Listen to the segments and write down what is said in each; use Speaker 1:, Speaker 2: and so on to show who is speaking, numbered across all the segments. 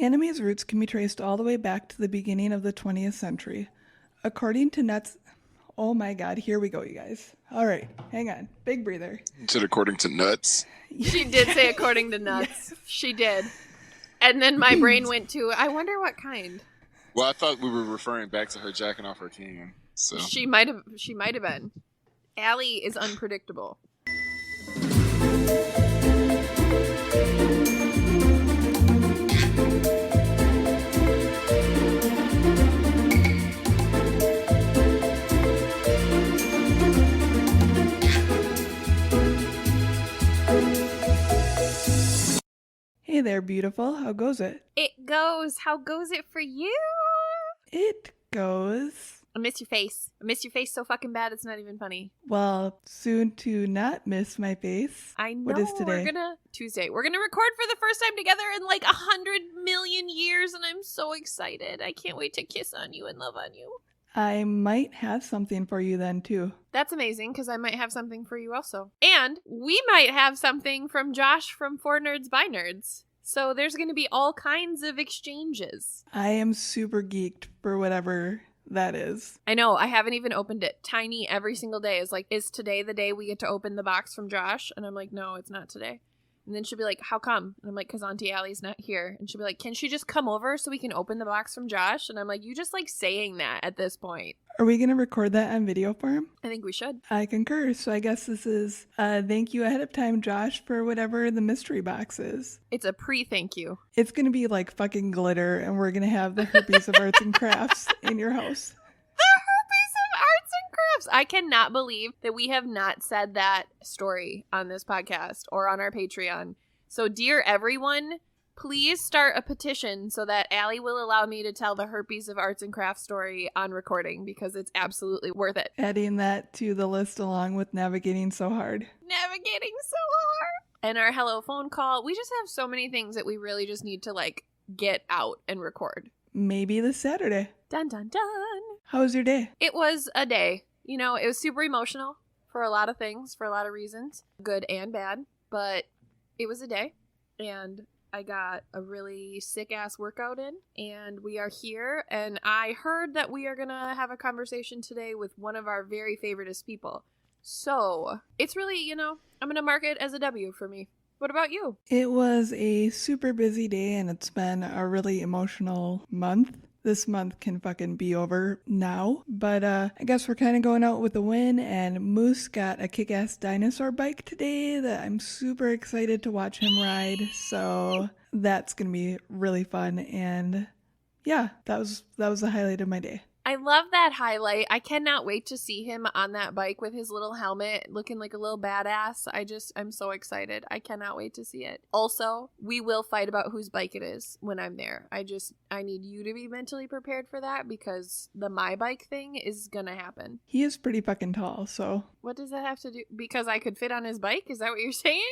Speaker 1: Anime's roots can be traced all the way back to the beginning of the 20th century. According to Nuts... Oh my god, here we go, you guys. All right, hang on. Big breather.
Speaker 2: You said according to Nuts?
Speaker 3: She did say according to Nuts. Yes. She did. And then my brain went to, I wonder what kind.
Speaker 2: Well, I thought we were referring back to her jacking off her king. So
Speaker 3: She might have been. Allie is unpredictable.
Speaker 1: Hey there, beautiful. How goes it?
Speaker 3: It goes. How goes it for you?
Speaker 1: It goes.
Speaker 3: I miss your face. I miss your face so fucking bad it's not even funny.
Speaker 1: Well, soon to not miss my face.
Speaker 3: I know.
Speaker 1: What is today?
Speaker 3: Tuesday. We're gonna record for the first time together in like 100 million years, and I'm so excited. I can't wait to kiss on you and love on you.
Speaker 1: I might have something for you then, too.
Speaker 3: That's amazing, because I might have something for you also. And we might have something from Josh from 4 Nerds by Nerds. So there's going to be all kinds of exchanges.
Speaker 1: I am super geeked for whatever that is.
Speaker 3: I know. I haven't even opened it. Tiny every single day is like, is today the day we get to open the box from Josh? And I'm like, no, it's not today. And then she'll be like, how come? And I'm like, because Auntie Allie's not here. And she'll be like, can she just come over so we can open the box from Josh? And I'm like, you just like saying that at this point.
Speaker 1: Are we going to record that on video for him?
Speaker 3: I think we should.
Speaker 1: I concur. So I guess this is thank you ahead of time, Josh, for whatever the mystery box is.
Speaker 3: It's a pre-thank you.
Speaker 1: It's going to be like fucking glitter, and we're going to have the herpes of arts and crafts in your house.
Speaker 3: I cannot believe that we have not said that story on this podcast or on our Patreon. So, dear everyone, please start a petition so that Allie will allow me to tell the herpes of arts and crafts story on recording, because it's absolutely worth it.
Speaker 1: Adding that to the list along with navigating so hard.
Speaker 3: Navigating so hard. And our hello phone call. We just have so many things that we really just need to like get out and record.
Speaker 1: Maybe this Saturday.
Speaker 3: Dun dun dun.
Speaker 1: How was your day?
Speaker 3: It was a day. You know, it was super emotional for a lot of things, for a lot of reasons, good and bad, but it was a day, and I got a really sick-ass workout in, and we are here, and I heard that we are going to have a conversation today with one of our very favoriteest people, so it's really, you know, I'm going to mark it as a W for me. What about you?
Speaker 1: It was a super busy day, and it's been a really emotional month. This month can fucking be over now, but I guess we're kind of going out with a win, and Moose got a kick-ass dinosaur bike today that I'm super excited to watch him ride, so that's gonna be really fun, and yeah, that was the highlight of my day.
Speaker 3: I love that highlight. I cannot wait to see him on that bike with his little helmet looking like a little badass. I'm so excited. I cannot wait to see it. Also, we will fight about whose bike it is when I'm there. I need you to be mentally prepared for that, because the my bike thing is gonna happen.
Speaker 1: He is pretty fucking tall, so.
Speaker 3: What does that have to do? Because I could fit on his bike? Is that what you're saying?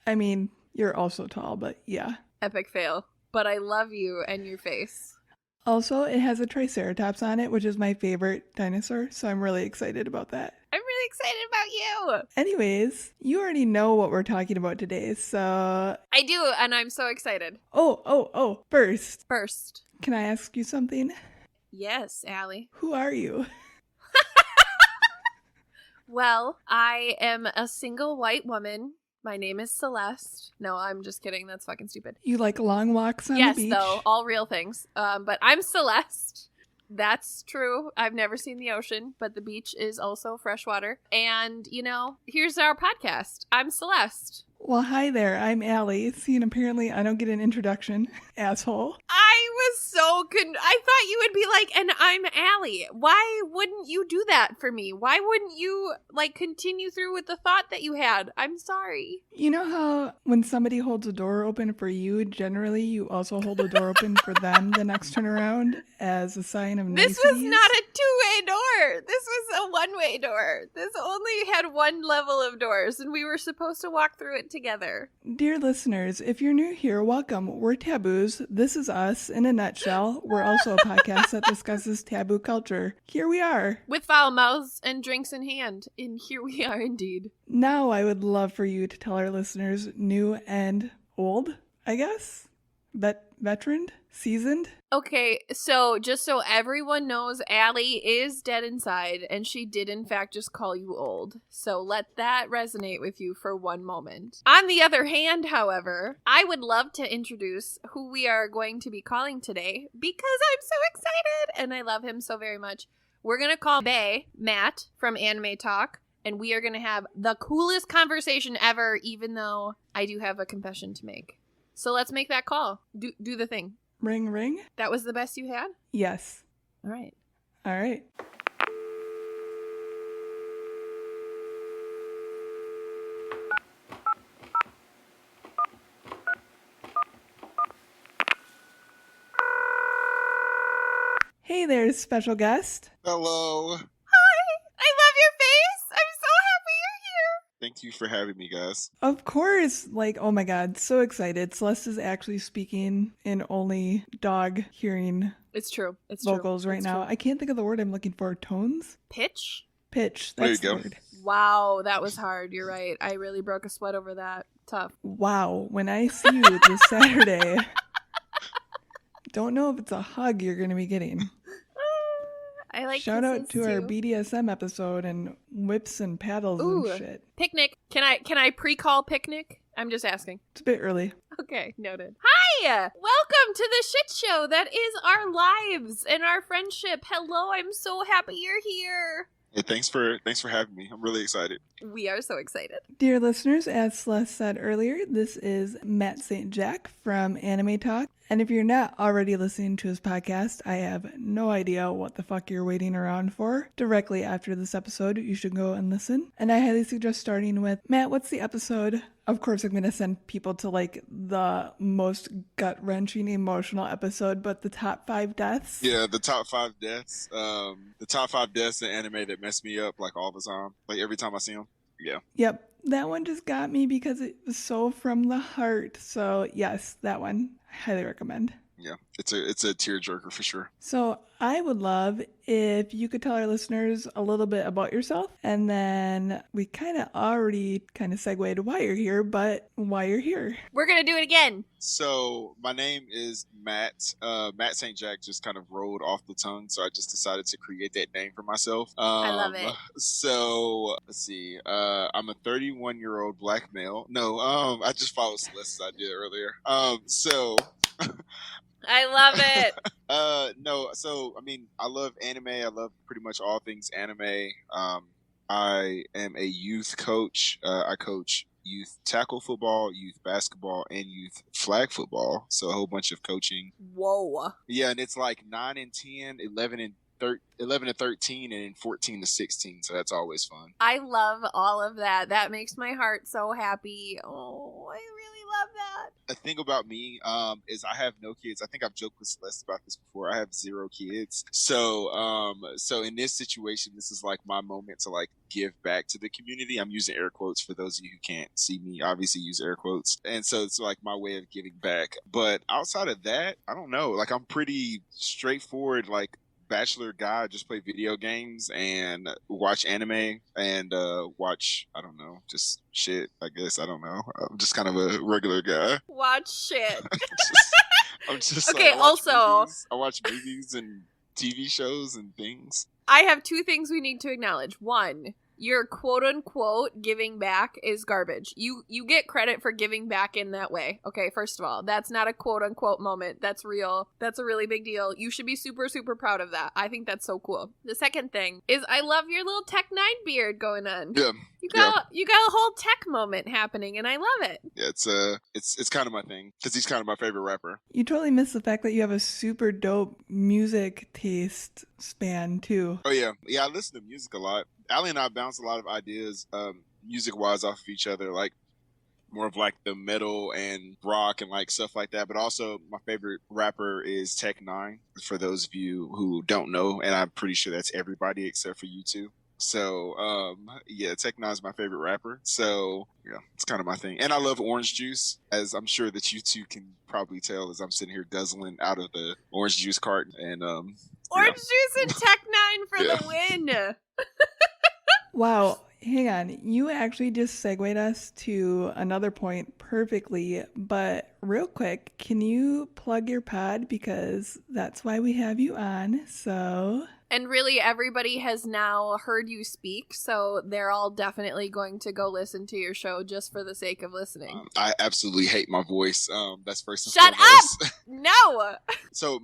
Speaker 1: I mean, you're also tall, but yeah.
Speaker 3: Epic fail. But I love you and your face.
Speaker 1: Also, it has a Triceratops on it, which is my favorite dinosaur, so I'm really excited about that.
Speaker 3: I'm really excited about you!
Speaker 1: Anyways, you already know what we're talking about today, so...
Speaker 3: I do, and I'm so excited.
Speaker 1: Oh, first.
Speaker 3: First.
Speaker 1: Can I ask you something?
Speaker 3: Yes, Allie.
Speaker 1: Who are you?
Speaker 3: Well, I am a single white woman. My name is Celeste. No, I'm just kidding. That's fucking stupid.
Speaker 1: You like long walks on the beach?
Speaker 3: Yes, though. All real things. But I'm Celeste. That's true. I've never seen the ocean, but the beach is also freshwater. And, you know, here's our podcast. I'm Celeste.
Speaker 1: Well, hi there. I'm Allie. See, and apparently I don't get an introduction, asshole.
Speaker 3: I was so I thought you would be like, and I'm Allie. Why wouldn't you do that for me? Why wouldn't you, like, continue through with the thought that you had? I'm sorry.
Speaker 1: You know how when somebody holds a door open for you, generally you also hold a door open for them the next turn around as a sign of niceties?
Speaker 3: This was not a two-way door. This was a one-way door. This only had one level of doors, and we were supposed to walk through it together.
Speaker 1: Dear listeners, if you're new here, welcome. We're Taboos. This is us in a nutshell. We're also a podcast that discusses taboo culture. Here we are.
Speaker 3: With foul mouths and drinks in hand. And here we are indeed.
Speaker 1: Now I would love for you to tell our listeners, new and old, I guess. Veteran? Seasoned?
Speaker 3: Okay, so just so everyone knows, Allie is dead inside, and she did in fact just call you old. So let that resonate with you for one moment. On the other hand, however, I would love to introduce who we are going to be calling today because I'm so excited and I love him so very much. We're going to call Matt from Anime Talk, and we are going to have the coolest conversation ever, even though I do have a confession to make. So let's make that call. Do the thing.
Speaker 1: Ring, ring?
Speaker 3: That was the best you had?
Speaker 1: Yes.
Speaker 3: All right.
Speaker 1: All right. Hey there, special guest.
Speaker 2: Hello.
Speaker 3: I love your face. I'm so happy you're here.
Speaker 2: Thank you for having me, guys.
Speaker 1: Of course, oh my god, so excited. Celeste is actually speaking in only dog hearing
Speaker 3: It's true. It's
Speaker 1: vocals
Speaker 3: true.
Speaker 1: right
Speaker 3: It's
Speaker 1: now.
Speaker 3: true.
Speaker 1: I can't think of the word I'm looking for. Tones?
Speaker 3: Pitch?
Speaker 1: Pitch.
Speaker 2: There
Speaker 1: That's
Speaker 2: you
Speaker 1: the
Speaker 2: go.
Speaker 1: word.
Speaker 3: Wow, that was hard. You're right. I really broke a sweat over that. Tough.
Speaker 1: Wow, when I see you this Saturday, don't know if it's a hug you're going to be getting.
Speaker 3: I like
Speaker 1: Shout out to
Speaker 3: kisses,
Speaker 1: our
Speaker 3: too.
Speaker 1: BDSM episode and whips and paddles
Speaker 3: Ooh.
Speaker 1: and shit.
Speaker 3: Picnic. Can I pre-call picnic? I'm just asking.
Speaker 1: It's a bit early.
Speaker 3: Okay, noted. Hi! Welcome to the shit show that is our lives and our friendship. Hello, I'm so happy you're here.
Speaker 2: Hey, thanks for having me. I'm really excited.
Speaker 3: We are so excited.
Speaker 1: Dear listeners, as Celeste said earlier, this is Matt St. Jack from Anime Talk. And if you're not already listening to his podcast, I have no idea what the fuck you're waiting around for. Directly after this episode, you should go and listen. And I highly suggest starting with, Matt, what's the episode? Of course, I'm going to send people to the most gut-wrenching emotional episode, but the top 5 deaths.
Speaker 2: Yeah, the top 5 deaths. The top 5 deaths in anime that mess me up all the time. Every time I see them. Yeah.
Speaker 1: Yep, that one just got me because it was so from the heart. So yes, that one I highly recommend.
Speaker 2: Yeah, it's a tearjerker for sure.
Speaker 1: So I would love if you could tell our listeners a little bit about yourself, and then we kind of already segued why you're here, but why you're here.
Speaker 3: We're gonna do it again.
Speaker 2: So my name is Matt. Matt St. Jack just kind of rolled off the tongue, so I just decided to create that name for myself.
Speaker 3: I love it.
Speaker 2: So let's see. I'm a 31-year-old black male. No, I just followed Celeste's idea earlier.
Speaker 3: I love it.
Speaker 2: No, so I mean, I love anime. I love pretty much all things anime. I am a youth coach. I coach youth tackle football, youth basketball, and youth flag football. So a whole bunch of coaching.
Speaker 3: Whoa.
Speaker 2: Yeah, and it's 9 and 10, 11 and 13, and 14 to 16. So that's always fun.
Speaker 3: I love all of that. That makes my heart so happy. Oh, I really love that.
Speaker 2: The thing about me is I have no kids. I think I've joked with Celeste about this before. I have 0 kids. So in this situation, this is my moment to give back to the community. I'm using air quotes for those of you who can't see me. Obviously use air quotes. And so it's my way of giving back. But outside of that, I don't know. I'm pretty straightforward, bachelor guy. Just play video games and watch anime and watch, I don't know, just shit, I guess. I don't know. I'm just kind of a regular guy.
Speaker 3: Watch shit.
Speaker 2: I'm just
Speaker 3: Okay, also
Speaker 2: I watch movies and TV shows and things.
Speaker 3: I have 2 things we need to acknowledge. 1, your quote unquote giving back is garbage. You get credit for giving back in that way. Okay, first of all, that's not a quote unquote moment. That's real. That's a really big deal. You should be super, super proud of that. I think that's so cool. The second thing is I love your little Tech 9 beard going on.
Speaker 2: Yeah.
Speaker 3: You got a whole tech moment happening, and I love it.
Speaker 2: Yeah, it's kind of my thing because he's kind of my favorite rapper.
Speaker 1: You totally missed the fact that you have a super dope music taste span too.
Speaker 2: Oh yeah, I listen to music a lot. Allie and I bounce a lot of ideas, music-wise, off of each other, more of the metal and rock and stuff like that. But also, my favorite rapper is Tech 9. For those of you who don't know, and I'm pretty sure that's everybody except for you two. So, yeah, Tech 9 is my favorite rapper. So, yeah, it's kind of my thing. And I love orange juice, as I'm sure that you two can probably tell as I'm sitting here guzzling out of the orange juice carton. And
Speaker 3: orange juice and Tech 9 for the win.
Speaker 1: Wow, hang on. You actually just segued us to another point perfectly, but real quick, can you plug your pod? Because that's why we have you on, so...
Speaker 3: And really, everybody has now heard you speak, so they're all definitely going to go listen to your show just for the sake of listening.
Speaker 2: I absolutely hate my voice. That's first and
Speaker 3: Shut
Speaker 2: foremost.
Speaker 3: up! No!
Speaker 2: So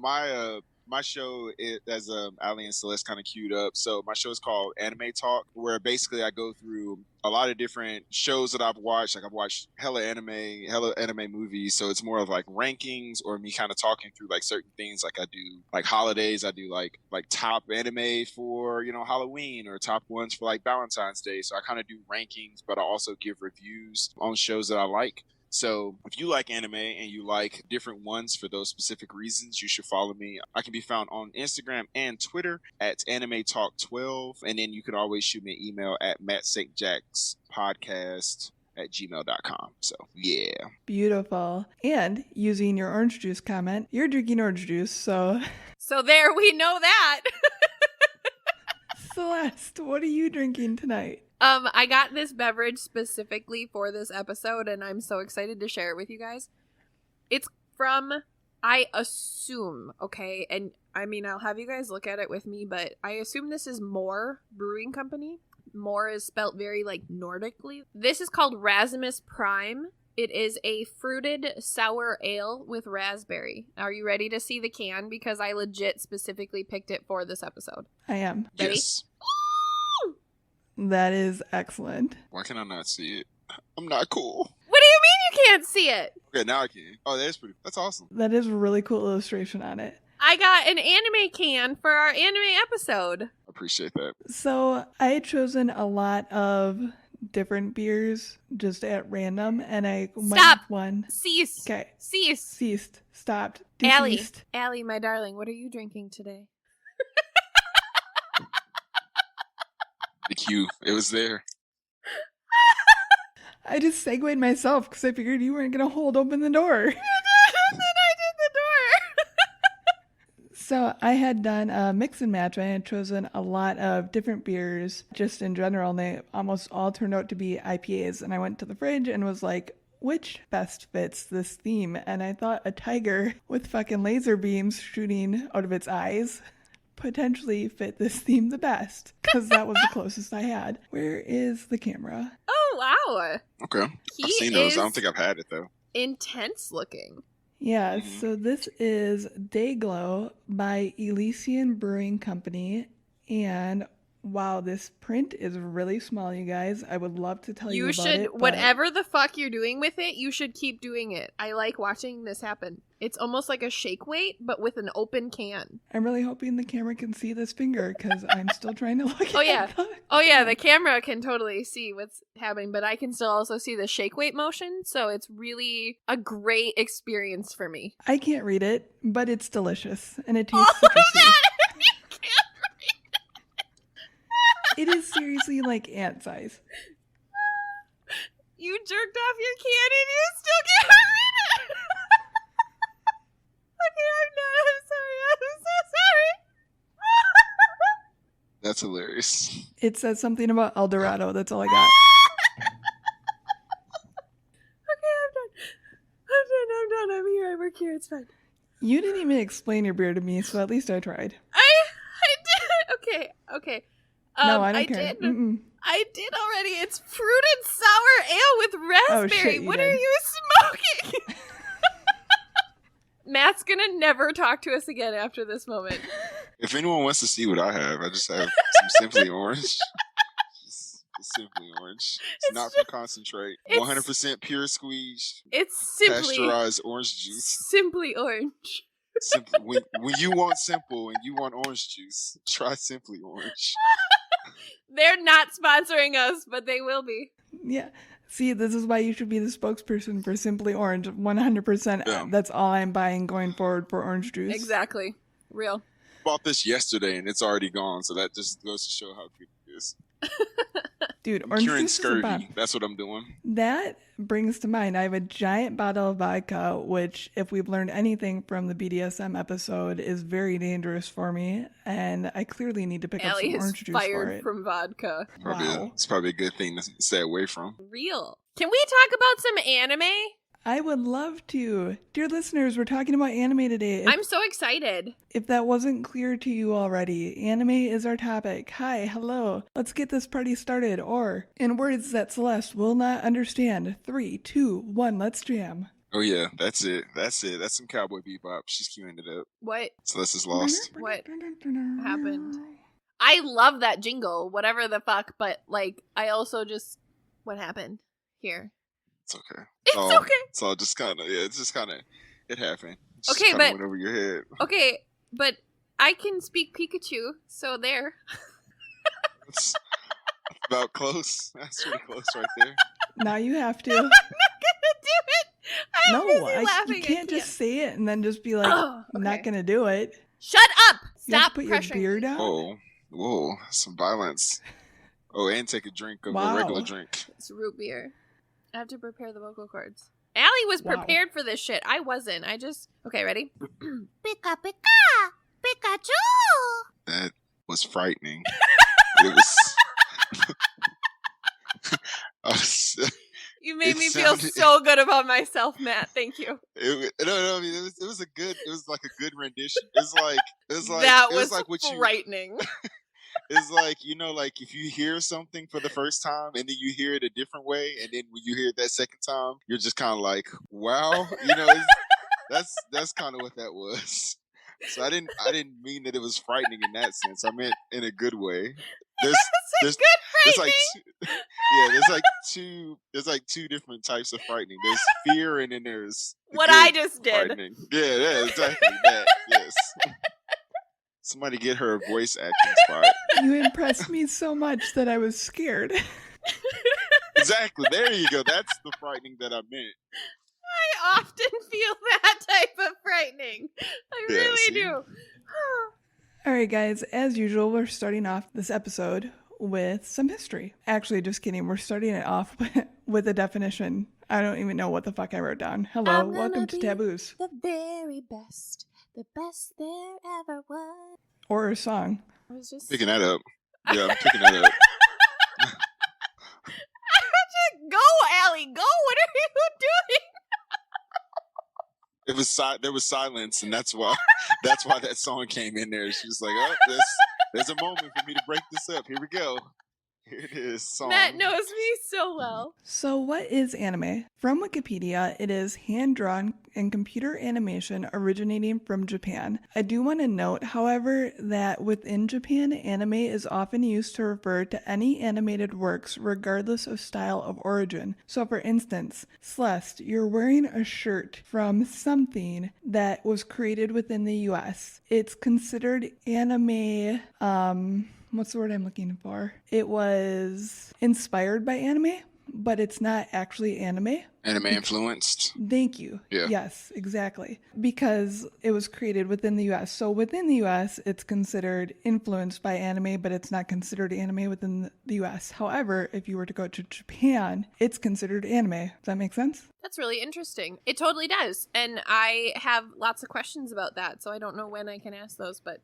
Speaker 2: my show, as Ali and Celeste kind of queued up. So my show is called Anime Talk, where basically I go through a lot of different shows that I've watched. Like I've watched hella anime movies. So it's more of like rankings or me kind of talking through like certain things. Like I do like holidays. I do like top anime for, Halloween, or top ones for like Valentine's Day. So I kind of do rankings, but I also give reviews on shows that I like. So if you like anime and you like different ones for those specific reasons, you should follow me. I can be found on Instagram and Twitter at AnimeTalk12. And then you can always shoot me an email at mattsaintjackspodcast@gmail.com. So, yeah.
Speaker 1: Beautiful. And using your orange juice comment, you're drinking orange juice, so...
Speaker 3: So there, we know that.
Speaker 1: Celeste, what are you drinking tonight?
Speaker 3: I got this beverage specifically for this episode, and I'm so excited to share it with you guys. It's from, I assume, okay, and I mean, I'll have you guys look at it with me, but I assume this is Moore Brewing Company. Moore is spelt very, Nordically. This is called Rasmus Prime. It is a fruited sour ale with raspberry. Are you ready to see the can? Because I legit specifically picked it for this episode.
Speaker 1: I am.
Speaker 3: Ready?
Speaker 2: Yes.
Speaker 1: That is excellent.
Speaker 2: Why can I not see it? I'm not cool.
Speaker 3: What do you mean you can't see it?
Speaker 2: Okay, now I can. Oh, that's awesome.
Speaker 1: That is a really cool illustration on it.
Speaker 3: I got an anime can for our anime episode.
Speaker 2: Appreciate that.
Speaker 1: So I had chosen a lot of different beers just at random, and I went
Speaker 3: Stop.
Speaker 1: with one.
Speaker 3: Cease.
Speaker 1: Okay.
Speaker 3: Cease.
Speaker 1: Ceased. Stopped.
Speaker 3: Allie.
Speaker 1: Deceased.
Speaker 3: Allie, my darling, what are you drinking today?
Speaker 2: The cue. It was there.
Speaker 1: I just segued myself because I figured you weren't going to hold open the door.
Speaker 3: And then I did the door.
Speaker 1: So I had done a mix and match. I had chosen a lot of different beers just in general, and they almost all turned out to be IPAs. And I went to the fridge and was like, which best fits this theme? And I thought a tiger with fucking laser beams shooting out of its eyes potentially fit this theme the best, because that was the closest I had. Where is the camera?
Speaker 3: Oh, wow.
Speaker 2: Okay.
Speaker 3: He
Speaker 2: I've seen those.
Speaker 3: is
Speaker 2: I don't think I've had it, though.
Speaker 3: intense looking.
Speaker 1: Yeah, so this is Dayglow by Elysian Brewing Company, and wow, this print is really small, you guys. I would love to tell you about it. But
Speaker 3: whatever the fuck you're doing with it, you should keep doing it. I like watching this happen. It's almost like a shake weight, but with an open can.
Speaker 1: I'm really hoping the camera can see this finger, because I'm still trying to look at
Speaker 3: Oh, yeah.
Speaker 1: the
Speaker 3: Oh yeah, the camera can totally see what's happening, but I can still also see the shake weight motion, so it's really a great experience for me.
Speaker 1: I can't read it, but it's delicious, and it tastes
Speaker 3: Oh,
Speaker 1: citrusy.
Speaker 3: that you can't read
Speaker 1: It is seriously like ant size.
Speaker 3: You jerked off your can and you still can't read it. Okay, I'm sorry. I'm so sorry.
Speaker 2: That's hilarious.
Speaker 1: It says something about El Dorado. That's all I got.
Speaker 3: Okay, I'm done. I'm here. I work here. It's fine.
Speaker 1: You didn't even explain your beer to me, so at least I tried.
Speaker 3: I did. Okay.
Speaker 1: No, I don't care.
Speaker 3: did.
Speaker 1: Mm-mm.
Speaker 3: I did already. It's fruited sour ale with raspberry.
Speaker 1: shit, you
Speaker 3: What
Speaker 1: did.
Speaker 3: are you smoking? Matt's gonna never talk to us again after this moment.
Speaker 2: If anyone wants to see what I have, I just have some Simply Orange. Just Simply Orange. It's not from concentrate.
Speaker 3: it's-
Speaker 2: 100% pure squeezed,
Speaker 3: It's simply
Speaker 2: pasteurized orange juice.
Speaker 3: simply orange.
Speaker 2: Simply, when you want simple and you want orange juice, try Simply Orange.
Speaker 3: They're not sponsoring us, but they will be.
Speaker 1: Yeah. See, this is why you should be the spokesperson for Simply Orange. 100%.
Speaker 2: Yeah.
Speaker 1: That's all I'm buying going forward for orange juice.
Speaker 3: Exactly. Real.
Speaker 2: Bought this yesterday and it's already gone, so that just goes to show how good it is.
Speaker 1: Dude,
Speaker 2: I'm
Speaker 1: orange
Speaker 2: curing
Speaker 1: juice is a bomb.
Speaker 2: scurvy. That's what I'm doing.
Speaker 1: That brings to mind, I have a giant bottle of vodka, which, if we've learned anything from the BDSM episode, is very dangerous for me, and I clearly need to pick up
Speaker 3: Allie
Speaker 1: some
Speaker 3: is
Speaker 1: orange juice for
Speaker 3: fired
Speaker 1: it.
Speaker 3: from vodka.
Speaker 1: Wow.
Speaker 2: It's probably a good thing to stay away from.
Speaker 3: Real. Can we talk about some anime?
Speaker 1: I would love to. Dear listeners, we're talking about anime today.
Speaker 3: I'm so excited.
Speaker 1: If that wasn't clear to you already, anime is our topic. Hi, hello. Let's get this party started. Or, in words that Celeste will not understand, 3, 2, 1, let's jam.
Speaker 2: Oh yeah, that's it. That's some Cowboy Bebop. She's queuing it up.
Speaker 3: What
Speaker 2: Celeste is lost.
Speaker 3: What happened? I love that jingle, whatever the fuck, but like, I also just, what happened here?
Speaker 2: It's okay.
Speaker 3: It's okay.
Speaker 2: It's all just kind of, it's just kind of, it happened. It just
Speaker 3: Okay,
Speaker 2: kinda
Speaker 3: but-
Speaker 2: went over your head.
Speaker 3: Okay, but I can speak Pikachu, so there.
Speaker 2: It's about close. That's pretty close right there.
Speaker 1: Now you have to.
Speaker 3: I'm not gonna do it. I'm busy laughing.
Speaker 1: You can't just say it and then just be like,
Speaker 3: Oh,
Speaker 1: I'm not
Speaker 3: okay.
Speaker 1: gonna do it.
Speaker 3: Shut up!
Speaker 1: You have to
Speaker 3: Stop
Speaker 1: put your
Speaker 3: pressuring
Speaker 1: beer
Speaker 3: me.
Speaker 1: down.
Speaker 2: Whoa, some violence. Oh, and take a drink of a
Speaker 1: Wow.
Speaker 2: regular drink.
Speaker 3: It's root beer. I have to prepare the vocal cords. Allie was
Speaker 1: Wow.
Speaker 3: prepared for this shit. I wasn't. Okay, ready?
Speaker 4: Pika pika! Pikachu!
Speaker 2: That was frightening. It was. I was-
Speaker 3: You made
Speaker 2: It
Speaker 3: me feel
Speaker 2: sounded-
Speaker 3: so good about myself, Matt. Thank you.
Speaker 2: I mean, it was a good. It was like a good rendition. It was like
Speaker 3: That
Speaker 2: it
Speaker 3: was
Speaker 2: like what you.
Speaker 3: frightening.
Speaker 2: It's like, like if you hear something for the first time and then you hear it a different way, and then when you hear it that second time, you're just kind of like, wow, that's kind of what that was. So I didn't mean that it was frightening in that sense. I meant in a good way. There's
Speaker 3: Good
Speaker 2: there's
Speaker 3: frightening.
Speaker 2: there's like two different types of frightening. There's fear and then there's the
Speaker 3: What
Speaker 2: good
Speaker 3: I just did.
Speaker 2: frightening. Yeah, exactly that. Yes. Somebody get her a voice acting spot.
Speaker 1: You impressed me so much that I was scared.
Speaker 2: Exactly. There you go. That's the frightening that I meant.
Speaker 3: I often feel that type of frightening. I
Speaker 2: Yeah,
Speaker 3: really
Speaker 2: see?
Speaker 3: do.
Speaker 1: All right, guys, as usual, we're starting off this episode with some history. Actually, just kidding. We're starting it off with a definition. I don't even know what the fuck I wrote down. Hello,
Speaker 4: I'm gonna
Speaker 1: welcome to
Speaker 4: be
Speaker 1: Taboos.
Speaker 4: The very best. The best there ever was.
Speaker 1: Or a song.
Speaker 3: I was just
Speaker 2: Picking that up. Yeah, I'm picking that up.
Speaker 3: Go, Allie, go. What are you doing?
Speaker 2: It was there was silence, and that's why that song came in there. She was like, "Oh, there's a moment for me to break this up. Here we go. Here it is. Song."
Speaker 3: Matt knows me so well.
Speaker 1: So, what is anime? From Wikipedia, it is hand-drawn and computer animation originating from Japan. I do want to note, however, that within Japan, anime is often used to refer to any animated works regardless of style of origin. So, for instance, Celeste, you're wearing a shirt from something that was created within the US. It's considered anime, what's the word I'm looking for? It was inspired by anime, but it's not actually anime.
Speaker 2: Anime influenced.
Speaker 1: Thank you.
Speaker 2: Yeah.
Speaker 1: Yes, exactly. Because it was created within the US. So within the US, it's considered influenced by anime, but it's not considered anime within the US. However, if you were to go to Japan, it's considered anime. Does that make sense?
Speaker 3: That's really interesting. It totally does. And I have lots of questions about that, so I don't know when I can ask those, but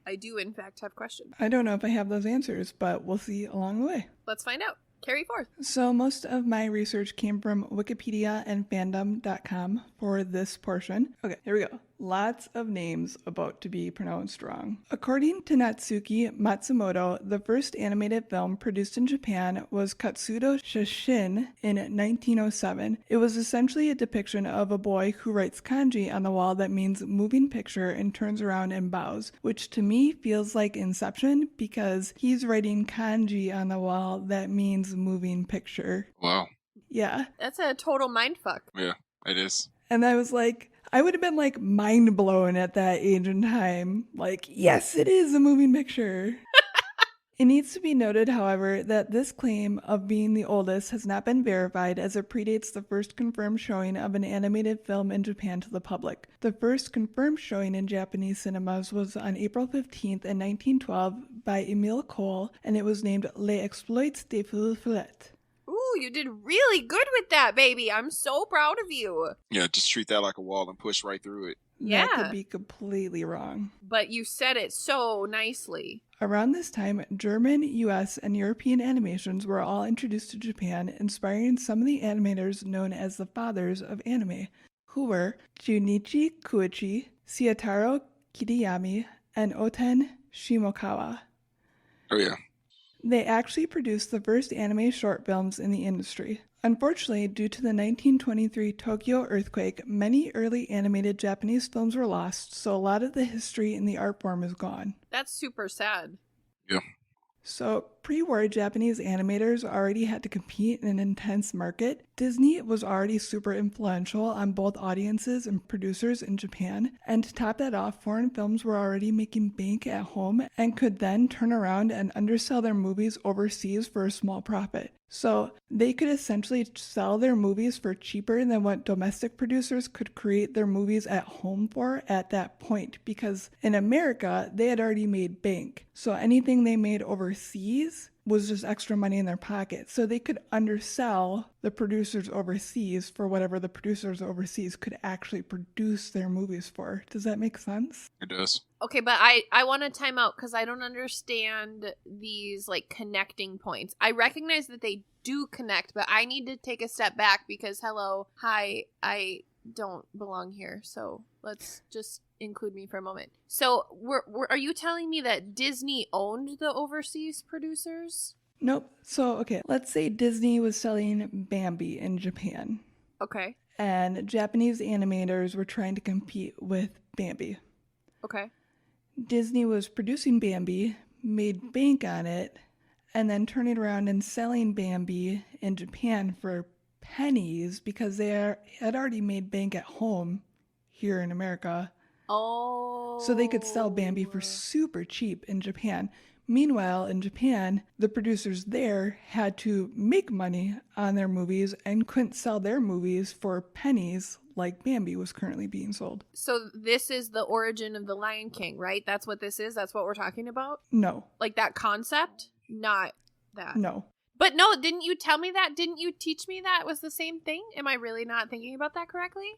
Speaker 3: I do, in fact, have questions.
Speaker 1: I don't know if I have those answers, but we'll see along the way.
Speaker 3: Let's find out. Carry forth.
Speaker 1: So most of my research came from Wikipedia and fandom.com for this portion. Okay, here we go. Lots of names about to be pronounced wrong. According to Natsuki Matsumoto, the first animated film produced in Japan was Katsudo Shashin in 1907. It was essentially a depiction of a boy who writes kanji on the wall that means moving picture and turns around and bows, which to me feels like Inception because he's writing kanji on the wall that means moving picture.
Speaker 2: Wow.
Speaker 1: Yeah.
Speaker 3: That's a total mindfuck.
Speaker 2: Yeah, it is.
Speaker 1: And I was like, I would have been like mind blown at that age and time. Like, yes, it is a moving picture. It needs to be noted, however, that this claim of being the oldest has not been verified as it predates the first confirmed showing of an animated film in Japan to the public. The first confirmed showing in Japanese cinemas was on April 15th in 1912 by Emile Cole, and it was named Les Exploits des Filets.
Speaker 3: Ooh, you did really good with that, baby. I'm so proud of you.
Speaker 2: Yeah, just treat that like a wall and push right through it.
Speaker 3: Yeah.
Speaker 1: That could be completely wrong.
Speaker 3: But you said it so nicely.
Speaker 1: Around this time, German, US, and European animations were all introduced to Japan, inspiring some of the animators known as the fathers of anime, who were Junichi Koichi, Siataro Kitayama, and Oten Shimokawa.
Speaker 2: Oh, yeah.
Speaker 1: They actually produced the first anime short films in the industry. Unfortunately, due to the 1923 Tokyo earthquake, many early animated Japanese films were lost, so a lot of the history in the art form is gone.
Speaker 3: That's super sad.
Speaker 2: Yeah.
Speaker 1: So, pre-war Japanese animators already had to compete in an intense market. Disney was already super influential on both audiences and producers in Japan, and to top that off, foreign films were already making bank at home and could then turn around and undersell their movies overseas for a small profit. So they could essentially sell their movies for cheaper than what domestic producers could create their movies at home for at that point, because in America, they had already made bank. So anything they made overseas was just extra money in their pocket. So they could undersell the producers overseas for whatever the producers overseas could actually produce their movies for. Does that make sense?
Speaker 2: It does.
Speaker 3: Okay, but I want to time out because I don't understand these like connecting points. I recognize that they do connect, but I need to take a step back because hi, I don't belong here. So let's just include me for a moment. So are you telling me that Disney owned the overseas producers?
Speaker 1: Nope. So, okay, let's say Disney was selling Bambi in Japan.
Speaker 3: Okay.
Speaker 1: And Japanese animators were trying to compete with Bambi.
Speaker 3: Okay.
Speaker 1: Disney was producing Bambi, made bank on it, and then turning around and selling Bambi in Japan for pennies because they had already made bank at home here in America.
Speaker 3: Oh.
Speaker 1: So they could sell Bambi for super cheap in Japan. Meanwhile, in Japan, the producers there had to make money on their movies and couldn't sell their movies for pennies like Bambi was currently being sold.
Speaker 3: So this is the origin of the Lion King, right? That's what this is? That's what we're talking about?
Speaker 1: No.
Speaker 3: Like that concept? Not that.
Speaker 1: No.
Speaker 3: But no, didn't you tell me that? Didn't you teach me that was the same thing? Am I really not thinking about that correctly?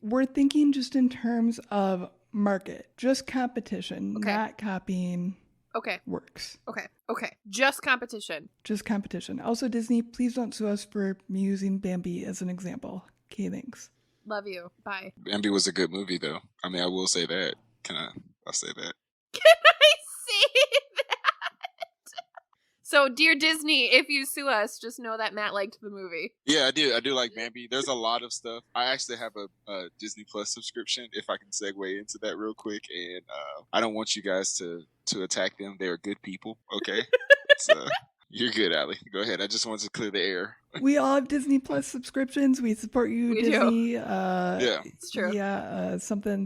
Speaker 1: We're thinking just in terms of market, just competition,
Speaker 3: Okay.
Speaker 1: not copying
Speaker 3: Okay.
Speaker 1: works.
Speaker 3: Okay. Just competition.
Speaker 1: Just competition. Also, Disney, please don't sue us for me using Bambi as an example. Okay, thanks.
Speaker 3: Love you. Bye.
Speaker 2: Bambi was a good movie, though. I mean, I will say that. I'll say that.
Speaker 3: Can I say that? So, dear Disney, if you sue us, just know that Matt liked the movie.
Speaker 2: Yeah, I do. I do like Bambi. There's a lot of stuff. I actually have a Disney Plus subscription, if I can segue into that real quick. And I don't want you guys to attack them. They're good people, okay? So you're good, Allie. Go ahead. I just wanted to clear the air.
Speaker 1: We all have Disney Plus subscriptions. We support you,
Speaker 3: We do.
Speaker 1: Disney.
Speaker 2: Yeah.
Speaker 3: It's true.
Speaker 1: Yeah, something.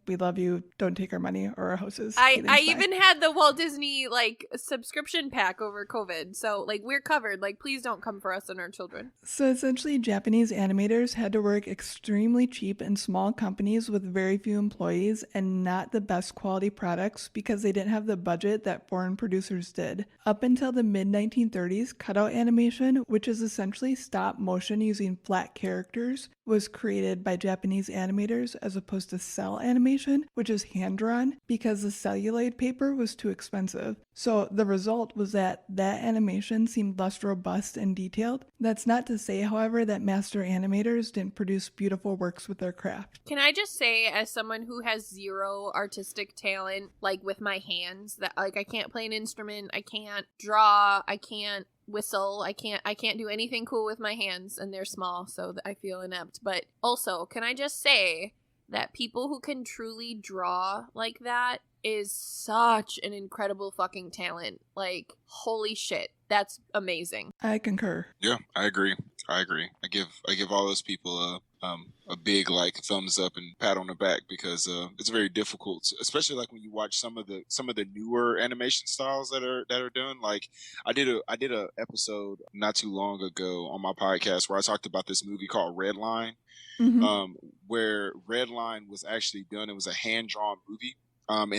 Speaker 1: We love you. Don't take our money or our houses.
Speaker 3: I
Speaker 1: Okay, thanks, bye.
Speaker 3: even had the Walt Disney like subscription pack over COVID, so like we're covered. Like, please don't come for us and our children.
Speaker 1: So essentially, Japanese animators had to work extremely cheap in small companies with very few employees and not the best quality products because they didn't have the budget that foreign producers did. Up until the mid-1930s, cutout animation, which is essentially stop motion using flat characters, was created by Japanese animators as opposed to cell animation, which is hand-drawn, because the celluloid paper was too expensive. So the result was that animation seemed less robust and detailed. That's not to say, however, that master animators didn't produce beautiful works with their craft.
Speaker 3: Can I just say, as someone who has zero artistic talent, like with my hands, that like I can't play an instrument, I can't draw, I can't whistle, I can't do anything cool with my hands, and they're small, so I feel inept. But also, can I just say that people who can truly draw like that is such an incredible fucking talent. Like, holy shit, that's amazing.
Speaker 1: I concur.
Speaker 2: Yeah, I agree. I give all those people a big like thumbs up and pat on the back because it's very difficult, especially like when you watch some of the newer animation styles that are done. Like I did a episode not too long ago on my podcast where I talked about this movie called Red Line,
Speaker 1: Mm-hmm.
Speaker 2: where Red Line was actually done. It was a hand drawn movie. and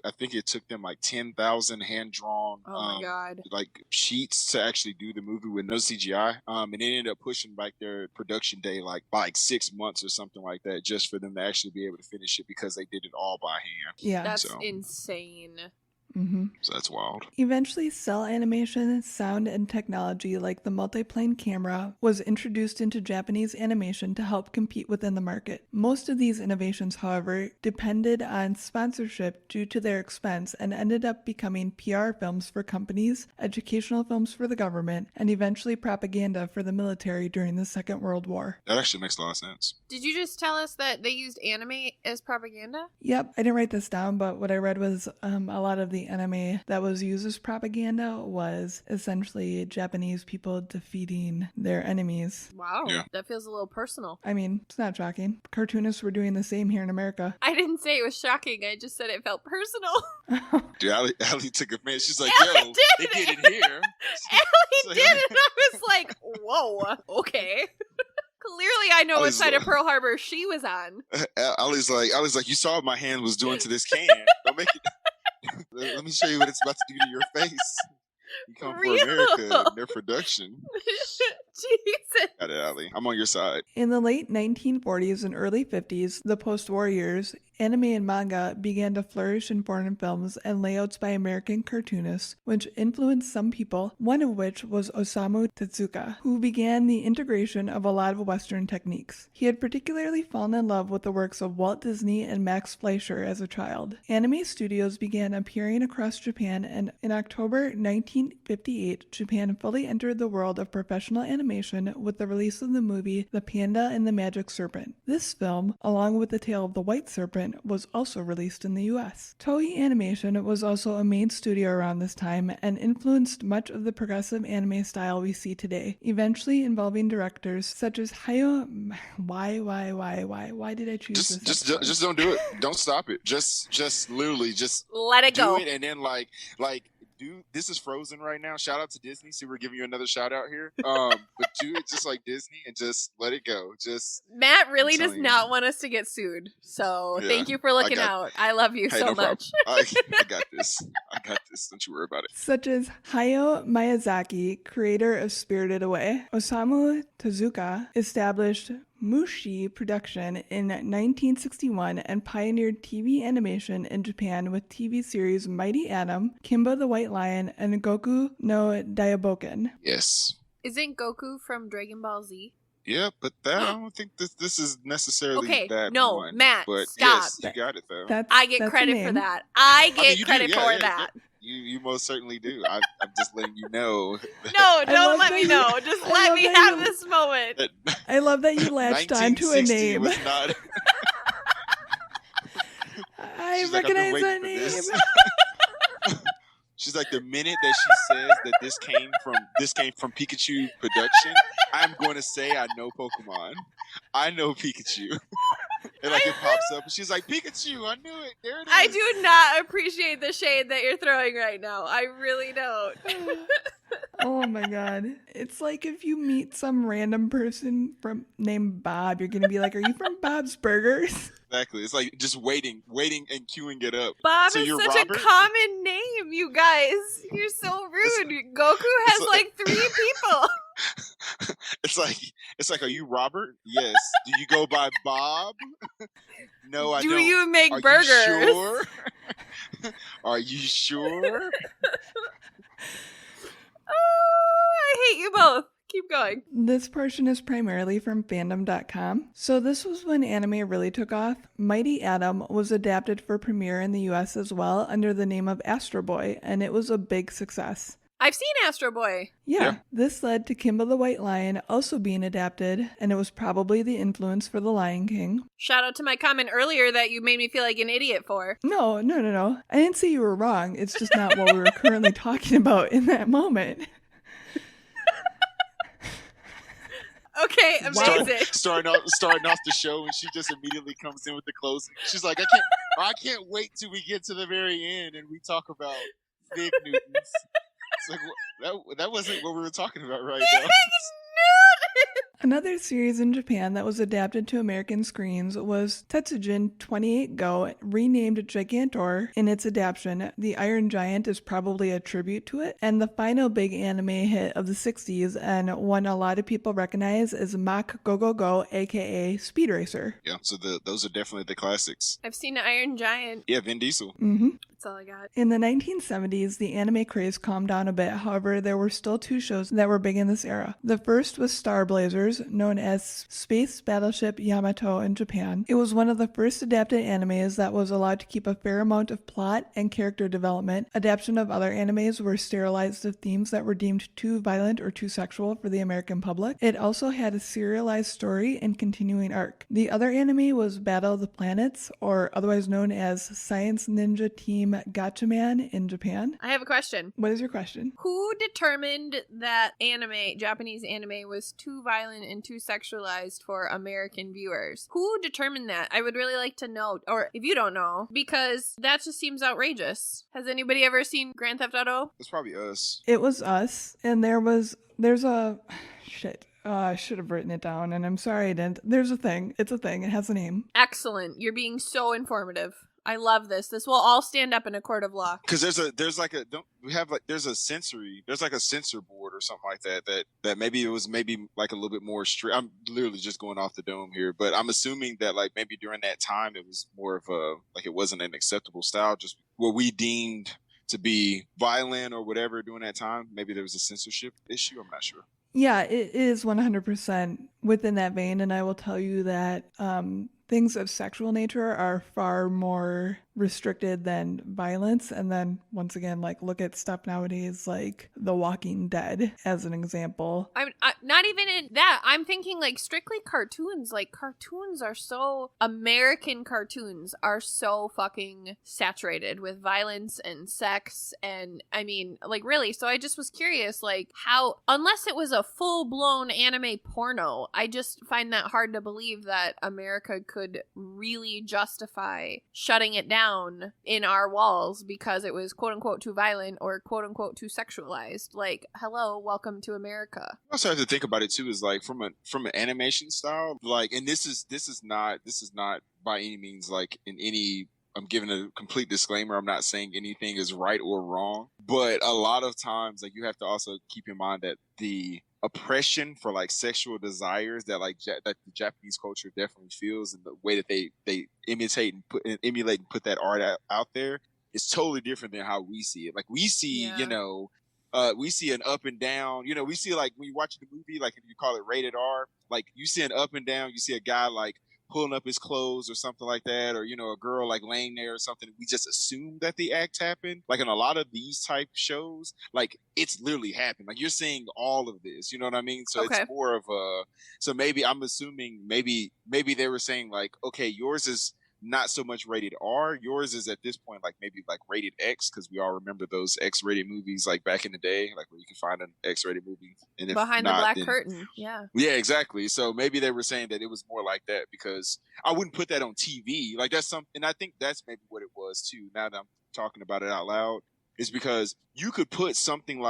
Speaker 2: I think it took them like 10,000 hand drawn
Speaker 3: Oh my god.
Speaker 2: like sheets to actually do the movie with no CGI. And they ended up pushing back their production day like by like 6 months or something like that, just for them to actually be able to finish it because they did it all by hand.
Speaker 1: Yeah.
Speaker 3: That's insane.
Speaker 1: Mm-hmm.
Speaker 2: So that's wild.
Speaker 1: Eventually, cell animation, sound, and technology like the multiplane camera was introduced into Japanese animation to help compete within the market. Most of these innovations, however, depended on sponsorship due to their expense and ended up becoming PR films for companies, educational films for the government, and eventually propaganda for the military during the Second World War.
Speaker 2: That actually makes a lot of sense.
Speaker 3: Did you just tell us that they used anime as propaganda?
Speaker 1: Yep, I didn't write this down, but what I read was a lot of the anime that was used as propaganda was essentially Japanese people defeating their enemies.
Speaker 3: Wow.
Speaker 2: Yeah.
Speaker 3: That feels a little personal.
Speaker 1: I mean, it's not shocking. Cartoonists were doing the same here in America.
Speaker 3: I didn't say it was shocking. I just said it felt personal.
Speaker 2: Dude, Allie took offense. She's like,
Speaker 3: Allie
Speaker 2: yo,
Speaker 3: did.
Speaker 2: they did it here.
Speaker 3: Allie did, and I was like, whoa, okay. Clearly, I know what side of Pearl Harbor she was on.
Speaker 2: Allie's like, you saw what my hand was doing to this can. Don't make it. Let me show you what it's about to do to your face. You come for America and their production.
Speaker 3: Jesus.
Speaker 2: Got it, Allie. I'm on your side.
Speaker 1: In the late 1940s and early 50s, the post-war years, anime and manga began to flourish in foreign films and layouts by American cartoonists, which influenced some people, one of which was Osamu Tezuka, who began the integration of a lot of Western techniques. He had particularly fallen in love with the works of Walt Disney and Max Fleischer as a child. Anime studios began appearing across Japan, and in October 1958, Japan fully entered the world of professional animation with the release of the movie The Panda and the Magic Serpent. This film, along with The Tale of the White Serpent, was also released in the US. Toei Animation was also a main studio around this time and influenced much of the progressive anime style we see today, eventually involving directors such as Hayao... Why did I choose this?
Speaker 2: Just don't do it. Don't stop it. Just literally just
Speaker 3: let it go.
Speaker 2: Do it, and then like dude, this is Frozen right now. Shout out to Disney. See, we're giving you another shout out here. But do it just like Disney and just let it go. Just
Speaker 3: Matt really does not want us to get sued. So thank you for looking out. I love you so much.
Speaker 2: I got this. Don't you worry about it.
Speaker 1: Such as Hayao Miyazaki, creator of Spirited Away. Osamu Tezuka established Mushi Production in 1961 and pioneered TV animation in Japan with TV series Mighty Atom, Kimba the White Lion, and Goku no Daioboken.
Speaker 2: Yes.
Speaker 3: Isn't Goku from Dragon Ball Z?
Speaker 2: Yeah, but I don't think this is necessarily that one.
Speaker 3: Matt,
Speaker 2: but
Speaker 3: stop.
Speaker 2: Yes, you got it though.
Speaker 3: I get credit for that. I get credit for that.
Speaker 2: You most certainly do. I'm just letting you know.
Speaker 3: No, don't let me know. Just let me have this moment.
Speaker 1: I love that you latched onto a name.
Speaker 2: Was not...
Speaker 1: I recognize that name.
Speaker 2: She's like, the minute that she says that this came from Pikachu production, I'm going to say I know Pokemon. I know Pikachu. And like it pops up and she's like, Pikachu, I knew it. There it is.
Speaker 3: I do not appreciate the shade that you're throwing right now. I really don't.
Speaker 1: Oh my god. It's like if you meet some random person named Bob, you're going to be like, are you from Bob's Burgers?
Speaker 2: Exactly. It's like just waiting and queuing it it up.
Speaker 3: Bob is such a common name, you guys. You're so rude. Goku has like 3 people.
Speaker 2: It's like, are you Robert? Yes. Do you go by Bob? No, I don't.
Speaker 3: Do you make
Speaker 2: are
Speaker 3: burgers?
Speaker 2: You sure? Are you sure?
Speaker 3: Oh, I hate you both. Keep going.
Speaker 1: This portion is primarily from fandom.com. So this was when anime really took off. Mighty Atom was adapted for premiere in the US as well under the name of Astro Boy, and it was a big success.
Speaker 3: I've seen Astro Boy.
Speaker 1: Yeah, this led to Kimba the White Lion also being adapted, and it was probably the influence for The Lion King.
Speaker 3: Shout out to my comment earlier that you made me feel like an idiot for.
Speaker 1: No. I didn't say you were wrong. It's just not what we were currently talking about in that moment.
Speaker 3: Okay, amazing.
Speaker 2: Starting off the show, and she just immediately comes in with the closing. She's like, I can't wait till we get to the very end and we talk about Fig Newtons. It's like, that wasn't what we were talking about right now.
Speaker 1: Another series in Japan that was adapted to American screens was Tetsujin 28 Go, renamed Gigantor in its adaptation. The Iron Giant is probably a tribute to it, and the final big anime hit of the 60s, and one a lot of people recognize, is Mach Go Go Go, aka Speed Racer.
Speaker 2: Yeah, so those are definitely the classics.
Speaker 3: I've seen Iron Giant.
Speaker 2: Yeah, Vin Diesel.
Speaker 1: Mm-hmm.
Speaker 3: That's all I got.
Speaker 1: In the 1970s, the anime craze calmed down a bit. However, there were still two shows that were big in this era. The first was Star Blazers, known as Space Battleship Yamato in Japan. It was one of the first adapted animes that was allowed to keep a fair amount of plot and character development. Adaptation of other animes were sterilized of themes that were deemed too violent or too sexual for the American public. It also had a serialized story and continuing arc. The other anime was Battle of the Planets, or otherwise known as Science Ninja Team Gatchaman in Japan.
Speaker 3: I have a question.
Speaker 1: What is your question?
Speaker 3: Who determined that Japanese anime, was too violent and too sexualized for American viewers? Who determined that? I would really like to know, or if you don't know, because that just seems outrageous. Has anybody ever seen Grand Theft Auto?
Speaker 2: It's probably us.
Speaker 1: It was us, and there's a shit. I should have written it down, and I'm sorry I didn't. There's a thing. It's a thing. It has a name.
Speaker 3: Excellent. You're being so informative. I love this. This will all stand up in a court of law.
Speaker 2: Because there's a censor board or something like that maybe it was like a little bit more strict. I'm literally just going off the dome here, but I'm assuming that like maybe during that time it was more of a, like, it wasn't an acceptable style, just what we deemed to be violent or whatever during that time. Maybe there was a censorship issue. I'm not sure.
Speaker 1: Yeah, it is 100% within that vein, and I will tell you that things of sexual nature are far more restricted than violence. And then once again, like, look at stuff nowadays like The Walking Dead as an example.
Speaker 3: I'm not even in that. I'm thinking like strictly cartoons. Like, cartoons are so, American cartoons are so fucking saturated with violence and sex, and I mean, like, really. So I just was curious, like, how, unless it was a full-blown anime porno, I just find that hard to believe that America could really justify shutting it down in our walls because it was quote unquote too violent or quote unquote too sexualized. Like, hello, welcome to America.
Speaker 2: I also have to think about it too, is like from an animation style, like, and this is not by any means like in any, I'm giving a complete disclaimer. I'm not saying anything is right or wrong, but a lot of times, like, you have to also keep in mind that the oppression for like sexual desires that like that the Japanese culture definitely feels, and the way that they imitate and emulate and put that art out there is totally different than how we see it. Like, we see, we see an up and down, we see, like, when you watch the movie, like, if you call it rated R, like, you see an up and down, you see a guy like pulling up his clothes or something like that, or a girl like laying there or something. We just assume that the act happened. Like, in a lot of these type shows, like, it's literally happened. Like, you're seeing all of this, you know what I mean? So It's more of a, so maybe I'm assuming maybe they were saying like, okay, yours is not so much rated R. Yours is at this point like maybe like rated X, because we all remember those X-rated movies like back in the day, like where you can find an X-rated movie. And if
Speaker 3: behind
Speaker 2: not,
Speaker 3: the black
Speaker 2: then,
Speaker 3: curtain. Yeah.
Speaker 2: Yeah, exactly. So maybe they were saying that it was more like that, because I wouldn't put that on TV. Like, that's something, and I think that's maybe what it was too. Now that I'm talking about it out loud, is because you could put something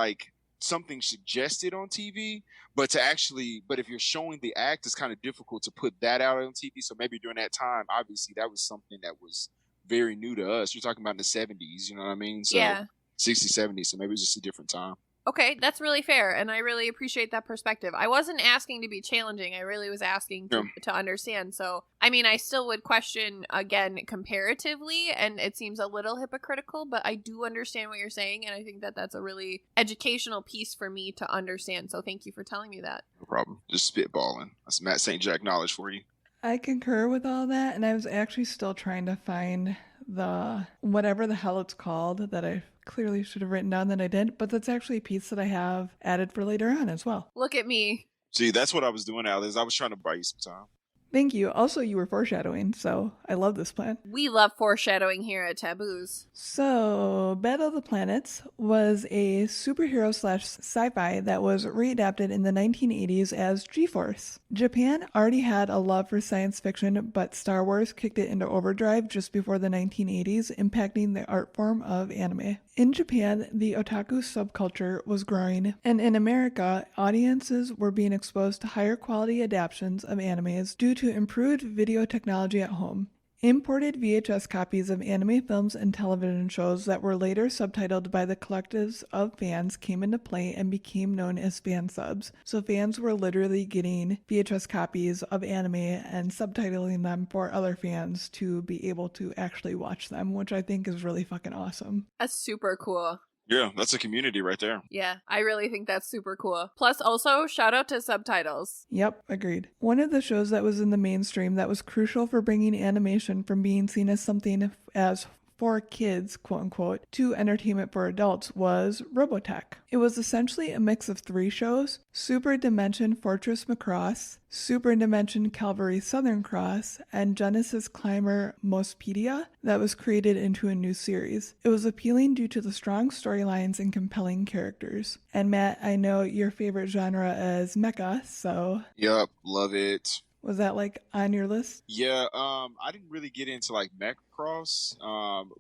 Speaker 2: suggested on TV, but if you're showing the act, it's kind of difficult to put that out on TV. So maybe during that time, obviously that was something that was very new to us. You're talking about in the 70s, you know what I mean? So
Speaker 3: yeah.
Speaker 2: 60s, 70s. So maybe it was just a different time.
Speaker 3: Okay, that's really fair, and I really appreciate that perspective. I wasn't asking to be challenging. I really was asking to understand. So, I mean, I still would question, again, comparatively, and it seems a little hypocritical, but I do understand what you're saying, and I think that that's a really educational piece for me to understand. So thank you for telling me that.
Speaker 2: No problem. Just spitballing. That's Matt St. Jack knowledge for you.
Speaker 1: I concur with all that, and I was actually still trying to find the whatever the hell it's called that I clearly should have written down that I didn't, but that's actually a piece that I have added for later on as well.
Speaker 3: Look at me.
Speaker 2: See, that's what I was doing, Alice. I was trying to buy you some time.
Speaker 1: Thank you. Also, you were foreshadowing, so I love this plan.
Speaker 3: We love foreshadowing here at Taboos.
Speaker 1: So, Battle of the Planets was a superhero / sci-fi that was readapted in the 1980s as G-Force. Japan already had a love for science fiction, but Star Wars kicked it into overdrive just before the 1980s, impacting the art form of anime. In Japan, the otaku subculture was growing, and in America, audiences were being exposed to higher quality adaptations of animes due to improved video technology at home. Imported VHS copies of anime films and television shows that were later subtitled by the collectives of fans came into play and became known as fan subs. So fans were literally getting VHS copies of anime and subtitling them for other fans to be able to actually watch them, which I think is really fucking awesome.
Speaker 3: That's super cool.
Speaker 2: Yeah, that's a community right there.
Speaker 3: Yeah, I really think that's super cool. Plus, also, shout out to subtitles.
Speaker 1: Yep, agreed. One of the shows that was in the mainstream that was crucial for bringing animation from being seen as something as for kids, quote unquote, to entertainment for adults was Robotech. It was essentially a mix of 3 shows: Super Dimension Fortress Macross, Super Dimension Calvary Southern Cross, and Genesis Climber Mospedia that was created into a new series. It was appealing due to the strong storylines and compelling characters. And Matt, I know your favorite genre is mecha, so...
Speaker 2: Yep, love it.
Speaker 1: Was that like on your list?
Speaker 2: Yeah, I didn't really get into like Macross,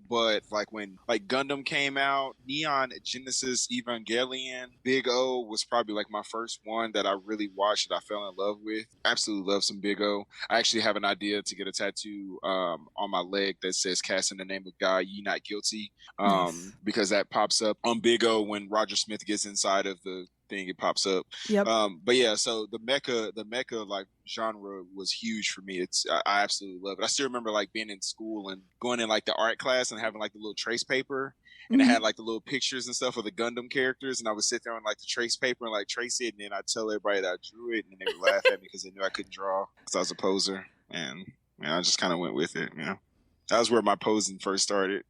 Speaker 2: but like when like Gundam came out, Neon Genesis Evangelion, Big O was probably like my first one that I really watched that I fell in love with. Absolutely love some Big O. I actually have an idea to get a tattoo on my leg that says "Cast in the name of God, ye not guilty,"
Speaker 1: Nice.
Speaker 2: because that pops up on Big O when Roger Smith gets inside of the thing, it pops up.
Speaker 1: Yep.
Speaker 2: But yeah, so the mecha like genre was huge for me. I absolutely love it. I still remember like being in school and going in like the art class and having like the little trace paper, and it had like the little pictures and stuff of the Gundam characters, and I would sit there on like the trace paper and like trace it, and then I'd tell everybody that I drew it, and then they would laugh at me because they knew I couldn't draw because I was a poser, and I just kind of went with it. That was where my posing first started.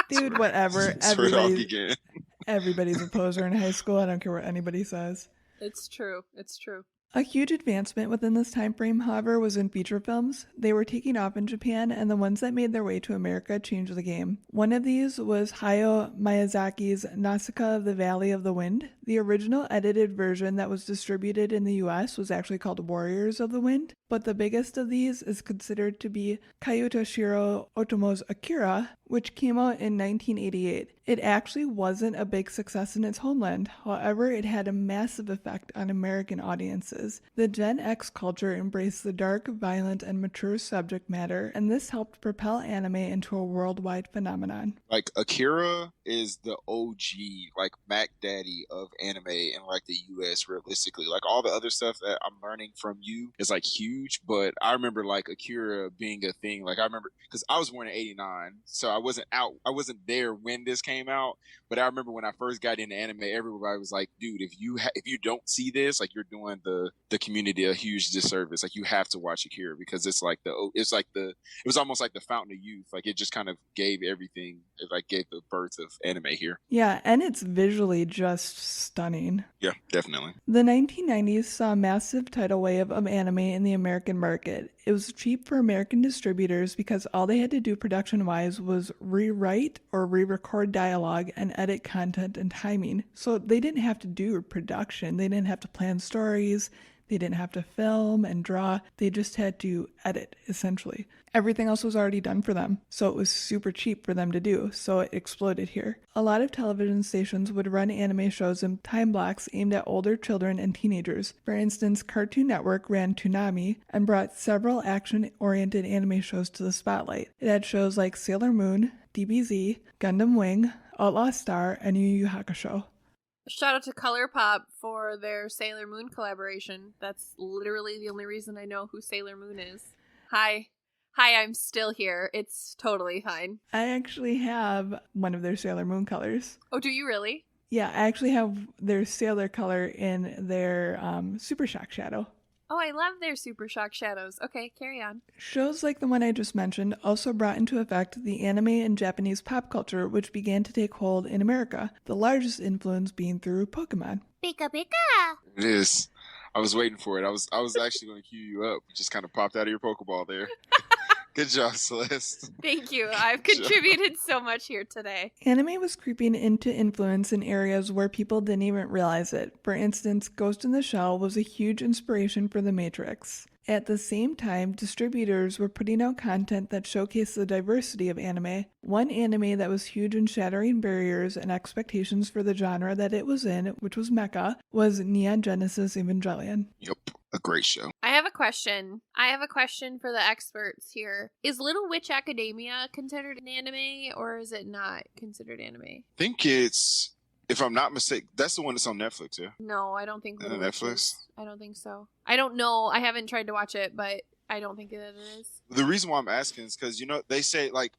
Speaker 1: Dude, whatever.
Speaker 2: That's where it all began.
Speaker 1: Everybody's a poser in high school. I don't care what anybody says.
Speaker 3: It's true. It's true.
Speaker 1: A huge advancement within this time frame, however, was in feature films. They were taking off in Japan, and the ones that made their way to America changed the game. One of these was Hayao Miyazaki's Nausicaa of the Valley of the Wind. The original edited version that was distributed in the US was actually called Warriors of the Wind, but the biggest of these is considered to be Kyutoshiro Otomo's Akira, which came out in 1988. It actually wasn't a big success in its homeland. However, it had a massive effect on American audiences. The Gen X culture embraced the dark, violent, and mature subject matter, and this helped propel anime into a worldwide phenomenon.
Speaker 2: Like Akira is the OG, like Mac Daddy of anime in like the US realistically. Like all the other stuff that I'm learning from you is like huge, but I remember like Akira being a thing. Like I remember because I was born in '89, so I wasn't there when this came out, but I remember when I first got into anime, everybody was like, dude, if you don't see this, like you're doing the community a huge disservice. Like you have to watch Akira because it was almost like the fountain of youth. Like it just kind of gave everything. It like gave the birth of anime here.
Speaker 1: Yeah, and it's visually just stunning.
Speaker 2: Yeah, definitely.
Speaker 1: The 1990s saw a massive tidal wave of anime in the American market. It was cheap for American distributors because all they had to do production-wise was rewrite or re-record dialogue and edit content and timing. So they didn't have to do production. They didn't have to plan stories. They didn't have to film and draw. They just had to edit, essentially. Everything else was already done for them, so it was super cheap for them to do, so it exploded here. A lot of television stations would run anime shows in time blocks aimed at older children and teenagers. For instance, Cartoon Network ran Toonami and brought several action-oriented anime shows to the spotlight. It had shows like Sailor Moon, DBZ, Gundam Wing, Outlaw Star, and Yu Yu Hakusho.
Speaker 3: Shout out to ColourPop for their Sailor Moon collaboration. That's literally the only reason I know who Sailor Moon is. Hi, I'm still here. It's totally fine.
Speaker 1: I actually have one of their Sailor Moon colors.
Speaker 3: Oh, do you really?
Speaker 1: Yeah, I actually have their Sailor color in their Super Shock Shadow.
Speaker 3: Oh, I love their Super Shock Shadows. Okay, carry on.
Speaker 1: Shows like the one I just mentioned also brought into effect the anime and Japanese pop culture, which began to take hold in America, the largest influence being through Pokemon.
Speaker 4: Pika pika.
Speaker 2: It is. I was waiting for it. I was actually going to cue you up. You just kind of popped out of your Pokeball there. Good job, Celeste.
Speaker 3: Thank you. I've contributed so much here today.
Speaker 1: Anime was creeping into influence in areas where people didn't even realize it. For instance, Ghost in the Shell was a huge inspiration for The Matrix. At the same time, distributors were putting out content that showcased the diversity of anime. One anime that was huge in shattering barriers and expectations for the genre that it was in, which was mecha, was Neon Genesis Evangelion.
Speaker 2: Yep, a great show.
Speaker 3: I have a question. I have a question for the experts here. Is Little Witch Academia considered an anime, or is it not considered anime?
Speaker 2: I think it's, if I'm not mistaken, that's the one that's on Netflix, yeah?
Speaker 3: No, I don't think Little
Speaker 2: Netflix?
Speaker 3: Witch is. I don't think so. I don't know. I haven't tried to watch it, but I don't think that it is.
Speaker 2: The reason why I'm asking is because, you know, they say, like,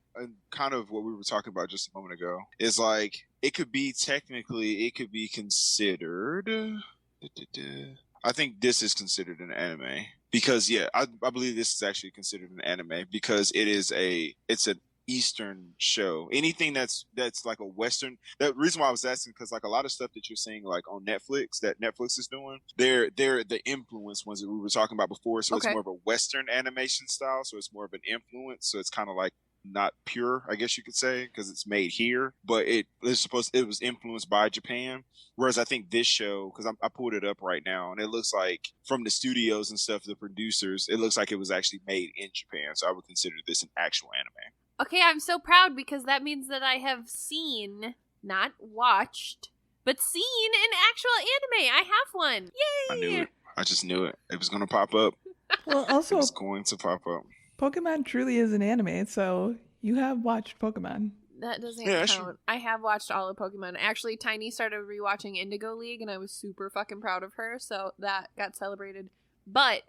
Speaker 2: kind of what we were talking about just a moment ago, is like, it could be considered. I think this is considered an anime because, yeah, I believe this is actually considered an anime because it's an Eastern show. Anything that's like a Western. The reason why I was asking because like a lot of stuff that you're seeing like on Netflix that Netflix is doing, they're the influence ones that we were talking about before. So It's more of a Western animation style. So it's more of an influence. So it's kind of like not pure, I guess you could say, because it's made here, but it was influenced by Japan. Whereas I think this show, because I pulled it up right now, and it looks like from the studios and stuff, the producers, it looks like it was actually made in Japan. So I would consider this an actual anime.
Speaker 3: Okay, I'm so proud because that means that I have seen, not watched, but seen an actual anime. I have one. Yay!
Speaker 2: I knew it. I just knew it. It was going to pop up.
Speaker 1: Well, also,
Speaker 2: it was going to pop up.
Speaker 1: Pokemon truly is an anime, so you have watched Pokemon.
Speaker 3: That doesn't count. Sure. I have watched all of Pokemon. Actually, Tiny started rewatching Indigo League, and I was super fucking proud of her, so that got celebrated. But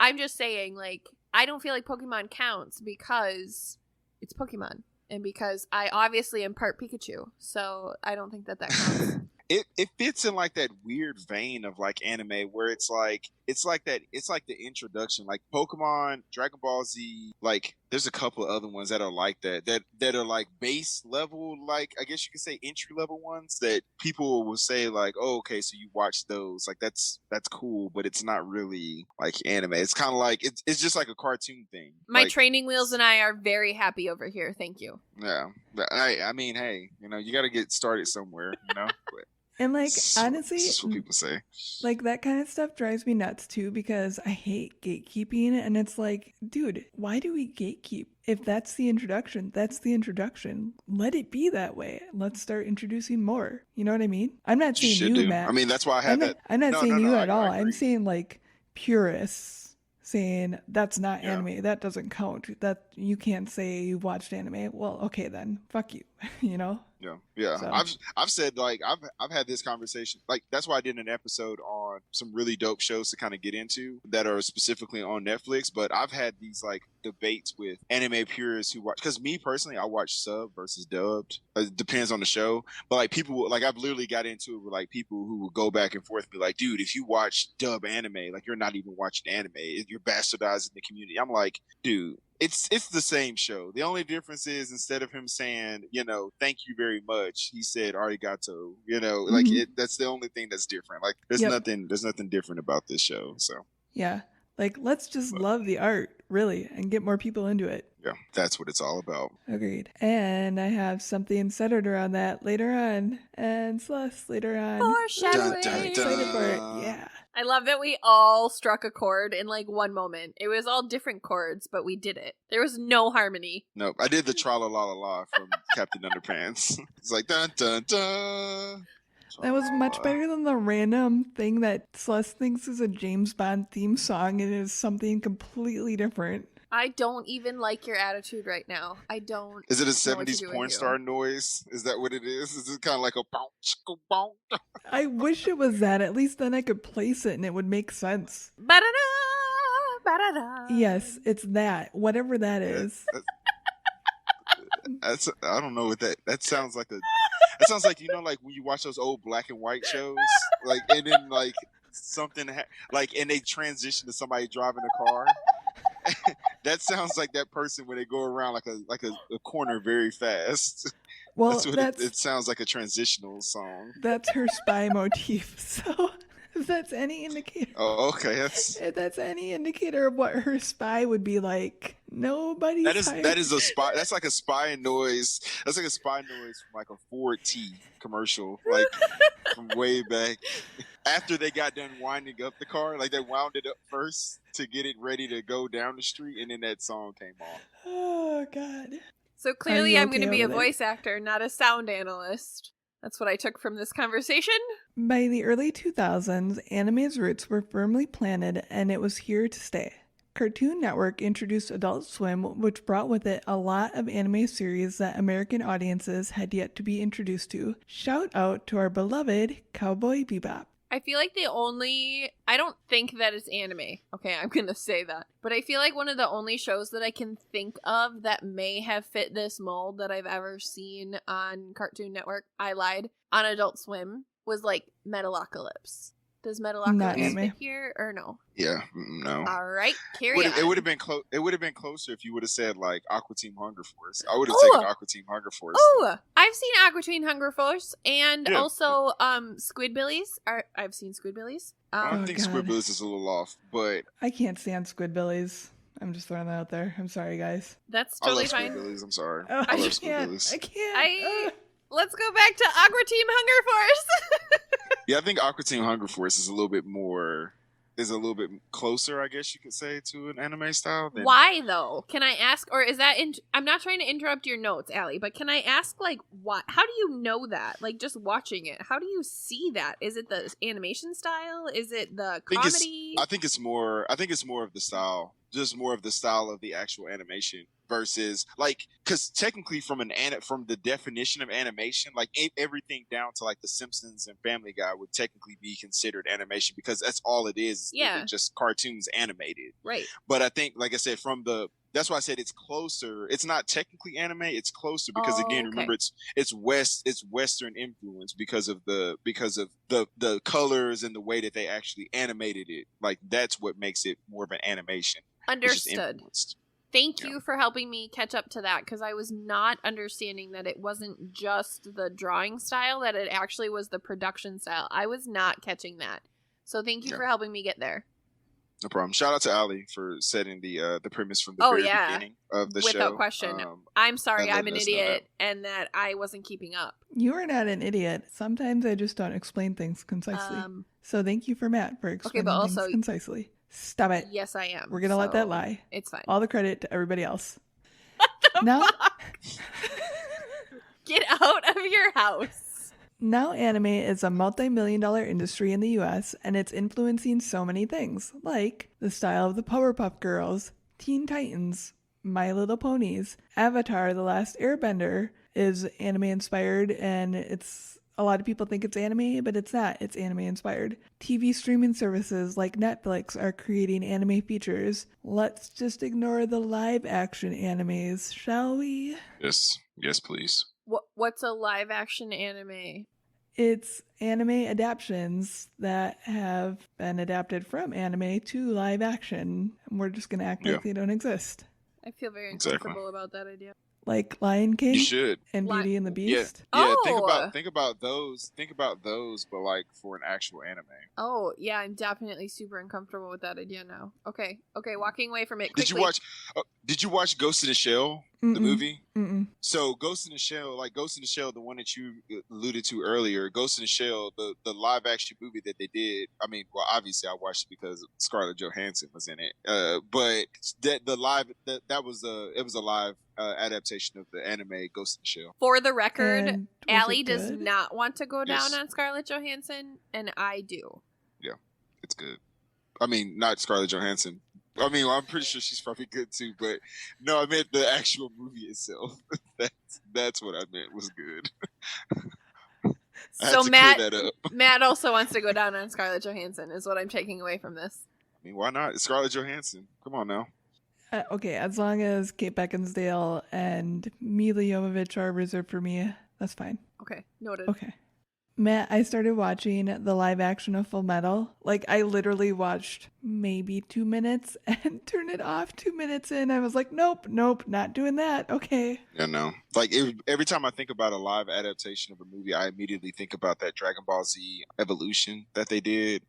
Speaker 3: I'm just saying, like, I don't feel like Pokemon counts because it's Pokemon, and because I obviously am part Pikachu, so I don't think that counts.
Speaker 2: It fits in like that weird vein of like anime where it's like the introduction, like Pokemon, Dragon Ball Z, like there's a couple of other ones that are like that are like base level, like I guess you could say entry level ones that people will say like, oh, okay, so you watch those, like that's cool, but it's not really like anime. It's kind of like it's just like a cartoon thing.
Speaker 3: My
Speaker 2: like,
Speaker 3: training wheels and I are very happy over here. Thank you.
Speaker 2: Yeah, I mean, hey, you know, you got to get started somewhere, you know. But
Speaker 1: and like honestly,
Speaker 2: that's what people say.
Speaker 1: Like that kind of stuff drives me nuts too because I hate gatekeeping, and it's like, dude, why do we gatekeep? If that's the introduction, that's the introduction. Let it be that way. Let's start introducing more. You know what I mean? I'm not saying you, Matt.
Speaker 2: I mean, that's why I had that.
Speaker 1: I'm not saying you at all. I'm saying like purists saying that's not anime. That doesn't count. That you can't say you watched anime. Well, okay then, fuck you. You know?
Speaker 2: Yeah.
Speaker 1: So.
Speaker 2: I've said like I've had this conversation, like that's why I did an episode on some really dope shows to kind of get into that are specifically on Netflix. But I've had these like debates with anime purists who watch, because me personally, I watch sub versus dubbed. It depends on the show, but like people, like I've literally got into it with like people who will go back and forth, be like, dude, if you watch dub anime, like you're not even watching anime, you're bastardizing the community. I'm like, dude, it's the same show. The only difference is instead of him saying, you know, thank you very much, he said arigato. You know, like that's the only thing that's different. Like there's nothing different about this show. So
Speaker 1: yeah, like let's just love the art really and get more people into it.
Speaker 2: Yeah, that's what it's all about.
Speaker 1: Agreed. And I have something centered around that later on, and Celeste later on.
Speaker 3: Foreshadowing.
Speaker 1: Excited for it. Yeah.
Speaker 3: I love that we all struck a chord in like one moment. It was all different chords, but we did it. There was no harmony.
Speaker 2: Nope. I did the tra-la-la-la-la from Captain Underpants. It's like dun dun dun.
Speaker 1: That was much better than the random thing that Celeste thinks is a James Bond theme song and it is something completely different.
Speaker 3: I don't even like your attitude right now. I don't.
Speaker 2: Is it a 70s porn star noise? Is that what it is? Is it kind of like a bounce, bounce?
Speaker 1: I wish it was that. At least then I could place it and it would make sense.
Speaker 3: Ba-da-da, ba-da-da.
Speaker 1: Yes, it's that. Whatever that is.
Speaker 2: I don't know what that sounds like. It sounds like, you know, like when you watch those old black and white shows, like, and then like something like, and they transition to somebody driving a car. That sounds like that person when they go around like a corner very fast.
Speaker 1: Well,
Speaker 2: that's what it sounds like, a transitional song.
Speaker 1: That's her spy motif. So if that's any indicator.
Speaker 2: Oh, okay.
Speaker 1: If that's any indicator of what her spy would be like, nobody.
Speaker 2: That is a spy. That's like a spy noise. That's like a spy noise from like a Ford T commercial, like from way back. after they got done winding up the car, like they wound it up first to get it ready to go down the street, and then that song came on.
Speaker 1: Oh God.
Speaker 3: So clearly
Speaker 1: you
Speaker 3: I'm going to
Speaker 1: okay
Speaker 3: be a
Speaker 1: over there?
Speaker 3: voice actor, not a sound analyst. That's what I took from this conversation.
Speaker 1: By the early 2000s, anime's roots were firmly planted and it was here to stay. Cartoon Network introduced Adult Swim, which brought with it a lot of anime series that American audiences had yet to be introduced to. Shout out to our beloved Cowboy Bebop.
Speaker 3: I feel like I don't think that it's anime. Okay, I'm going to say that. But I feel like one of the only shows that I can think of that may have fit this mold that I've ever seen on Cartoon Network, I lied, on Adult Swim, was like Metalocalypse. Does
Speaker 1: Not
Speaker 3: Metalocalypse
Speaker 1: anime.
Speaker 3: fit here or no?
Speaker 2: Yeah, no.
Speaker 3: All right, carry on.
Speaker 2: It would have been close. It would have been closer if you would have said like Aqua Team Hunger Force. I would have
Speaker 3: Oh!
Speaker 2: taken Aqua Team Hunger Force.
Speaker 3: Oh, I've seen Aqua Teen Hunger Force and
Speaker 2: Yeah.
Speaker 3: also Squidbillies. I've seen Squidbillies.
Speaker 2: I
Speaker 1: Oh,
Speaker 2: think
Speaker 1: God.
Speaker 2: Squidbillies is a little off, but
Speaker 1: I can't stand Squidbillies. I'm just throwing that out there. I'm sorry, guys.
Speaker 3: That's
Speaker 2: I
Speaker 3: totally
Speaker 2: love
Speaker 3: fine.
Speaker 2: Squidbillies. I'm sorry.
Speaker 1: Oh,
Speaker 2: I
Speaker 1: I
Speaker 2: love
Speaker 1: can't.
Speaker 2: Squidbillies.
Speaker 1: I can't.
Speaker 3: Let's go back to Aqua Team Hunger Force.
Speaker 2: Yeah, I think Aqua Team Hunger Force is a little bit closer, I guess you could say, to an anime style. Than...
Speaker 3: Why though? Can I ask, or is that? I'm not trying to interrupt your notes, Allie, but can I ask, like, why? How do you know that? Like, just watching it, how do you see that? Is it the animation style? Is it the comedy?
Speaker 2: I think it's more of the style, just more of the style of the actual animation versus like, because technically from the definition of animation, like everything down to like The Simpsons and Family Guy would technically be considered animation because that's all it is.
Speaker 3: Yeah.
Speaker 2: It's just cartoons animated.
Speaker 3: Right.
Speaker 2: But I think, like I said, that's why I said it's closer. It's not technically anime. It's closer because again,
Speaker 3: okay.
Speaker 2: remember, it's Western influence because of the colors and the way that they actually animated it. Like that's what makes it more of an animation. It's just
Speaker 3: Understood.
Speaker 2: influenced.
Speaker 3: Thank you for helping me catch up to that, because I was not understanding that it wasn't just the drawing style, that it actually was the production style. I was not catching that. So thank you for helping me get there.
Speaker 2: No problem. Shout out to Ali for setting the premise from the very beginning of the show.
Speaker 3: Without question. I'm sorry, I'm an
Speaker 2: letting us know
Speaker 3: idiot and that I wasn't keeping up.
Speaker 1: You are not an idiot. Sometimes I just don't explain things concisely. So thank you for Matt for explaining
Speaker 3: but
Speaker 1: things
Speaker 3: also-
Speaker 1: concisely. Stop it.
Speaker 3: Yes, I am.
Speaker 1: We're going to let that lie.
Speaker 3: It's fine.
Speaker 1: All the credit to everybody else.
Speaker 3: What the
Speaker 1: Now,
Speaker 3: fuck? Get out of your house.
Speaker 1: now anime is a multi-million-dollar industry in the US, and it's influencing so many things, like the style of the Powerpuff Girls, Teen Titans, My Little Ponies, Avatar: The Last Airbender is anime inspired, and a lot of people think it's anime, but it's not. It's anime inspired. TV streaming services like Netflix are creating anime features. Let's just ignore the live action animes, shall we?
Speaker 2: Yes, please.
Speaker 3: What's a live action anime?
Speaker 1: It's anime adaptations that have been adapted from anime to live action. And we're just going to act like they don't exist.
Speaker 3: I feel very uncomfortable about that idea.
Speaker 1: Like Lion King
Speaker 2: You should.
Speaker 1: and Beauty and the Beast.
Speaker 2: Yeah.
Speaker 3: Oh.
Speaker 2: Think about those, but like for an actual anime.
Speaker 3: Oh, yeah, I'm definitely super uncomfortable with that idea now. Okay, walking away from it quickly.
Speaker 2: Did you watch Ghost in the Shell, the
Speaker 1: Mm-mm.
Speaker 2: movie?
Speaker 1: Mm-mm.
Speaker 2: So Ghost in the Shell, the one that you alluded to earlier, Ghost in the Shell, the live action movie that they did. I mean, well, obviously I watched it because Scarlett Johansson was in it. But that was a live adaptation of the anime Ghost in the Shell.
Speaker 3: For the record,
Speaker 1: And was
Speaker 3: Allie
Speaker 1: it
Speaker 3: does
Speaker 1: good?
Speaker 3: not want to go down
Speaker 2: Yes.
Speaker 3: on Scarlett Johansson, and I do.
Speaker 2: Yeah, it's good. I mean, not Scarlett Johansson. I mean, well, I'm pretty sure she's probably good too, but no, I meant the actual movie itself. That's what I meant was good. I had
Speaker 3: So
Speaker 2: to
Speaker 3: Matt,
Speaker 2: clear that up.
Speaker 3: Matt also wants to go down on Scarlett Johansson, is what I'm taking away from this.
Speaker 2: I mean, why not? It's Scarlett Johansson. Come on now.
Speaker 1: Okay, as long as Kate Beckinsale and Mila Jovovich are reserved for me, that's fine.
Speaker 3: Okay, noted.
Speaker 1: Okay. Matt, I started watching the live action of Full Metal. Like, I literally watched maybe 2 minutes and turned it off 2 minutes in. I was like, nope, not doing that. Okay.
Speaker 2: Yeah, no. Like every time I think about a live adaptation of a movie, I immediately think about that Dragon Ball Z Evolution that they did.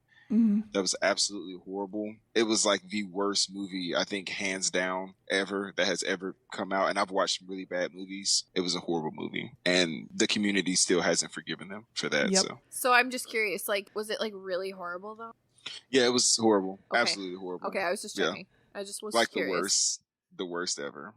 Speaker 2: That was absolutely horrible. It was like the worst movie, I think, hands down, ever that has ever come out. And I've watched some really bad movies. It was a horrible movie. And the community still hasn't forgiven them for that.
Speaker 1: Yep.
Speaker 3: So I'm just curious, like, was it like really horrible though?
Speaker 2: Yeah, it was horrible.
Speaker 3: Okay.
Speaker 2: Absolutely horrible.
Speaker 3: Okay, I was just checking. I just was
Speaker 2: like
Speaker 3: curious.
Speaker 2: the worst ever.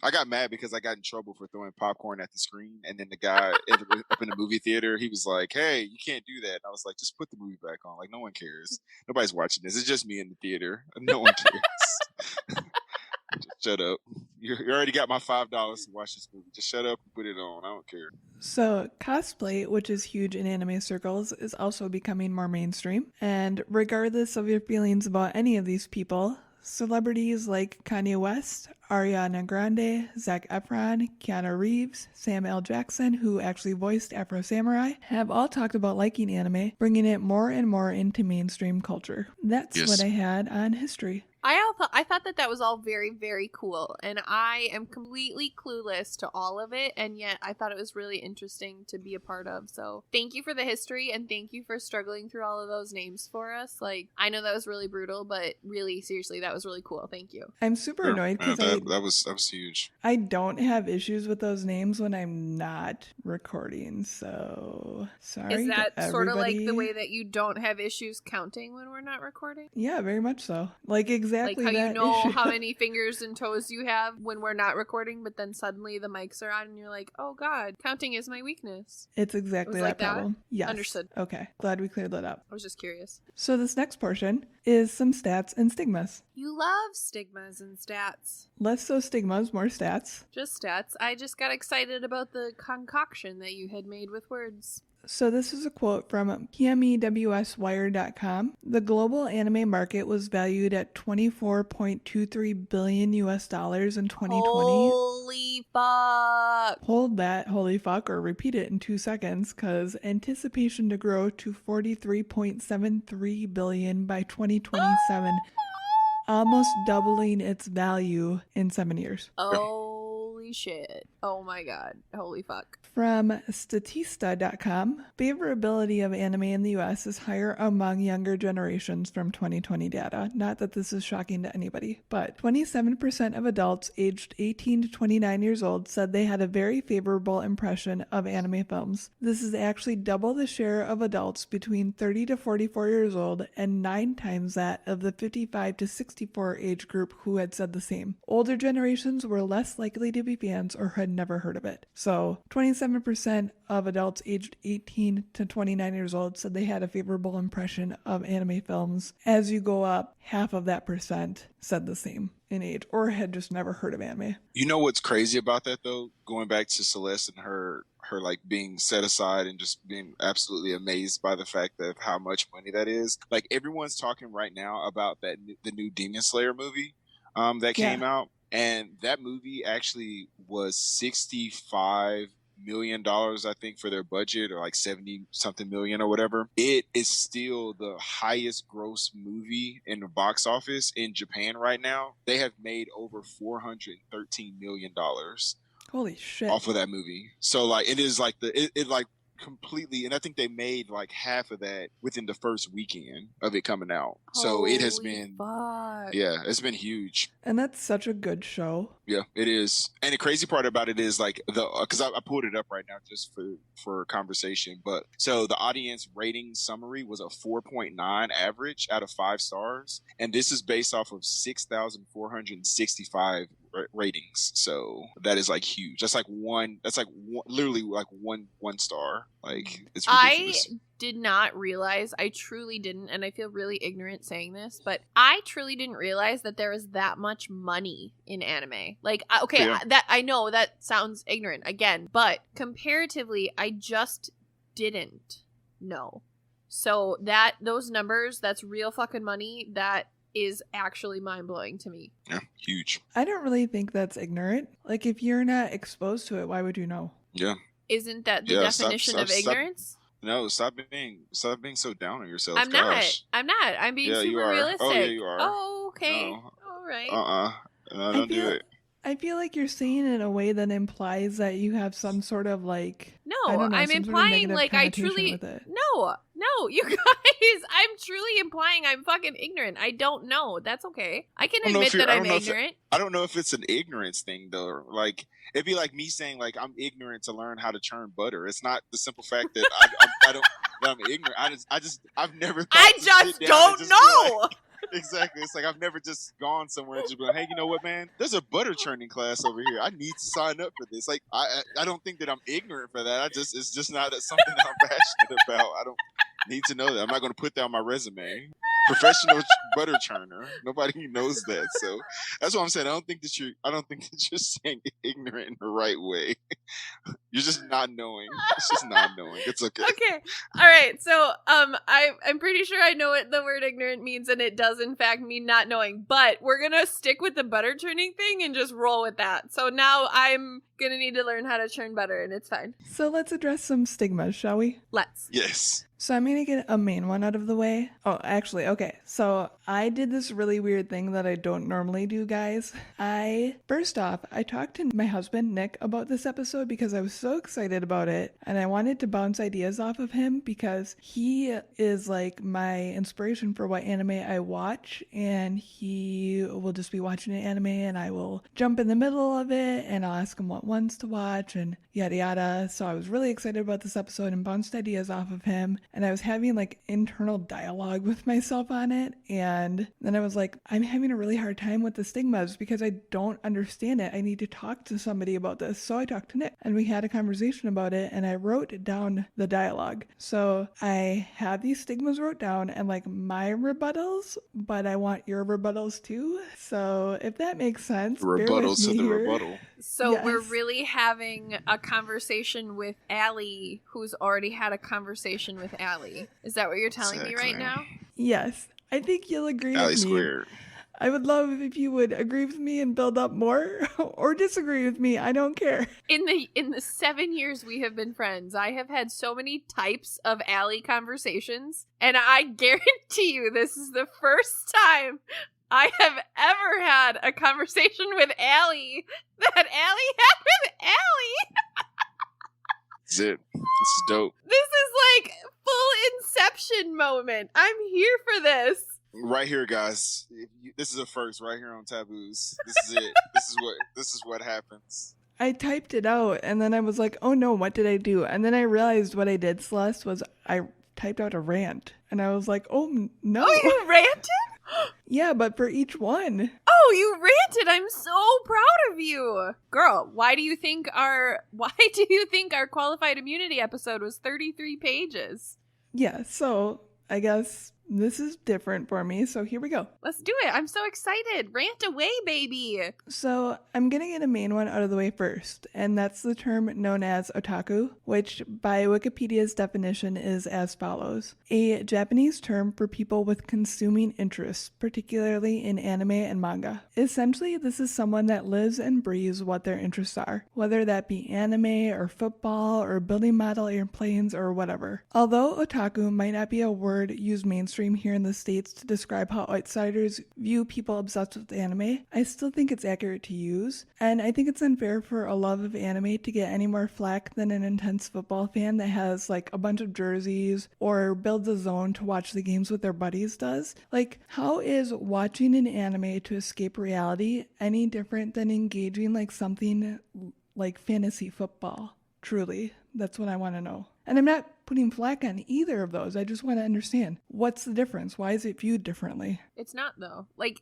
Speaker 2: I got mad because I got in trouble for throwing popcorn at the screen, and then the guy up in the movie theater, he was like, "Hey, you can't do that." And I was like, "Just put the movie back on. Like, no one cares. Nobody's watching this. It's just me in the theater. No one cares." Just shut up. You already got my $5 to watch this movie. Just shut up and put it on. I don't care.
Speaker 1: So cosplay, which is huge in anime circles, is also becoming more mainstream. And regardless of your feelings about any of these people, celebrities like Kanye West, Ariana Grande, Zac Efron, Keanu Reeves, Sam L. Jackson, who actually voiced Afro Samurai, have all talked about liking anime, bringing it more and more into mainstream culture. That's what I had on history.
Speaker 3: I thought that was all very, very cool, and I am completely clueless to all of it, and yet I thought it was really interesting to be a part of. So thank you for the history, and thank you for struggling through all of those names for us. Like, I know that was really brutal, but really, seriously, that was really cool. Thank you.
Speaker 1: I'm super annoyed because
Speaker 2: that was huge.
Speaker 1: I don't have issues with those names when I'm not recording, so sorry.
Speaker 3: Is that sort of like the way that you don't have issues counting when we're not recording?
Speaker 1: Yeah, very much so. Like exactly
Speaker 3: like how
Speaker 1: that
Speaker 3: you know
Speaker 1: issue.
Speaker 3: how many fingers and toes you have when we're not recording, but then suddenly the mics are on and you're like, oh god, counting is my weakness.
Speaker 1: It's exactly
Speaker 3: like
Speaker 1: that problem. Yes.
Speaker 3: Understood.
Speaker 1: Okay, glad we cleared that up.
Speaker 3: I was just curious.
Speaker 1: So this next portion is some stats and stigmas.
Speaker 3: You love stigmas and stats.
Speaker 1: Less so stigmas, more stats.
Speaker 3: Just stats. I just got excited about the concoction that you had made with words.
Speaker 1: So this is a quote from PMEWSwire.com. The global anime market was valued at $24.23 billion US in 2020.
Speaker 3: Holy fuck.
Speaker 1: Hold that, holy fuck, or repeat it in 2 seconds, because anticipation to grow to $43.73 billion by 2027, almost doubling its value in 7 years.
Speaker 3: Holy shit. Oh my god. Holy fuck.
Speaker 1: From Statista.com, favorability of anime in the US is higher among younger generations from 2020 data. Not that this is shocking to anybody, but 27% of adults aged 18 to 29 years old said they had a very favorable impression of anime films. This is actually double the share of adults between 30 to 44 years old and 9 times that of the 55 to 64 age group who had said the same. Older generations were less likely to be fans or had never heard of it. So 27% of adults aged 18 to 29 years old said they had a favorable impression of anime films. As you go up, half of that percent said the same in age or had just never heard of anime.
Speaker 2: You know what's crazy about that though? Going back to Celeste and her like being set aside and just being absolutely amazed by the fact of how much money that is. Like everyone's talking right now about the new Demon Slayer movie that came out. And that movie actually was $65 million, I think, for their budget, or like 70 something million or whatever. It is still the highest gross movie in the box office in Japan right now. They have made over $413 million
Speaker 1: Holy shit.
Speaker 2: off of that movie. So like it is like it like completely, and I think they made like half of that within the first weekend of it coming out. So it has been it's been huge.
Speaker 1: And that's such a good show.
Speaker 2: Yeah, it is. And the crazy part about it is like because I pulled it up right now just for conversation, but so the audience rating summary was a 4.9 average out of 5 stars, and this is based off of 6,465 ratings. So that is like huge. That's like literally like one star. Like it's ridiculous.
Speaker 3: I did not realize, I truly didn't, and I feel really ignorant saying this, but I truly didn't realize that there is that much money in anime. Like, okay, I know that sounds ignorant again, but comparatively, I just didn't know. So those numbers, that's real fucking money. That is actually mind-blowing to me.
Speaker 2: Yeah, huge.
Speaker 1: I don't really think that's ignorant. Like, if you're not exposed to it, why would you know?
Speaker 2: Yeah.
Speaker 3: Isn't that the definition of ignorance?
Speaker 2: No, stop being so down on yourself.
Speaker 3: I'm not. I'm being super realistic.
Speaker 2: Oh, yeah, you are.
Speaker 3: Oh, okay.
Speaker 2: No.
Speaker 3: All right.
Speaker 2: No, don't do it.
Speaker 1: I feel like you're saying it in a way that implies that you have some sort of like...
Speaker 3: No, I'm implying like I truly... No, you guys, I'm truly implying I'm fucking ignorant. I don't know. That's okay. I can admit that I'm ignorant.
Speaker 2: I don't know if it's an ignorance thing though. Like it'd be like me saying like I'm ignorant to learn how to churn butter. It's not the simple fact that I don't that I'm ignorant. I've never thought
Speaker 3: I just don't know.
Speaker 2: Exactly. It's like I've never just gone somewhere and just been, hey, you know what, man? There's a butter churning class over here. I need to sign up for this. Like I don't think that I'm ignorant for that. It's just not something that I'm passionate about. I don't need to know that. I'm not going to put that on my resume. Professional butter churner. Nobody knows that. So that's what I'm saying. I don't think that you're saying ignorant in the right way. You're just not knowing. It's just not knowing. It's okay.
Speaker 3: Okay. All right. So I'm pretty sure I know what the word ignorant means, and it does in fact mean not knowing. But we're gonna stick with the butter churning thing and just roll with that. So now I'm gonna need to learn how to churn butter, and it's fine.
Speaker 1: So let's address some stigmas, shall we?
Speaker 3: Let's.
Speaker 2: Yes.
Speaker 1: So I'm going to get a main one out of the way. Oh, actually, okay. So I did this really weird thing that I don't normally do, guys. First off, I talked to my husband, Nick, about this episode because I was so excited about it. And I wanted to bounce ideas off of him because he is like my inspiration for what anime I watch. And he will just be watching an anime and I will jump in the middle of it and I'll ask him what ones to watch and yada yada. So I was really excited about this episode and bounced ideas off of him. And I was having like internal dialogue with myself on it. And then I was like, I'm having a really hard time with the stigmas because I don't understand it. I need to talk to somebody about this. So I talked to Nick and we had a conversation about it and I wrote down the dialogue. So I have these stigmas wrote down and like my rebuttals, but I want your rebuttals too. So if that makes sense.
Speaker 2: Rebuttals to the rebuttal.
Speaker 3: So
Speaker 1: Yes.
Speaker 3: we're really having a conversation with Allie, who's already had a conversation with Allie. Is that what you're telling me right now?
Speaker 1: Yes. I think you'll agree
Speaker 2: Allie
Speaker 1: with me.
Speaker 2: squared.
Speaker 1: I would love if you would agree with me and build up more or disagree with me. I don't care.
Speaker 3: In the 7 years we have been friends, I have had so many types of Allie conversations, and I guarantee you this is the first time I have ever had a conversation with Allie that Allie had with Allie.
Speaker 2: That's it. This is dope.
Speaker 3: This is like full Inception moment. I'm here for this.
Speaker 2: Right here, guys. This is a first right here on Taboos. This is it. This is what happens.
Speaker 1: I typed it out and then I was like, oh no, what did I do? And then I realized what I did, Celeste, was I typed out a rant. And I was like, oh no.
Speaker 3: Oh, you ranted?
Speaker 1: Yeah, but for each one.
Speaker 3: Oh, you ranted. I'm so proud of you. Girl, why do you think our qualified immunity episode was 33 pages?
Speaker 1: Yeah, so I guess this is different for me, so here we go.
Speaker 3: Let's do it. I'm so excited. Rant away, baby.
Speaker 1: So I'm gonna get a main one out of the way first, and that's the term known as otaku, which by Wikipedia's definition is as follows: a Japanese term for people with consuming interests, particularly in anime and manga. Essentially, this is someone that lives and breathes what their interests are, whether that be anime or football or building model airplanes or whatever. Although otaku might not be a word used mainstream here in the States to describe how outsiders view people obsessed with anime, I still think it's accurate to use, and I think it's unfair for a love of anime to get any more flack than an intense football fan that has like a bunch of jerseys or builds a zone to watch the games with their buddies does. Like, how is watching an anime to escape reality any different than engaging like something like fantasy football? Truly, that's what I want to know. And I'm not putting flack on either of those. I just want to understand, what's the difference? Why is it viewed differently?
Speaker 3: It's not, though. Like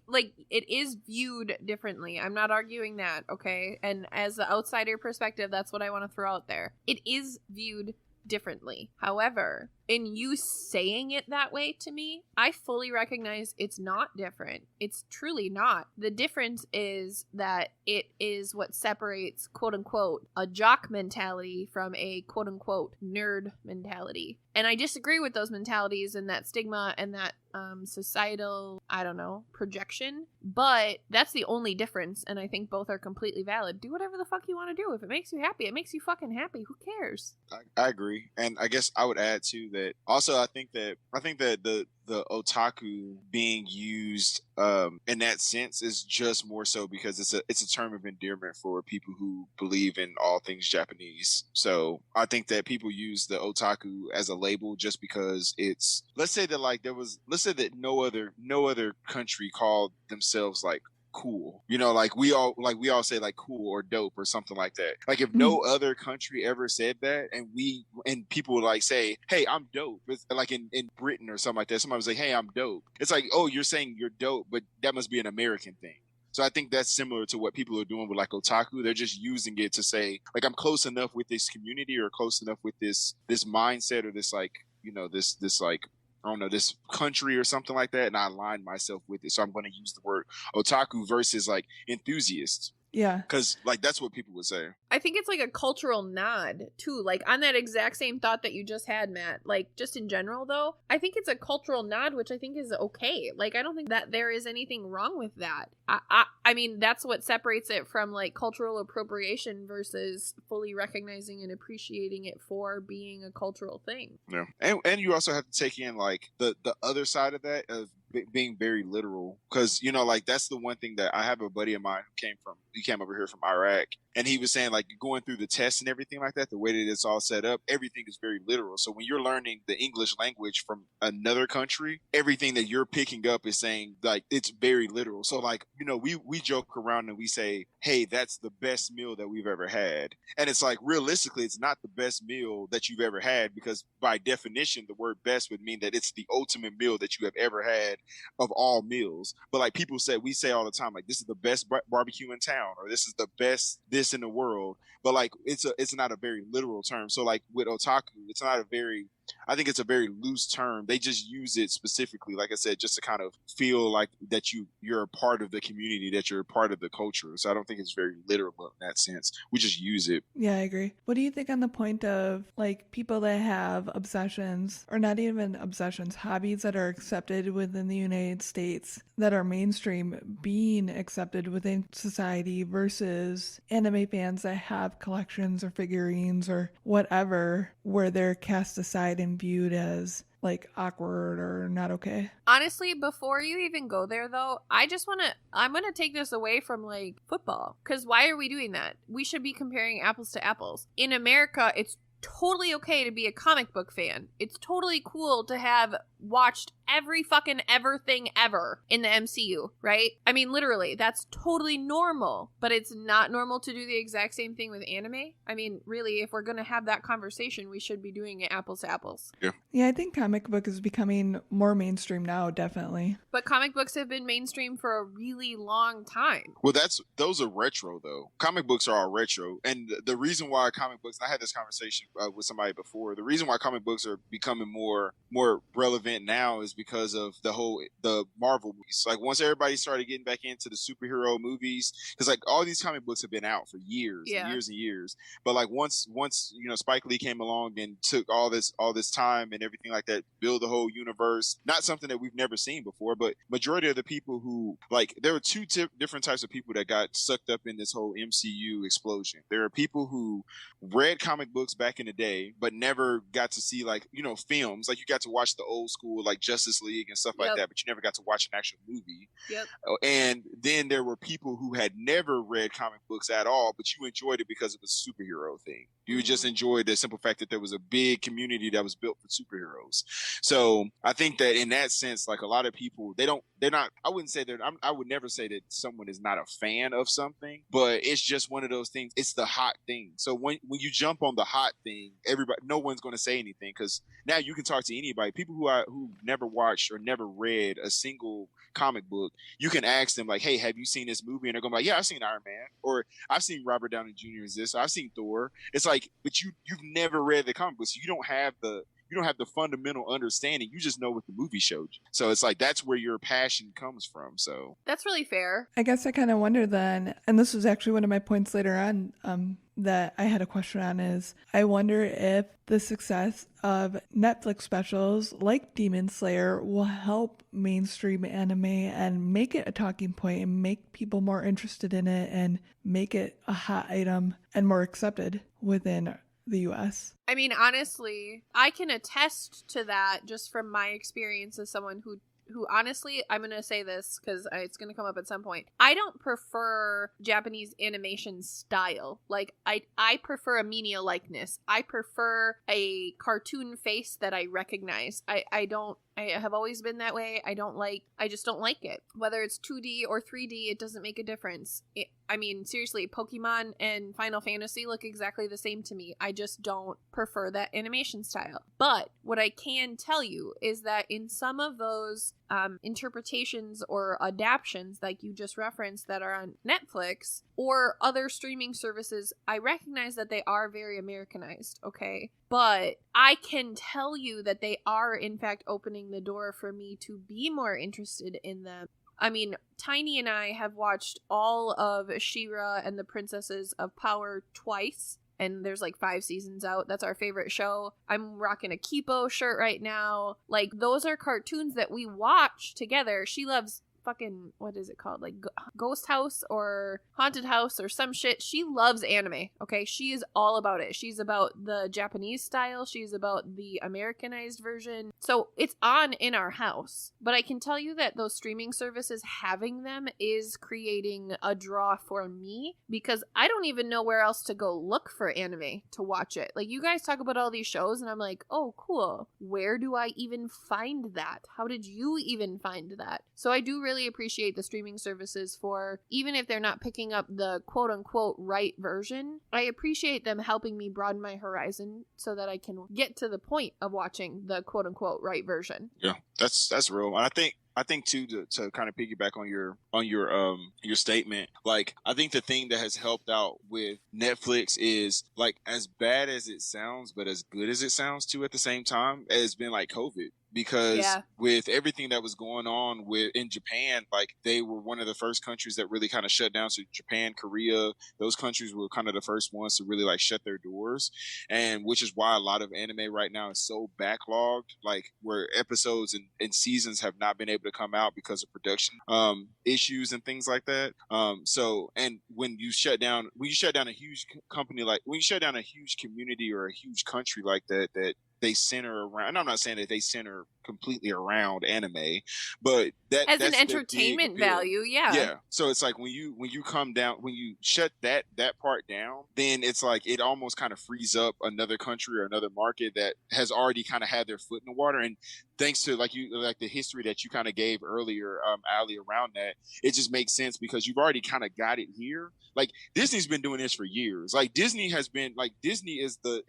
Speaker 3: it is viewed differently. I'm not arguing that, okay? And as the outsider perspective, that's what I want to throw out there. It is viewed differently. However, in you saying it that way to me, I fully recognize it's not different. It's truly not. The difference is that it is what separates, quote unquote, a jock mentality from a quote unquote nerd mentality. And I disagree with those mentalities and that stigma and that societal, I don't know, projection. But that's the only difference. And I think both are completely valid. Do whatever the fuck you want to do. If it makes you happy, it makes you fucking happy. Who cares?
Speaker 2: I agree. And I guess I would add too that also I think that the otaku being used in that sense is just more so because it's a term of endearment for people who believe in all things Japanese. So I think that people use the otaku as a label just because it's, let's say that no other country called themselves like cool, like we all say like cool or dope or something like that. Like if no other country ever said that, and people would like say, hey, I'm dope, it's like in Britain or something like that, somebody would say, hey, I'm dope, it's like, oh, you're saying you're dope, but that must be an American thing. So I think that's similar to what people are doing with like otaku. They're just using it to say like, I'm close enough with this community or close enough with this mindset or this like, this like, I don't know, this country or something like that, and I align myself with it. So I'm going to use the word otaku versus like enthusiast.
Speaker 1: Yeah.
Speaker 2: Because like that's what people would say.
Speaker 3: I think it's like a cultural nod too, like on that exact same thought that you just had, Matt. Like just in general though, I think it's a cultural nod, which I think is okay. Like I don't think that there is anything wrong with that. I mean, that's what separates it from like cultural appropriation versus fully recognizing and appreciating it for being a cultural thing.
Speaker 2: Yeah. And you also have to take in like the other side of that of being very literal, because like that's the one thing that I have a buddy of mine who came over here from Iraq, and he was saying like going through the tests and everything like that, the way that it's all set up, everything is very literal. So when you're learning the English language from another country, everything that you're picking up is saying like it's very literal. So like we joke around and we say, hey, that's the best meal that we've ever had, and it's like realistically it's not the best meal that you've ever had, because by definition the word best would mean that it's the ultimate meal that you have ever had of all meals. But like we say all the time, like this is the best barbecue in town, or this is the best this in the world. But like it's not a very literal term. So like with otaku, I think it's a very loose term. They just use it specifically, like I said, just to kind of feel like that you're a part of the community, that you're a part of the culture. So I don't think it's very literal in that sense. We just use it.
Speaker 1: Yeah, I agree. What do you think on the point of like people that have obsessions, or not even obsessions, hobbies that are accepted within the United States, that are mainstream, being accepted within society versus anime fans that have collections or figurines or whatever where they're cast aside and viewed as like awkward or not okay?
Speaker 3: Honestly, before you even go there though, I'm going to take this away from like football, because why are we doing that? We should be comparing apples to apples. In America, it's totally okay to be a comic book fan. It's totally cool to have watched every fucking thing ever in the MCU, right? I mean, literally, that's totally normal, but it's not normal to do the exact same thing with anime. I mean, really, if we're going to have that conversation, we should be doing it apples to apples.
Speaker 1: Yeah, I think comic book is becoming more mainstream now, definitely.
Speaker 3: But comic books have been mainstream for a really long time.
Speaker 2: Well, those are retro though. Comic books are all retro, and the reason why comic books, and I had this conversation with somebody before, the reason why comic books are becoming more relevant now is because of the Marvel movies. Like once everybody started getting back into the superhero movies, because like all these comic books have been out for years and years and years, but like once Spike Lee came along and took all this time and everything like that, build the whole universe, not something that we've never seen before. But majority of the people who like, there were two different types of people that got sucked up in this whole MCU explosion. There are people who read comic books back in the day but never got to see like films, like you got to watch the old school like Justice League and stuff like that, but you never got to watch an actual movie. And then there were people who had never read comic books at all, but you enjoyed it because of the superhero thing. You just enjoyed the simple fact that there was a big community that was built for superheroes. So I think that in that sense, like a lot of people, I would never say that someone is not a fan of something, but it's just one of those things. It's the hot thing. So when you jump on the hot thing, no one's going to say anything, because now you can talk to anybody. People who never watched or never read a single comic book, you can ask them like, hey, have you seen this movie? And they're going to be like, yeah, I've seen Iron Man, or I've seen Robert Downey Jr. as this, or I've seen Thor. It's like, but you've never read the comic book, so you don't have the fundamental understanding. You just know what the movie showed you. So it's like that's where your passion comes from. So
Speaker 3: that's really fair.
Speaker 1: I guess I kind of wonder then, and this was actually one of my points later on that I had a question on, is I wonder if the success of Netflix specials like Demon Slayer will help mainstream anime and make it a talking point and make people more interested in it and make it a hot item and more accepted within the US.
Speaker 3: I mean, honestly, I can attest to that just from my experience as someone who honestly, I'm going to say this because it's going to come up at some point. I don't prefer Japanese animation style. Like, I prefer a menial likeness. I prefer a cartoon face that I recognize. I have always been that way. I just don't like it. Whether it's 2D or 3D, it doesn't make a difference. I mean, seriously, Pokemon and Final Fantasy look exactly the same to me. I just don't prefer that animation style. But what I can tell you is that in some of those interpretations or adaptions, like you just referenced, that are on Netflix or other streaming services, I recognize that they are very Americanized, okay? But I can tell you that they are, in fact, opening the door for me to be more interested in them. I mean, Tiny and I have watched all of She-Ra and the Princesses of Power twice, and there's like 5 seasons out. That's our favorite show. I'm rocking a Kipo shirt right now. Like, those are cartoons that we watch together. She loves fucking, what is it called, like Ghost House or Haunted House or some shit. She loves anime, okay? She is all about it. She's about the Japanese style. She's about the Americanized version. So it's on in our house. But I can tell you that those streaming services, having them is creating a draw for me, because I don't even know where else to go look for anime to watch it. Like, you guys talk about all these shows and I'm like, oh, cool. Where do I even find that? How did you even find that? So I do really appreciate the streaming services for, even if they're not picking up the quote unquote right version, I appreciate them helping me broaden my horizon so that I can get to the point of watching the quote unquote right version.
Speaker 2: Yeah, that's real. And I think too, to kind of piggyback on your statement, like, I think the thing that has helped out with Netflix is, like, as bad as it sounds, but as good as it sounds too at the same time, has been like COVID. Because with everything that was going on in Japan, like, they were one of the first countries that really kind of shut down. So Japan, Korea, those countries were kind of the first ones to really like shut their doors, and which is why a lot of anime right now is so backlogged, like where episodes and seasons have not been able to come out because of production issues and things like that. So, and when you shut down a huge company, like when you shut down a huge community or a huge country like that they center around, and I'm not saying that they center completely around anime, but that's
Speaker 3: an entertainment value. Yeah.
Speaker 2: So it's like when you shut that part down, then it's like it almost kind of frees up another country or another market that has already kind of had their foot in the water. And thanks to like the history that you kind of gave earlier, Ali, around that, it just makes sense because you've already kind of got it here. Like, Disney's been doing this for years. Like, Disney is the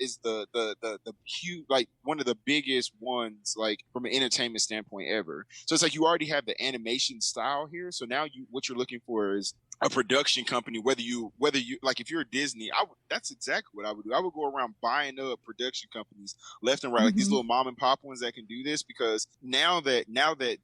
Speaker 2: huge, like, one of the biggest ones, like, from an entertainment standpoint ever. So it's like you already have the animation style here. So now what you're looking for is a production company, whether you like, if you're a Disney, that's exactly what I would do. I would go around buying up production companies left and right, like these little mom and pop ones that can do this, because now that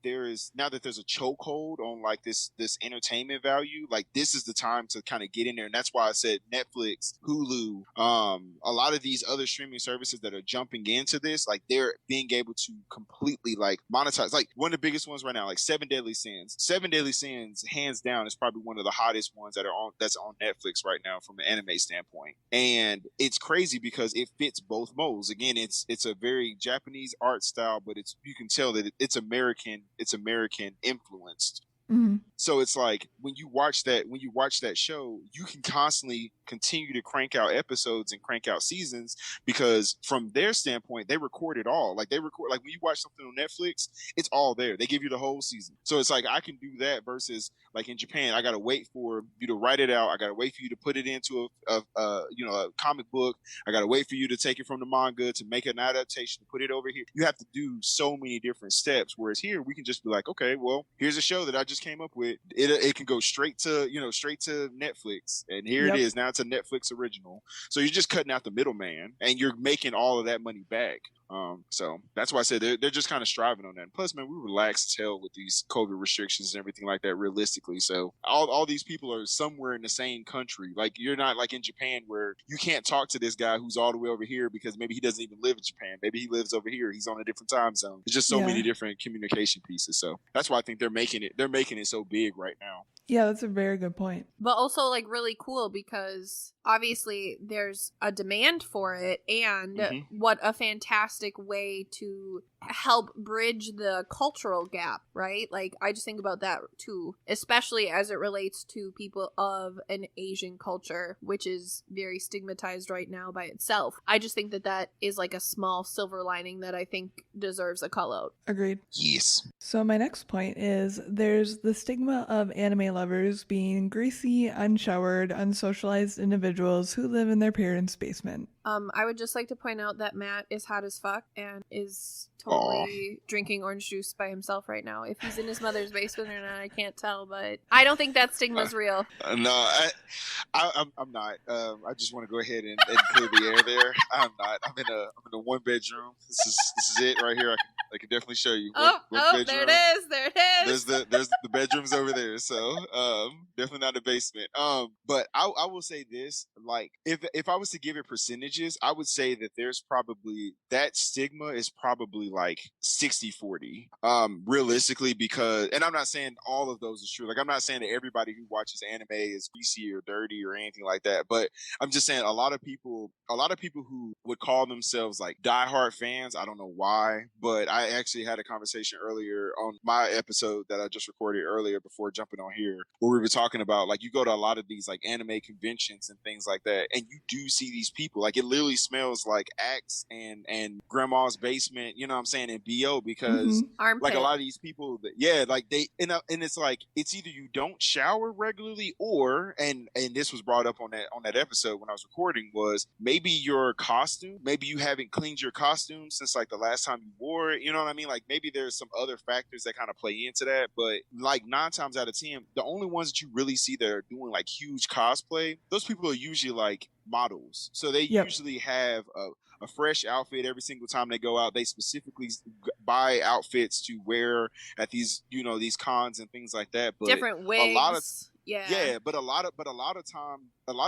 Speaker 2: there's a chokehold on like this entertainment value, like, this is the time to kind of get in there. And that's why I said Netflix, Hulu, a lot of these other streaming services that are jumping into this, like, they're being able to completely like monetize. Like, one of the biggest ones right now, like Seven Deadly Sins, hands down, is probably one of the hottest ones that's on Netflix right now from an anime standpoint. And it's crazy because it fits both molds. Again, it's a very Japanese art style, but you can tell that it's American influenced.
Speaker 1: Mm-hmm.
Speaker 2: So it's like when you watch that show, you can constantly continue to crank out episodes and crank out seasons, because from their standpoint, they record it all. Like, when you watch something on Netflix, it's all there. They give you the whole season. So it's like, I can do that versus like in Japan, I got to wait for you to write it out. I got to wait for you to put it into a comic book. I got to wait for you to take it from the manga to make an adaptation, to put it over here. You have to do so many different steps. Whereas here, we can just be like, okay, well, here's a show that I just came up with. It can go straight to Netflix, and here it is. Now it's a Netflix original. So you're just cutting out the middleman, and you're making all of that money back. So that's why I said they're just kind of striving on that. And plus, man, we relaxed as hell with these COVID restrictions and everything like that, realistically. So all these people are somewhere in the same country. Like, you're not like in Japan where you can't talk to this guy who's all the way over here because maybe he doesn't even live in Japan. Maybe he lives over here. He's on a different time zone. There's just so many different communication pieces. So that's why I think they're making it so big right now.
Speaker 1: Yeah, that's a very good point.
Speaker 3: But also, like, really cool because obviously there's a demand for it, and
Speaker 2: Mhm.
Speaker 3: what a fantastic way to help bridge the cultural gap, right? Like, I just think about that too, especially as it relates to people of an Asian culture, which is very stigmatized right now by itself. I just think that that is like a small silver lining that I think deserves a call out.
Speaker 1: Agreed.
Speaker 2: Yes.
Speaker 1: So my next point is there's the stigma of anime lovers being greasy, unshowered, unsocialized individuals who live in their parents' basement.
Speaker 3: I would just like to point out that Matt is hot as fuck and is totally drinking orange juice by himself right now. If he's in his mother's basement or not, I can't tell, but I don't think that stigma's real.
Speaker 2: No, I'm not. I just want to go ahead and clear the air there. I'm not. I'm in a one bedroom. This is it right here. I can definitely show you. One bedroom.
Speaker 3: There it is. There it is.
Speaker 2: There's the bedrooms over there. So definitely not the basement. But I will say this, like if I was to give it percentages, I would say that there's probably that stigma is probably like 60-40. Realistically, because, and I'm not saying all of those is true. Like, I'm not saying that everybody who watches anime is greasy or dirty or anything like that. But I'm just saying a lot of people who would call themselves like diehard fans, I don't know why, but I actually had a conversation earlier on my episode that I just recorded earlier before jumping on here, where we were talking about, like, you go to a lot of these like anime conventions and things like that, and you do see these people, like, it literally smells like Axe and grandma's basement, you know what I'm saying, and BO, because
Speaker 3: Armpit.
Speaker 2: like a lot of these people that, yeah, like they and it's like it's either you don't shower regularly, or and this was brought up on that episode when I was recording, was maybe your costume, maybe you haven't cleaned your costume since like the last time you wore it, you know what I mean? Like, maybe there's some other factors that kind of play into that, but like 9 times out of 10, the only ones that you really see that are doing like huge cosplay, those people are usually like models, so they usually have a fresh outfit every single time they go out. They specifically buy outfits to wear at these, you know, these cons and things like that. But
Speaker 3: different wigs.
Speaker 2: A lot of but a lot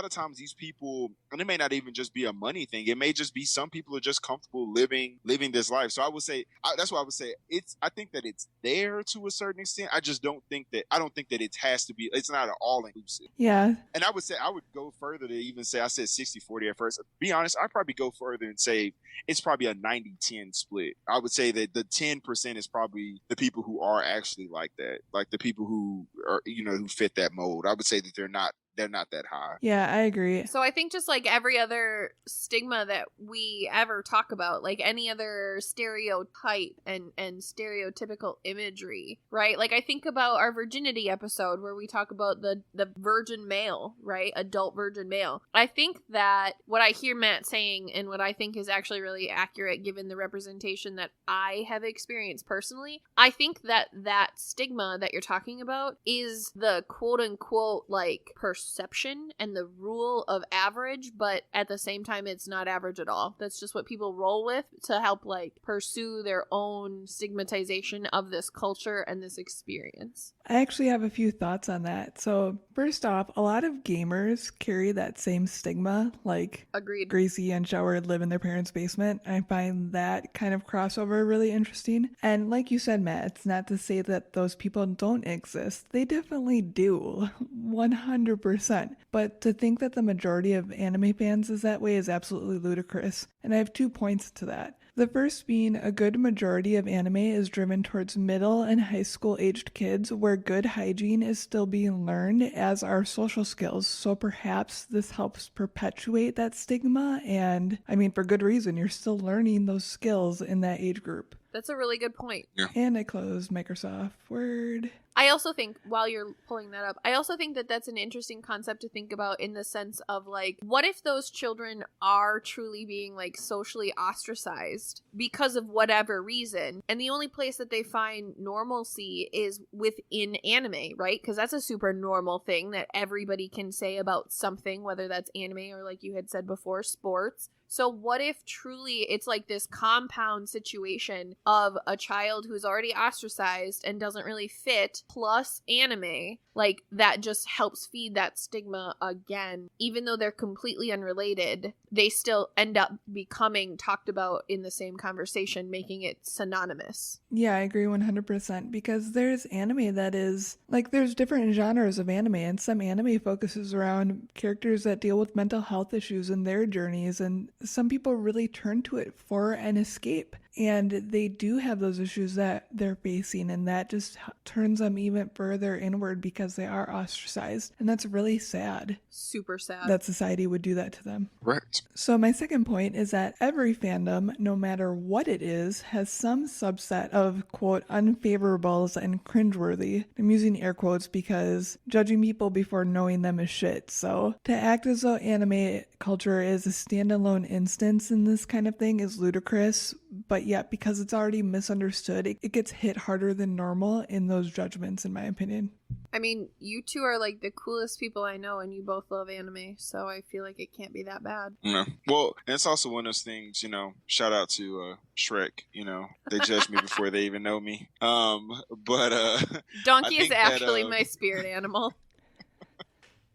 Speaker 2: of times these people, and it may not even just be a money thing. It may just be some people are just comfortable living this life. So I would say that's why I would say I think that it's there to a certain extent. I don't think that it has to be. It's not an all inclusive.
Speaker 1: Yeah.
Speaker 2: And I would go further to even say, I said 60-40 at first. To be honest, I'd probably go further and say it's probably a 90-10 split. I would say that the 10% is probably the people who are actually like that, like the people who are, you know, who fit that mold. I would say that they're not that high.
Speaker 1: Yeah, I agree.
Speaker 3: So I think just like every other stigma that we ever talk about, like any other stereotype and stereotypical imagery, right? Like I think about our virginity episode where we talk about the virgin male, right? Adult virgin male. I think that what I hear Matt saying and what I think is actually really accurate given the representation that I have experienced personally, I think that stigma that you're talking about is the quote unquote like perception and the rule of average, but at the same time it's not average at all. That's just what people roll with to help like pursue their own stigmatization of this culture and this experience.
Speaker 1: I actually have a few thoughts on that. So first off, a lot of gamers carry that same stigma, like
Speaker 3: agreed,
Speaker 1: greasy, unshowered, live in their parents' basement. I find that kind of crossover really interesting. And like you said, Matt, it's not to say that those people don't exist. They definitely do, 100%. But to think that the majority of anime fans is that way is absolutely ludicrous. And I have 2 points to that. The first being a good majority of anime is driven towards middle and high school aged kids where good hygiene is still being learned as are social skills. So perhaps this helps perpetuate that stigma, and I mean, for good reason, you're still learning those skills in that age group.
Speaker 3: That's a really good point.
Speaker 2: Yeah.
Speaker 1: And I closed Microsoft Word.
Speaker 3: I also think, while you're pulling that up, I also think that that's an interesting concept to think about in the sense of, like, what if those children are truly being, like, socially ostracized because of whatever reason, and the only place that they find normalcy is within anime, right? Because that's a super normal thing that everybody can say about something, whether that's anime or, like you had said before, sports. So what if truly it's like this compound situation of a child who's already ostracized and doesn't really fit, plus anime, like that just helps feed that stigma again. Even though they're completely unrelated, they still end up becoming talked about in the same conversation, making it synonymous.
Speaker 1: Yeah, I agree 100% because there's anime that is like there's different genres of anime, and some anime focuses around characters that deal with mental health issues in their journeys, and some people really turn to it for an escape. And they do have those issues that they're facing, and that just turns them even further inward because they are ostracized. And that's really sad.
Speaker 3: Super sad.
Speaker 1: That society would do that to them.
Speaker 2: Right.
Speaker 1: So my second point is that every fandom, no matter what it is, has some subset of, quote, unfavorables and cringeworthy. I'm using air quotes because judging people before knowing them is shit. So to act as though anime culture is a standalone instance in this kind of thing is ludicrous, but yet because it's already misunderstood, it gets hit harder than normal in those judgments, in my opinion.
Speaker 3: I mean, you two are like the coolest people I know, and you both love anime, so I feel like it can't be that bad.
Speaker 2: Yeah. Well, and it's also one of those things, shout out to Shrek, they judge me before they even know me.
Speaker 3: Donkey
Speaker 2: I
Speaker 3: is
Speaker 2: think
Speaker 3: actually
Speaker 2: that,
Speaker 3: my spirit animal.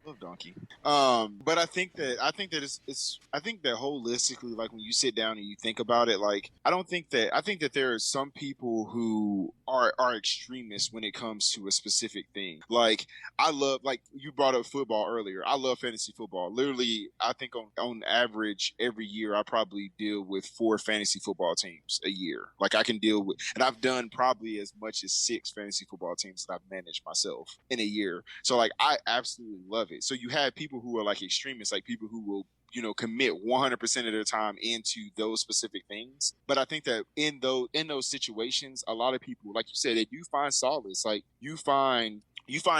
Speaker 2: love Donkey. But I think that holistically, like when you sit down and you think about it, like I think that there are some people who are extremists when it comes to a specific thing. Like I love, like you brought up football earlier. I love fantasy football. Literally, I think on average every year I probably deal with 4 fantasy football teams a year. Like I can deal with, and I've done probably as much as 6 fantasy football teams that I've managed myself in a year. So like I absolutely love it. So you have people who are like extremists, like people who will commit 100% of their time into those specific things. But I think that in those situations, a lot of people, like you said, they do find solace. Like you find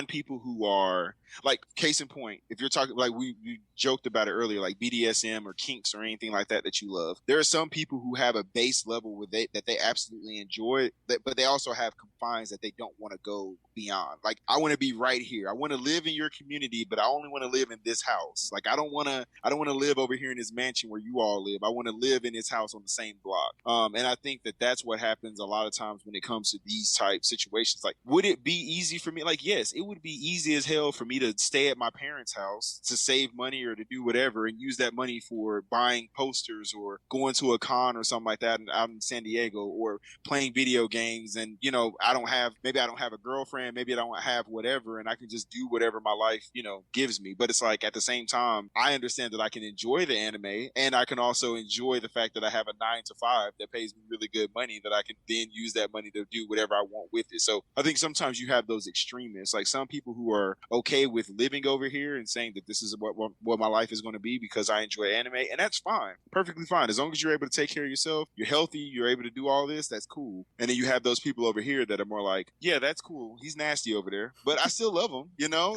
Speaker 2: people who are like, case in point, if you're talking like we joked about it earlier, like BDSM or kinks or anything like that you love. There are some people who have a base level that they absolutely enjoy, but they also have confines that they don't want to go beyond. Like I want to be right here. I want to live in your community, but I only want to live in this house. Like I don't want to live over here in this mansion where you all live. I want to live in this house on the same block. And I think that that's what happens a lot of times when it comes to these type situations. Like, would it be easy for me? Like, yes, it would be easy as hell for me to stay at my parents' house to save money or to do whatever and use that money for buying posters or going to a con or something like that out in San Diego, or playing video games. And I don't have a girlfriend, maybe I don't have whatever, and I can just do whatever my life gives me. But it's like at the same time, I understand that I can enjoy the anime, and I can also enjoy the fact that I have a 9 to 5 that pays me really good money that I can then use that money to do whatever I want with it. So I think sometimes you have those extremists, like some people who are okay with living over here and saying that this is what my life is going to be because I enjoy anime, and that's fine, perfectly fine, as long as you're able to take care of yourself, you're healthy, you're able to do all this, that's cool. And then you have those people over here that are more like, yeah, that's cool, he's nasty over there, but I still love him,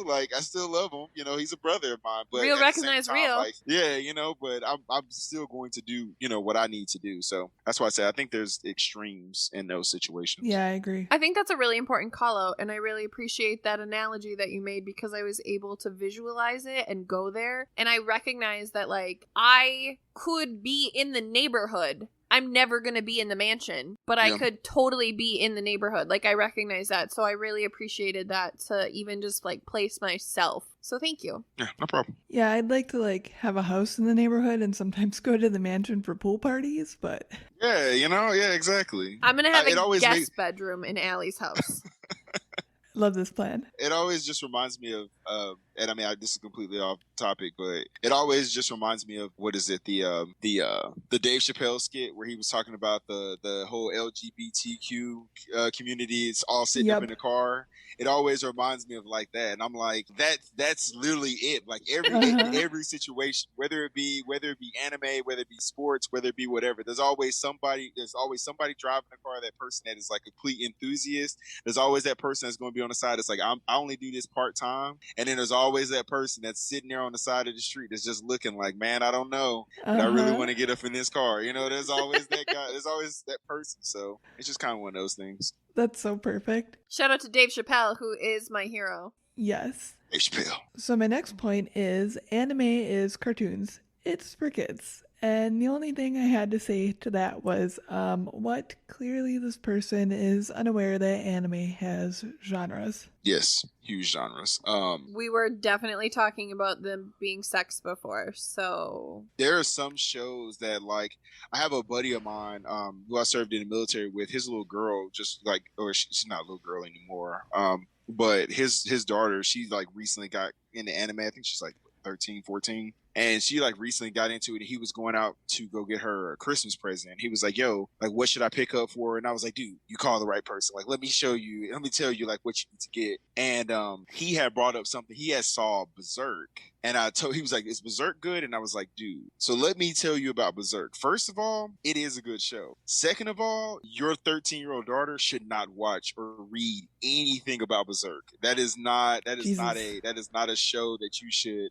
Speaker 2: like I still love him, he's a brother of mine, but
Speaker 3: real
Speaker 2: at
Speaker 3: recognize
Speaker 2: the same time,
Speaker 3: real.
Speaker 2: like, yeah, but I'm still going to do what I need to do. So that's why I say I think there's extremes in those situations.
Speaker 1: Yeah, I agree.
Speaker 3: I think that's a really important call out, and I really appreciate that analogy that you made because I was able to visualize it and go there, and I recognize that like I could be in the neighborhood. I'm never going to be in the mansion, but I could totally be in the neighborhood. Like I recognize that. So I really appreciated that to even just like place myself. So thank you.
Speaker 2: Yeah, no problem.
Speaker 1: Yeah, I'd like to like have a house in the neighborhood and sometimes go to the mansion for pool parties, but
Speaker 2: yeah, yeah, exactly.
Speaker 3: I'm going to have a guest bedroom in Allie's house.
Speaker 1: love this plan.
Speaker 2: It always just reminds me of, and I mean, this is completely off topic, but it always just reminds me of, what is it, the Dave Chappelle skit where he was talking about the whole LGBTQ community. It's all sitting up in the car. It always reminds me of like that, and I'm like, that's literally it. Like every situation, whether it be anime, whether it be sports, whether it be whatever, there's always somebody driving a car. That person that is like a complete enthusiast. There's always that person that's going to be on the side. It's like, I only do this part time. And then there's always that person that's sitting there on the side of the street that's just looking like, man, I don't know, but I really want to get up in this car. There's always that guy. There's always that person. So it's just kind of one of those things.
Speaker 1: That's so perfect.
Speaker 3: Shout out to Dave Chappelle, who is my hero.
Speaker 1: Yes.
Speaker 2: Dave Chappelle.
Speaker 1: So my next point is anime is cartoons. It's for kids. And the only thing I had to say to that was, what clearly this person is unaware that anime has genres.
Speaker 2: Yes, huge genres.
Speaker 3: We were definitely talking about them being sex before, so
Speaker 2: there are some shows that, like, I have a buddy of mine who I served in the military with. His little girl, just like, or she's not a little girl anymore. But his daughter, she like recently got into anime. I think she's like 13, 14. And she like recently got into it, and he was going out to go get her a Christmas present. He was like, yo, like, what should I pick up for her? And I was like, dude, you call the right person. Like, let me show you, let me tell you like what you need to get. And he had brought up something. He had saw Berserk. And he was like, is Berserk good? And I was like, dude, so let me tell you about Berserk. First of all, it is a good show. Second of all, your 13-year-old daughter should not watch or read anything about Berserk. That is not a show that you should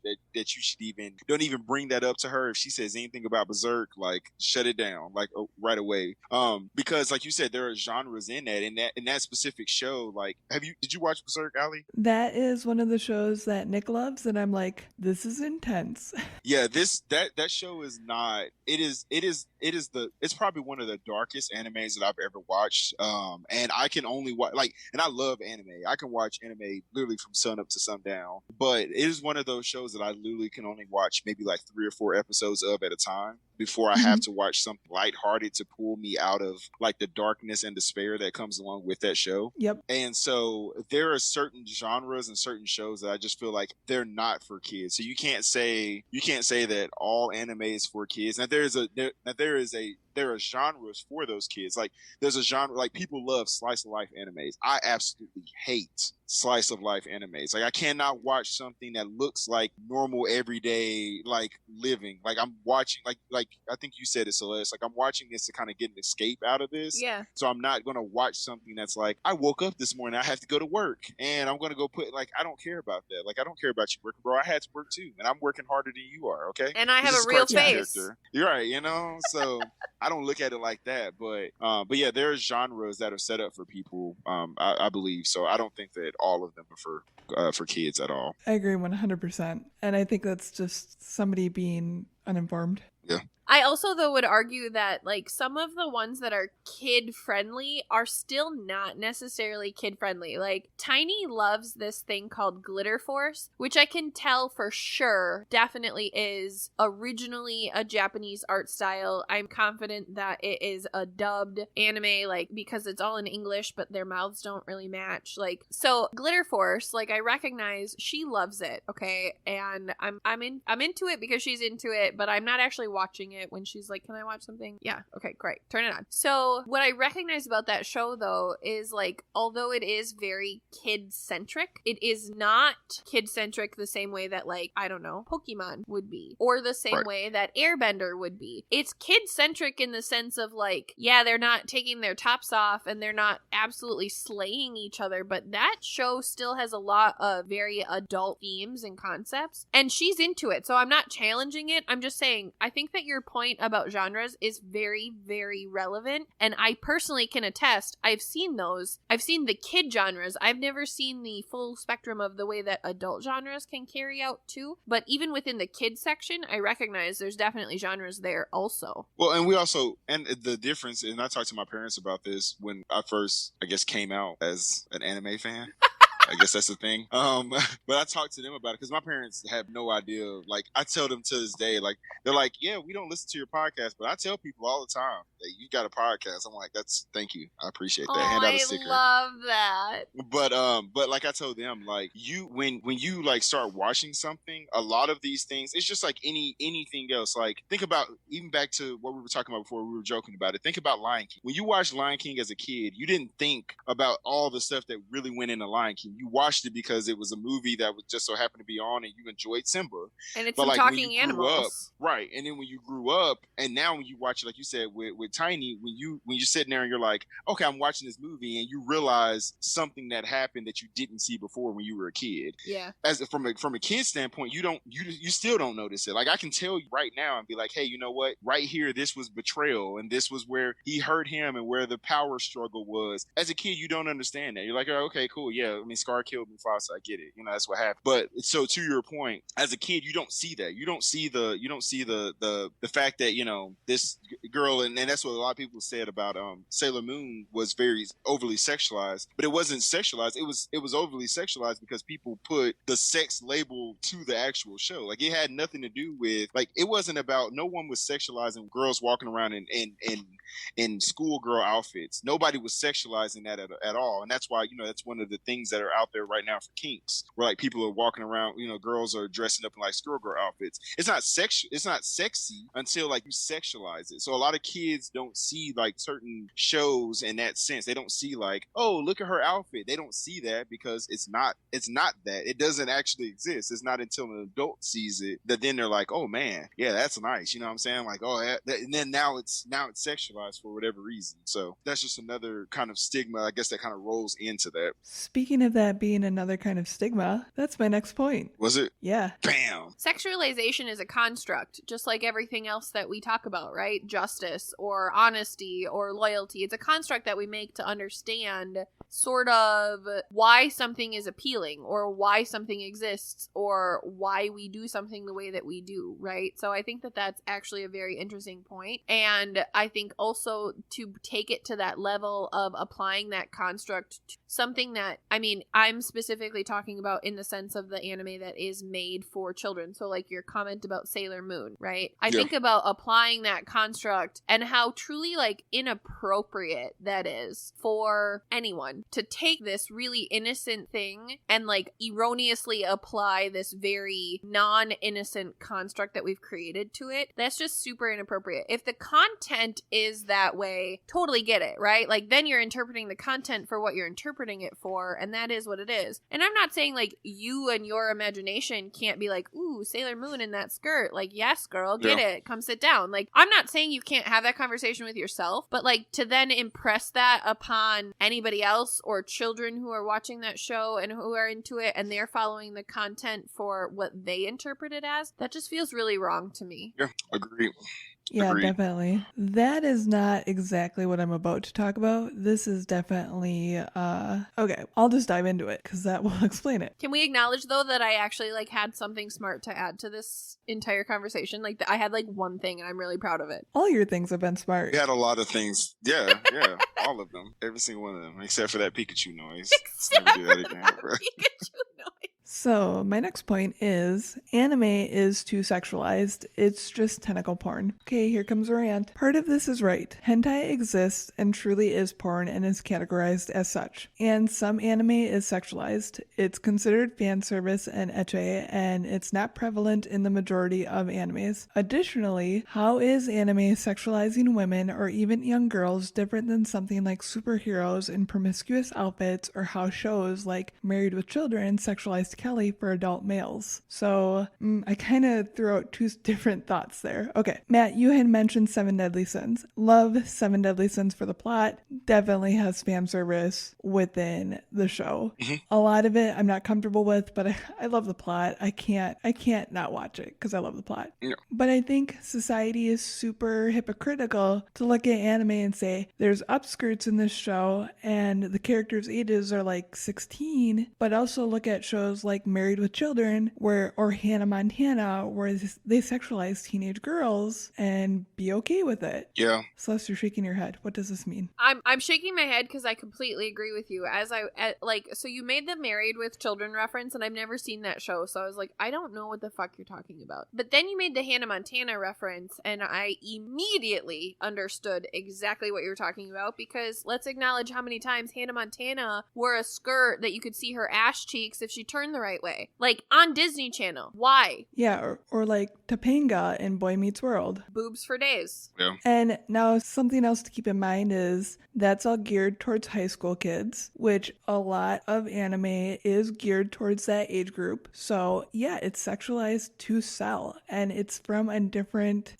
Speaker 2: even, don't even bring that up to her. If she says anything about Berserk, like, shut it down, like, right away. Because like you said, there are genres in that specific show. Like, did you watch Berserk, Allie?
Speaker 1: That is one of the shows that Nick loves, and I'm like, this is intense.
Speaker 2: Yeah, that show is not. It's probably one of the darkest animes that I've ever watched. And I can only watch, like, and I love anime. I can watch anime literally from sun up to sundown. But it is one of those shows that I literally can only watch maybe like 3 or 4 episodes of at a time before I have to watch something lighthearted to pull me out of like the darkness and despair that comes along with that show.
Speaker 1: Yep.
Speaker 2: And so there are certain genres and certain shows that I just feel like they're not for kids. So you can't say that all anime is for kids. Now there are genres for those kids. Like, there's a genre, like, people love slice of life animes. I absolutely hate slice of life animes. Like, I cannot watch something that looks like normal everyday like living. Like, I'm watching like I think you said it, Celeste. Like, I'm watching this to kind of get an escape out of this.
Speaker 3: yeah.
Speaker 2: So I'm not gonna watch something that's like, I woke up this morning, I have to go to work, and I'm gonna go put, like, I don't care about that. Like, I don't care about you working, bro. I had to work too, and I'm working harder than you are. Okay.
Speaker 3: And I have
Speaker 2: This is
Speaker 3: a real
Speaker 2: cartoon
Speaker 3: face.
Speaker 2: character. You're right. You know, so. I don't look at it like that, but yeah, there's genres that are set up for people, I believe. So I don't think that all of them are for kids at all.
Speaker 1: I agree 100%. And I think that's just somebody being uninformed.
Speaker 2: Yeah.
Speaker 3: I also, though, would argue that, like, some of the ones that are kid-friendly are still not necessarily kid-friendly. Like, Tiny loves this thing called Glitter Force, which I can tell for sure definitely is originally a Japanese art style. I'm confident that it is a dubbed anime, like, because it's all in English, but their mouths don't really match. Like, so Glitter Force, like, I recognize she loves it, okay? And I'm into it because she's into it, but I'm not actually watching it when she's like, can I watch something? Yeah, okay, great, turn it on. So what I recognize about that show, though, is like, although it is very kid-centric, it is not kid-centric the same way that, like, I don't know, Pokemon would be, or the same way that Airbender would be. It's kid-centric in the sense of, like, yeah, they're not taking their tops off and they're not absolutely slaying each other, but that show still has a lot of very adult themes and concepts, and she's into it. So I'm not challenging it. I'm just saying, I think that your point about genres is very, very relevant, and I personally can attest. I've seen those. I've seen the kid genres. I've never seen the full spectrum of the way that adult genres can carry out too, but even within the kid section, I recognize there's definitely genres there also.
Speaker 2: Well, and the difference, and I talked to my parents about this when I first, I guess, came out as an anime fan. I guess that's the thing. But I talked to them about it because my parents have no idea. Like, I tell them to this day, like, they're like, yeah, we don't listen to your podcast, but I tell people all the time that you got a podcast. I'm like, thank you. I appreciate that. Hand out a sticker.
Speaker 3: I love that.
Speaker 2: But like I told them, like, when you like start watching something, a lot of these things, it's just like anything else. Like, think about, even back to what we were talking about before, we were joking about it. Think about Lion King. When you watched Lion King as a kid, you didn't think about all the stuff that really went into Lion King. You watched it because it was a movie that was just so happened to be on, and you enjoyed Simba.
Speaker 3: And it's some talking animals.
Speaker 2: Right. And then when you grew up, and now when you watch it, like you said, with Tiny, when you're sitting there and you're like, okay, I'm watching this movie, and you realize something that happened that you didn't see before when you were a kid.
Speaker 3: Yeah.
Speaker 2: As from a kid standpoint, you still don't notice it. Like, I can tell you right now and be like, hey, you know what? Right here, this was betrayal, and this was where he hurt him, and where the power struggle was. As a kid, you don't understand that. You're like, oh, okay, cool, yeah. I mean, Scar killed Mufasa. I get it. That's what happened. But so to your point, as a kid, you don't see that. You don't see the fact that, this girl, and that's what a lot of people said about Sailor Moon was very overly sexualized, but it wasn't sexualized. It was overly sexualized because people put the sex label to the actual show. Like, it had nothing to do with, like, it wasn't about, no one was sexualizing girls walking around in schoolgirl outfits. Nobody was sexualizing that at all. And that's why, that's one of the things that are out there right now for kinks, where like people are walking around, girls are dressing up in like schoolgirl outfits. It's not sexy until like you sexualize it. So a lot of kids don't see like certain shows in that sense. They don't see like, oh, look at her outfit. They don't see that because it's not that. It doesn't actually exist. It's not until an adult sees it that then they're like, oh man, yeah, that's nice. You know what I'm saying? Like, oh, and then now it's sexualized for whatever reason. So that's just another kind of stigma, I guess, that kind of rolls into that.
Speaker 1: Speaking of that being another kind of stigma, that's my next point.
Speaker 2: Was it?
Speaker 1: Yeah.
Speaker 2: Bam.
Speaker 3: Sexualization is a construct, just like everything else that we talk about, right? Justice or honesty or loyalty. It's a construct that we make to understand sort of why something is appealing or why something exists or why we do something the way that we do, right? So I think that that's actually a very interesting point. And I think also to take it to that level of applying that construct to something that, I mean, I'm specifically talking about in the sense of the anime that is made for children. So like your comment about Sailor Moon, right? I think about applying that construct and how truly like inappropriate that is for anyone to take this really innocent thing and like erroneously apply this very non-innocent construct that we've created to it. That's just super inappropriate. If the content is that way, totally get it, right? Like then you're interpreting the content for what you're interpreting it for, and that is what it is. And I'm not saying like you and your imagination can't be like, ooh, Sailor Moon in that skirt. Like, yes, girl, get it. Come sit down. Like, I'm not saying you can't have that conversation with yourself, but like to then impress that upon anybody else or children who are watching that show and who are into it and they're following the content for what they interpret it as, that just feels really wrong to me.
Speaker 2: Yeah, agree.
Speaker 1: Yeah,
Speaker 2: Agreed.
Speaker 1: definitely. That is not exactly what I'm about to talk about. This is definitely, okay, I'll just dive into it because that will explain it.
Speaker 3: Can we acknowledge though that I actually like had something smart to add to this entire conversation? Like I had like one thing and I'm really proud of it.
Speaker 1: All your things have been smart.
Speaker 2: We had a lot of things. Yeah, all of them. Every single one of them, except for that Pikachu noise.
Speaker 3: Except
Speaker 2: Never do that again,
Speaker 3: for
Speaker 2: bro.
Speaker 3: Pikachu noise.
Speaker 1: So, my next point is anime is too sexualized. It's just tentacle porn. Okay, here comes a rant. Part of this is right. Hentai exists and truly is porn and is categorized as such. And some anime is sexualized. It's considered fan service and ecchi, and it's not prevalent in the majority of animes. Additionally, how is anime sexualizing women or even young girls different than something like superheroes in promiscuous outfits, or how shows like Married with Children sexualized Kelly for adult males? So I kind of threw out two different thoughts there. Okay, Matt, you had mentioned Seven Deadly Sins. Love Seven Deadly Sins for the plot. Definitely has fan service within the show.
Speaker 2: Mm-hmm.
Speaker 1: A lot of it I'm not comfortable with, but I love the plot. I can't not watch it because I love the plot.
Speaker 2: Yeah.
Speaker 1: But I think society is super hypocritical to look at anime and say there's upskirts in this show and the characters' ages are like 16, but also look at shows like Married with Children or Hannah Montana where they sexualize teenage girls and be okay with it.
Speaker 2: Yeah.
Speaker 1: Celeste, you're shaking your head. What does this mean?
Speaker 3: I'm shaking my head because I completely agree with you. So you made the Married with Children reference, and I've never seen that show, so I was like, I don't know what the fuck you're talking about. But then you made the Hannah Montana reference, and I immediately understood exactly what you were talking about, because let's acknowledge how many times Hannah Montana wore a skirt that you could see her ass cheeks if she turned the right way. Like, on Disney Channel. Why?
Speaker 1: Yeah, or like Topanga in Boy Meets World.
Speaker 3: Boobs for days.
Speaker 2: Yeah.
Speaker 1: And now something else to keep in mind is that's all geared towards high school kids, which a lot of anime is geared towards that age group. So yeah, it's sexualized to sell, and it's from a different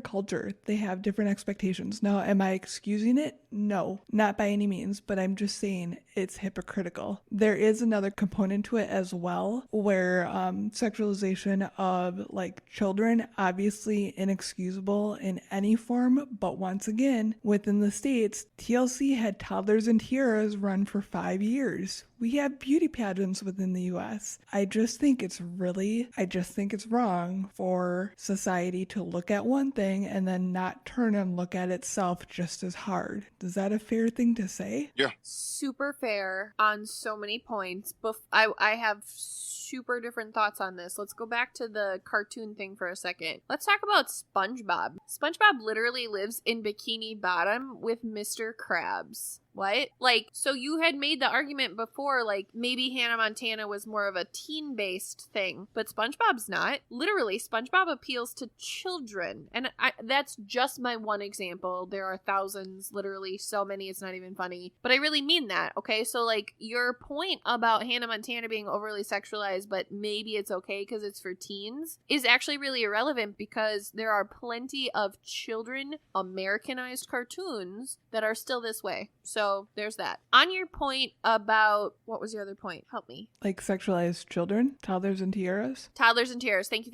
Speaker 1: culture. They have different expectations. Now, am I excusing it? No, not by any means, but I'm just saying it's hypocritical. There is another component to it as well, where sexualization of like children, obviously inexcusable in any form, but once again, within the States, TLC had toddlers and tiaras run for 5 years. We have beauty pageants within the US. I just think it's wrong for society to look at one thing and then not turn and look at itself just as hard. Is that a fair thing to say?
Speaker 2: Yeah.
Speaker 3: Super fair on so many points. I have super different thoughts on this. Let's go back to the cartoon thing for a second. Let's talk about SpongeBob. SpongeBob literally lives in Bikini Bottom with Mr. Krabs. What? Like, so you had made the argument before, like, maybe Hannah Montana was more of a teen-based thing, but SpongeBob's not. Literally, SpongeBob appeals to children. And that's just my one example. There are thousands, literally so many, it's not even funny. But I really mean that, okay? So, like, your point about Hannah Montana being overly sexualized, but maybe it's okay because it's for teens, is actually really irrelevant because there are plenty of children Americanized cartoons that are still this way. So there's that. On your point about, what was your other point? Help me.
Speaker 1: Like sexualized children, toddlers and tiaras?
Speaker 3: Toddlers and tiaras. Thank you.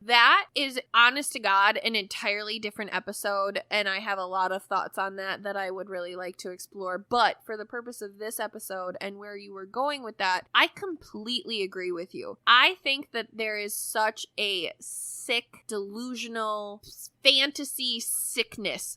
Speaker 3: That is, honest to God, an entirely different episode, and I have a lot of thoughts on that I would really like to explore. But for the purpose of this episode and where you were going with that, I completely agree with you. I think that there is such a sick, delusional, fantasy sickness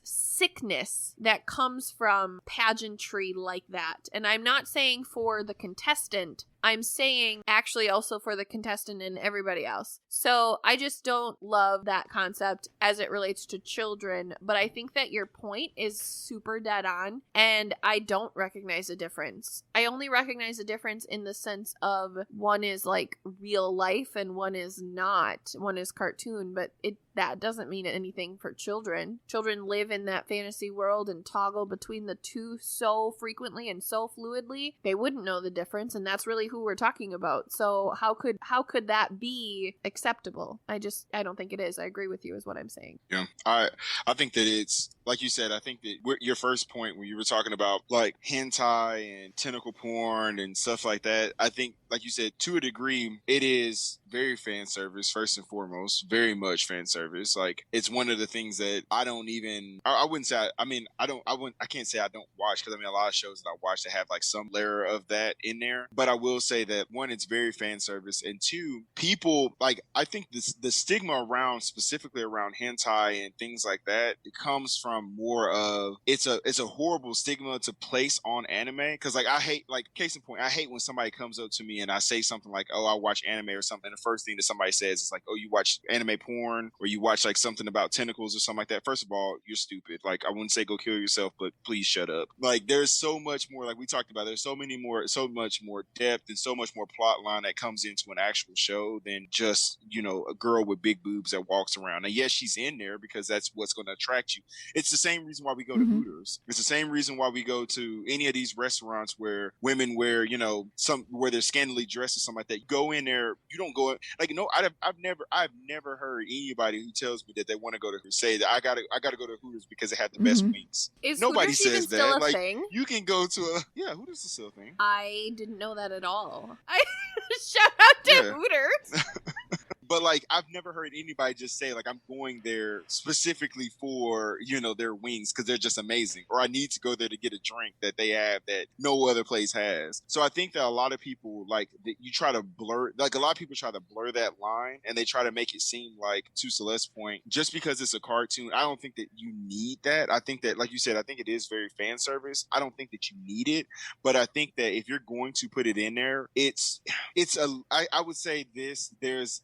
Speaker 3: that comes from pageantry like that. And I'm not saying for the contestant, I'm saying actually also for the contestant and everybody else. So I just don't love that concept as it relates to children, but I think that your point is super dead on, and I don't recognize a difference. I only recognize a difference in the sense of one is like real life and one is not. One is cartoon, but that doesn't mean anything for children. Children live in that fantasy world and toggle between the two so frequently and so fluidly, they wouldn't know the difference, and that's really who we're talking about. So how could that be acceptable? I don't think it is. I agree with you is what I'm saying.
Speaker 2: Yeah. I think that it's, like you said, I think that your first point when you were talking about like hentai and tentacle porn and stuff like that, I think, like you said, to a degree, it is very fan service, first and foremost, very much fan service. Like, it's one of the things that I don't even, I wouldn't say, I can't say I don't watch, because I mean, a lot of shows that I watch that have like some layer of that in there. But I will say that one, it's very fan service, and two, people, like, I think the stigma around, specifically around hentai and things like that, it comes from more of, it's a horrible stigma to place on anime. Because like, I hate, like, case in point, I hate when somebody comes up to me and I say something like, oh, I watch anime or something, and the first thing that somebody says is like, oh, you watch anime porn, or you watch like something about tentacles or something like that. First of all, you're stupid. Like, I wouldn't say go kill yourself, but please shut up. Like, there's so much more, like we talked about, there's so much more depth and so much more plot line that comes into an actual show than just, a girl with big boobs that walks around. And yes, she's in there because that's what's going to attract you. It's the same reason why we go to Hooters. It's the same reason why we go to any of these restaurants where women wear, where they're scantily dressed or something like that. You go in there, you don't go like, I've never heard anybody who tells me that they want to go to Hooters say that I gotta go to Hooters because they have the best wings.
Speaker 3: Nobody
Speaker 2: Hooters says that.
Speaker 3: Still a
Speaker 2: like,
Speaker 3: thing?
Speaker 2: you can go to Hooters is still a thing.
Speaker 3: I didn't know that at all. Shout out to Hooters.
Speaker 2: But like, I've never heard anybody just say like, I'm going there specifically for, their wings because they're just amazing, or I need to go there to get a drink that they have that no other place has. So I think that a lot of people, like, you try to blur, like, a lot of people try to blur that line, and they try to make it seem like, to Celeste's point, just because it's a cartoon, I don't think that you need that. I think that, like you said, I think it is very fan service. I don't think that you need it, but I think that if you're going to put it in there, I would say there's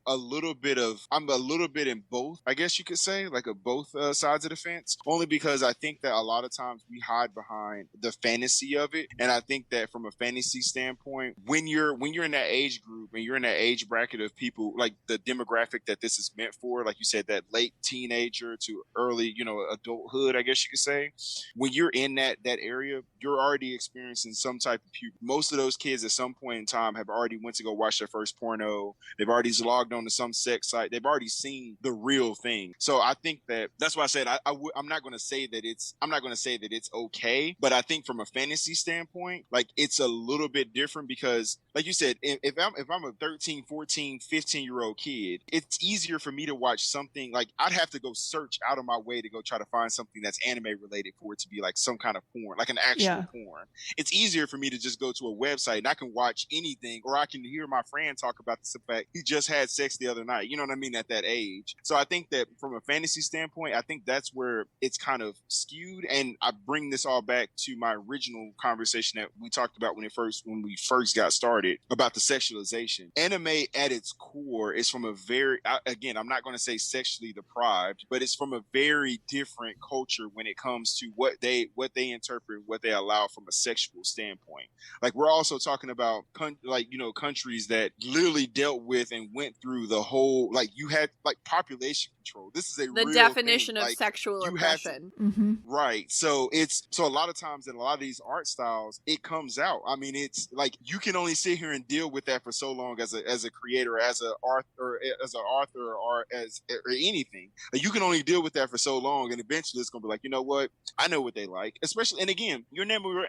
Speaker 2: I'm a little bit in both, I guess you could say, like, of both sides of the fence, only because I think that a lot of times we hide behind the fantasy of it. And I think that from a fantasy standpoint, when you're in that age group and you're in that age bracket of people, like the demographic that this is meant for, like you said, that late teenager to early, adulthood, I guess you could say, when you're in that area, you're already experiencing some type of puberty. Most of those kids at some point in time have already went to go watch their first porno. They've already logged on to some sex site. They've already seen the real thing. So I think that's why I said I'm not going to say that it's okay, but I think from a fantasy standpoint, like it's a little bit different because like you said, if I'm a 13, 14, 15-year-old kid, it's easier for me to watch something like I'd have to go search out of my way to go try to find something that's anime related for it to be like some kind of porn, like an actual porn. It's easier for me to just go to a website and I can watch anything, or I can hear my friend talk about the fact he just had sex the other night. You know what I mean? At that age. So I think that from a fantasy standpoint, I think that's where it's kind of skewed. And I bring this all back to my original conversation that we talked about when we first got started about the sexualization. Anime at its core is from a very, again, I'm not going to say sexually deprived, but it's from a very different culture when it comes to what they interpret, what they allow from a sexual standpoint. Like we're also talking about countries that literally dealt with and went through the whole, like you had like population control. This is the real
Speaker 3: definition
Speaker 2: thing.
Speaker 3: of
Speaker 2: Like,
Speaker 3: sexual oppression.
Speaker 2: Right. So a lot of times in a lot of these art styles, it comes out. I mean, it's like you can only sit here and deal with that for so long as a creator, as an author, or as anything. Like, you can only deal with that for so long, and eventually it's gonna be like, you know what? I know what they like. Especially, and again, your number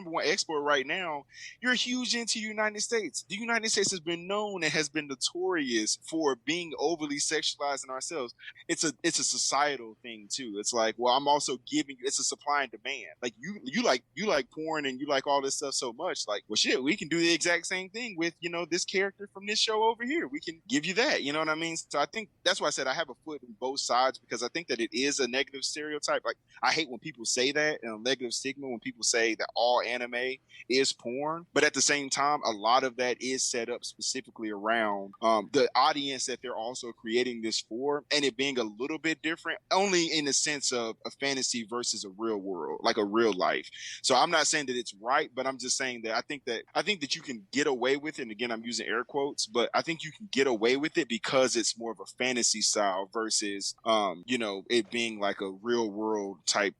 Speaker 2: one export right now. You're huge into the United States. The United States has been known and has been notorious for being overly sexualized in ourselves. It's a societal thing too. It's like, well, I'm also giving you. It's a supply and demand. Like you like porn and you like all this stuff so much. Like, well, shit, we can do the exact same thing with this character from this show over here. We can give you that. You know what I mean? So I think that's why I said I have a foot in both sides because I think that it is a negative stereotype. Like I hate when people say that, and a negative stigma when people say that all anime is porn. But at the same time, a lot of that is set up specifically around the audience that they're also creating this for, and it being a little bit different, only in the sense of a fantasy versus a real world, like a real life. So I'm not saying that it's right, but I'm just saying that I think that you can get away with it. And again, I'm using air quotes, but I think you can get away with it because it's more of a fantasy style versus it being like a real world type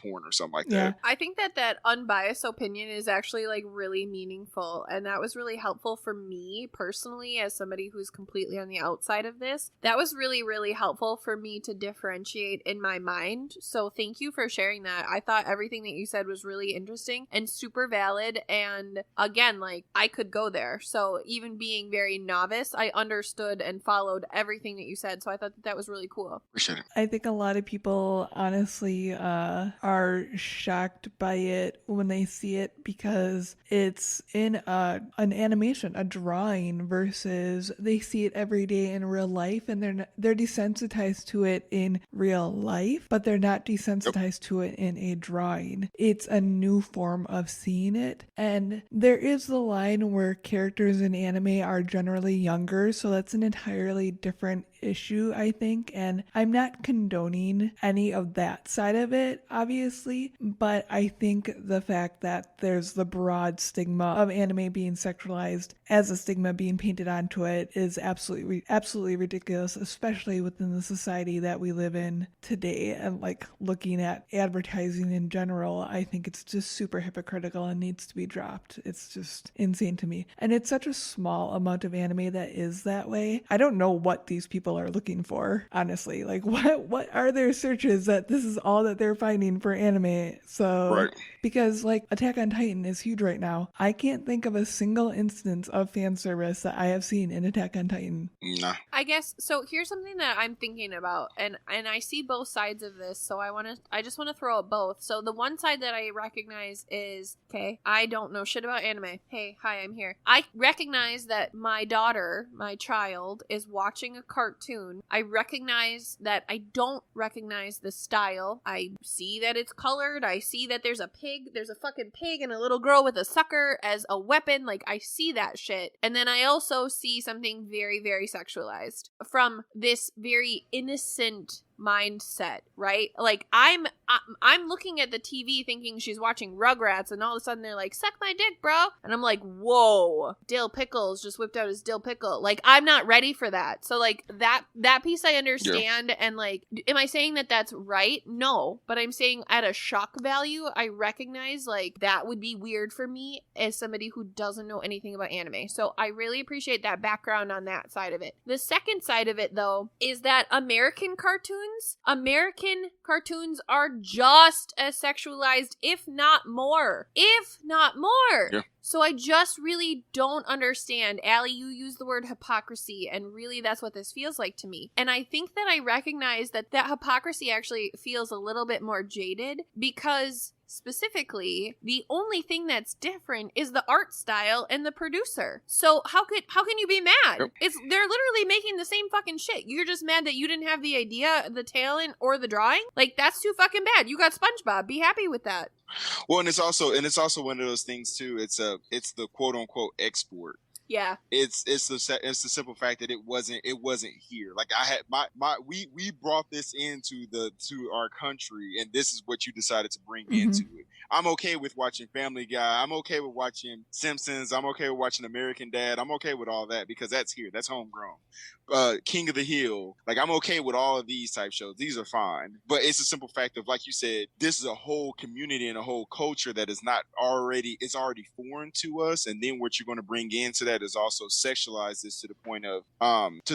Speaker 2: porn or something like that.
Speaker 3: I think that unbiased opinion is actually like really meaningful, and that was really helpful for me personally as somebody who's completely on the outside of this. That was really, really helpful for me to differentiate in my mind. So thank you for sharing that. I thought everything that you said was really interesting and super valid, and again, like I could go there. So even being very novice, I understood and followed everything that you said. So I thought that was really cool.
Speaker 2: Appreciate it.
Speaker 1: I think a lot of people honestly are shocked by it when they see it because it's in an animation, a drawing, versus they see it every day in real life, and they're desensitized to it in real life, but they're not desensitized to it in a drawing. It's a new form of seeing it, and there is the line where characters in anime are generally younger, so that's an entirely different issue, I think, and I'm not condoning any of that side of it, obviously, but I think the fact that there's the broad stigma of anime being sexualized as a stigma being painted onto it is absolutely ridiculous, especially within the society that we live in today. And like looking at advertising in general, I think it's just super hypocritical and needs to be dropped. It's just insane to me. And it's such a small amount of anime that is that way. I don't know what these people are looking for, honestly. Like what are their searches that this is all that they're finding for anime? So
Speaker 2: right.
Speaker 1: Because like Attack on Titan is huge right now. I can't think of a single instance of fan service that I have seen in Attack on Titan.
Speaker 2: Nah.
Speaker 3: I guess so. Here's something that I'm thinking about, and I see both sides of this, so I just want to throw out both. So the one side that I recognize is, okay, I don't know shit about anime. Hey, hi, I'm here. I recognize that my daughter, my child, is watching a cartoon. I recognize that I don't recognize the style. I see that it's colored. I see that there's a fucking pig and a little girl with a sucker as a weapon. Like, I see that shit. And then I also see something very, very sexualized from this very innocent mindset, right? Like I'm looking at the TV thinking she's watching Rugrats, and all of a sudden they're like, suck my dick, bro. And I'm like, whoa, Dill Pickles just whipped out his dill pickle. Like, I'm not ready for that. So like that piece I understand. Yeah. And like, am I saying that that's right? No, but I'm saying at a shock value, I recognize like that would be weird for me as somebody who doesn't know anything about anime. So I really appreciate that background on that side of it. The second side of it though is that American cartoons are just as sexualized, if not more. Yeah. So I just really don't understand. Allie, you use the word hypocrisy, and really that's what this feels like to me. And I think that I recognize that hypocrisy actually feels a little bit more jaded, because specifically, the only thing that's different is the art style and the producer. So how can you be mad? Yep. They're literally making the same fucking shit. You're just mad that you didn't have the idea, the talent, or the drawing? Like, that's too fucking bad. You got SpongeBob. Be happy with that.
Speaker 2: Well, and it's also one of those things too. It's the quote unquote export.
Speaker 3: Yeah.
Speaker 2: It's the simple fact that it wasn't here. Like we brought this to our country, and this is what you decided to bring into it. I'm okay with watching Family Guy. I'm okay with watching Simpsons. I'm okay with watching American Dad. I'm okay with all that because that's here. That's homegrown. King of the Hill. Like, I'm okay with all of these type shows. These are fine. But it's a simple fact of, like you said, this is a whole community and a whole culture that is already foreign to us. And then what you're going to bring into that is also sexualize this to the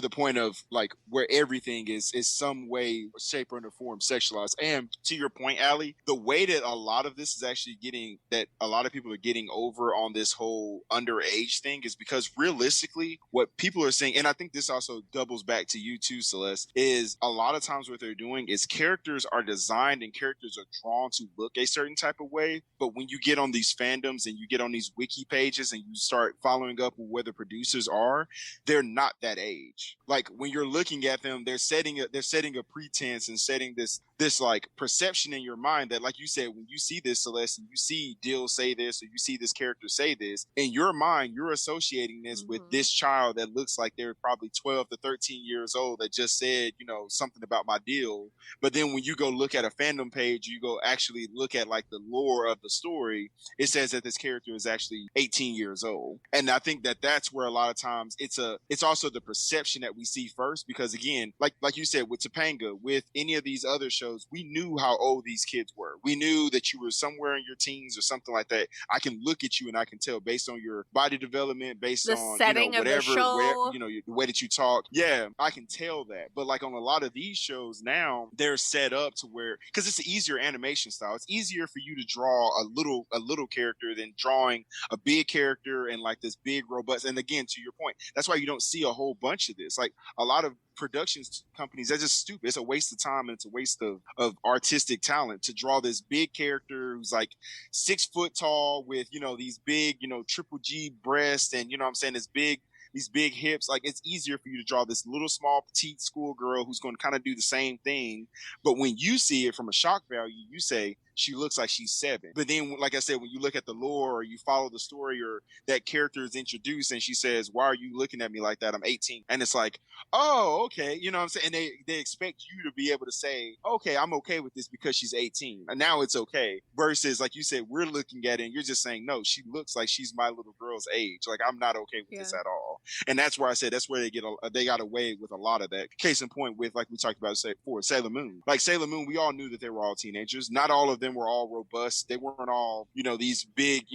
Speaker 2: point of like where everything is some way, shape, or form sexualized. And to your point, Allie, the way that a lot of this is actually that a lot of people are getting over on this whole underage thing is because realistically, what people are saying, and I think this also doubles back to you too, Celeste, is a lot of times what they're doing is characters are designed and characters are drawn to look a certain type of way. But when you get on these fandoms and you get on these wiki pages and you start following up with where the producers are, they're not that age. Like, when you're looking at them, they're setting a pretense and setting this like perception in your mind that, like you said, when you see this, Celeste, and you see Dill say this, or you see this character say this, in your mind, you're associating this with this child that looks like they're probably 12 to 13 years old that just said, something about my Dill. But then when you go look at a fandom page, you go actually look at like the lore of the story, it says that this character is actually 18 years old. And I think that that's where a lot of times it's also the perception that we see first, because again, like you said, with Topanga, with any of these other shows, we knew how old these kids were. We knew that you were somewhere in your teens or something like that. I can look at you and I can tell based on your body development, based
Speaker 3: the
Speaker 2: on
Speaker 3: setting
Speaker 2: whatever,
Speaker 3: of the show.
Speaker 2: the way that you talk. Yeah, I can tell that. But like on a lot of these shows now, they're set up to where, because it's an easier animation style. It's easier for you to draw a little character than drawing a big character and like this big robust. And again, to your point, that's why you don't see a whole bunch of this. Like a lot of productions companies, they're just stupid. It's a waste of time and it's a waste of artistic talent to draw this big character who's like 6 foot tall with these big triple G breasts and what I'm saying, these big hips. Like, it's easier for you to draw this little small petite schoolgirl who's going to kind of do the same thing. But when you see it from a shock value, you say she looks like she's 7. But then, like I said, when you look at the lore or you follow the story or that character is introduced and she says, why are you looking at me like that? I'm 18. And it's like, oh, okay. You know what I'm saying? And they expect you to be able to say, okay, I'm okay with this because she's 18. And now it's okay. Versus, like you said, we're looking at it and you're just saying, no, she looks like she's my little girl's age. Like, I'm not okay with this at all. And that's where I said that's where they got away with a lot of that. Case in point with, like we talked about before, Sailor Moon. Like Sailor Moon, we all knew that they were all teenagers. Not all of them were all robust. They weren't all, these big,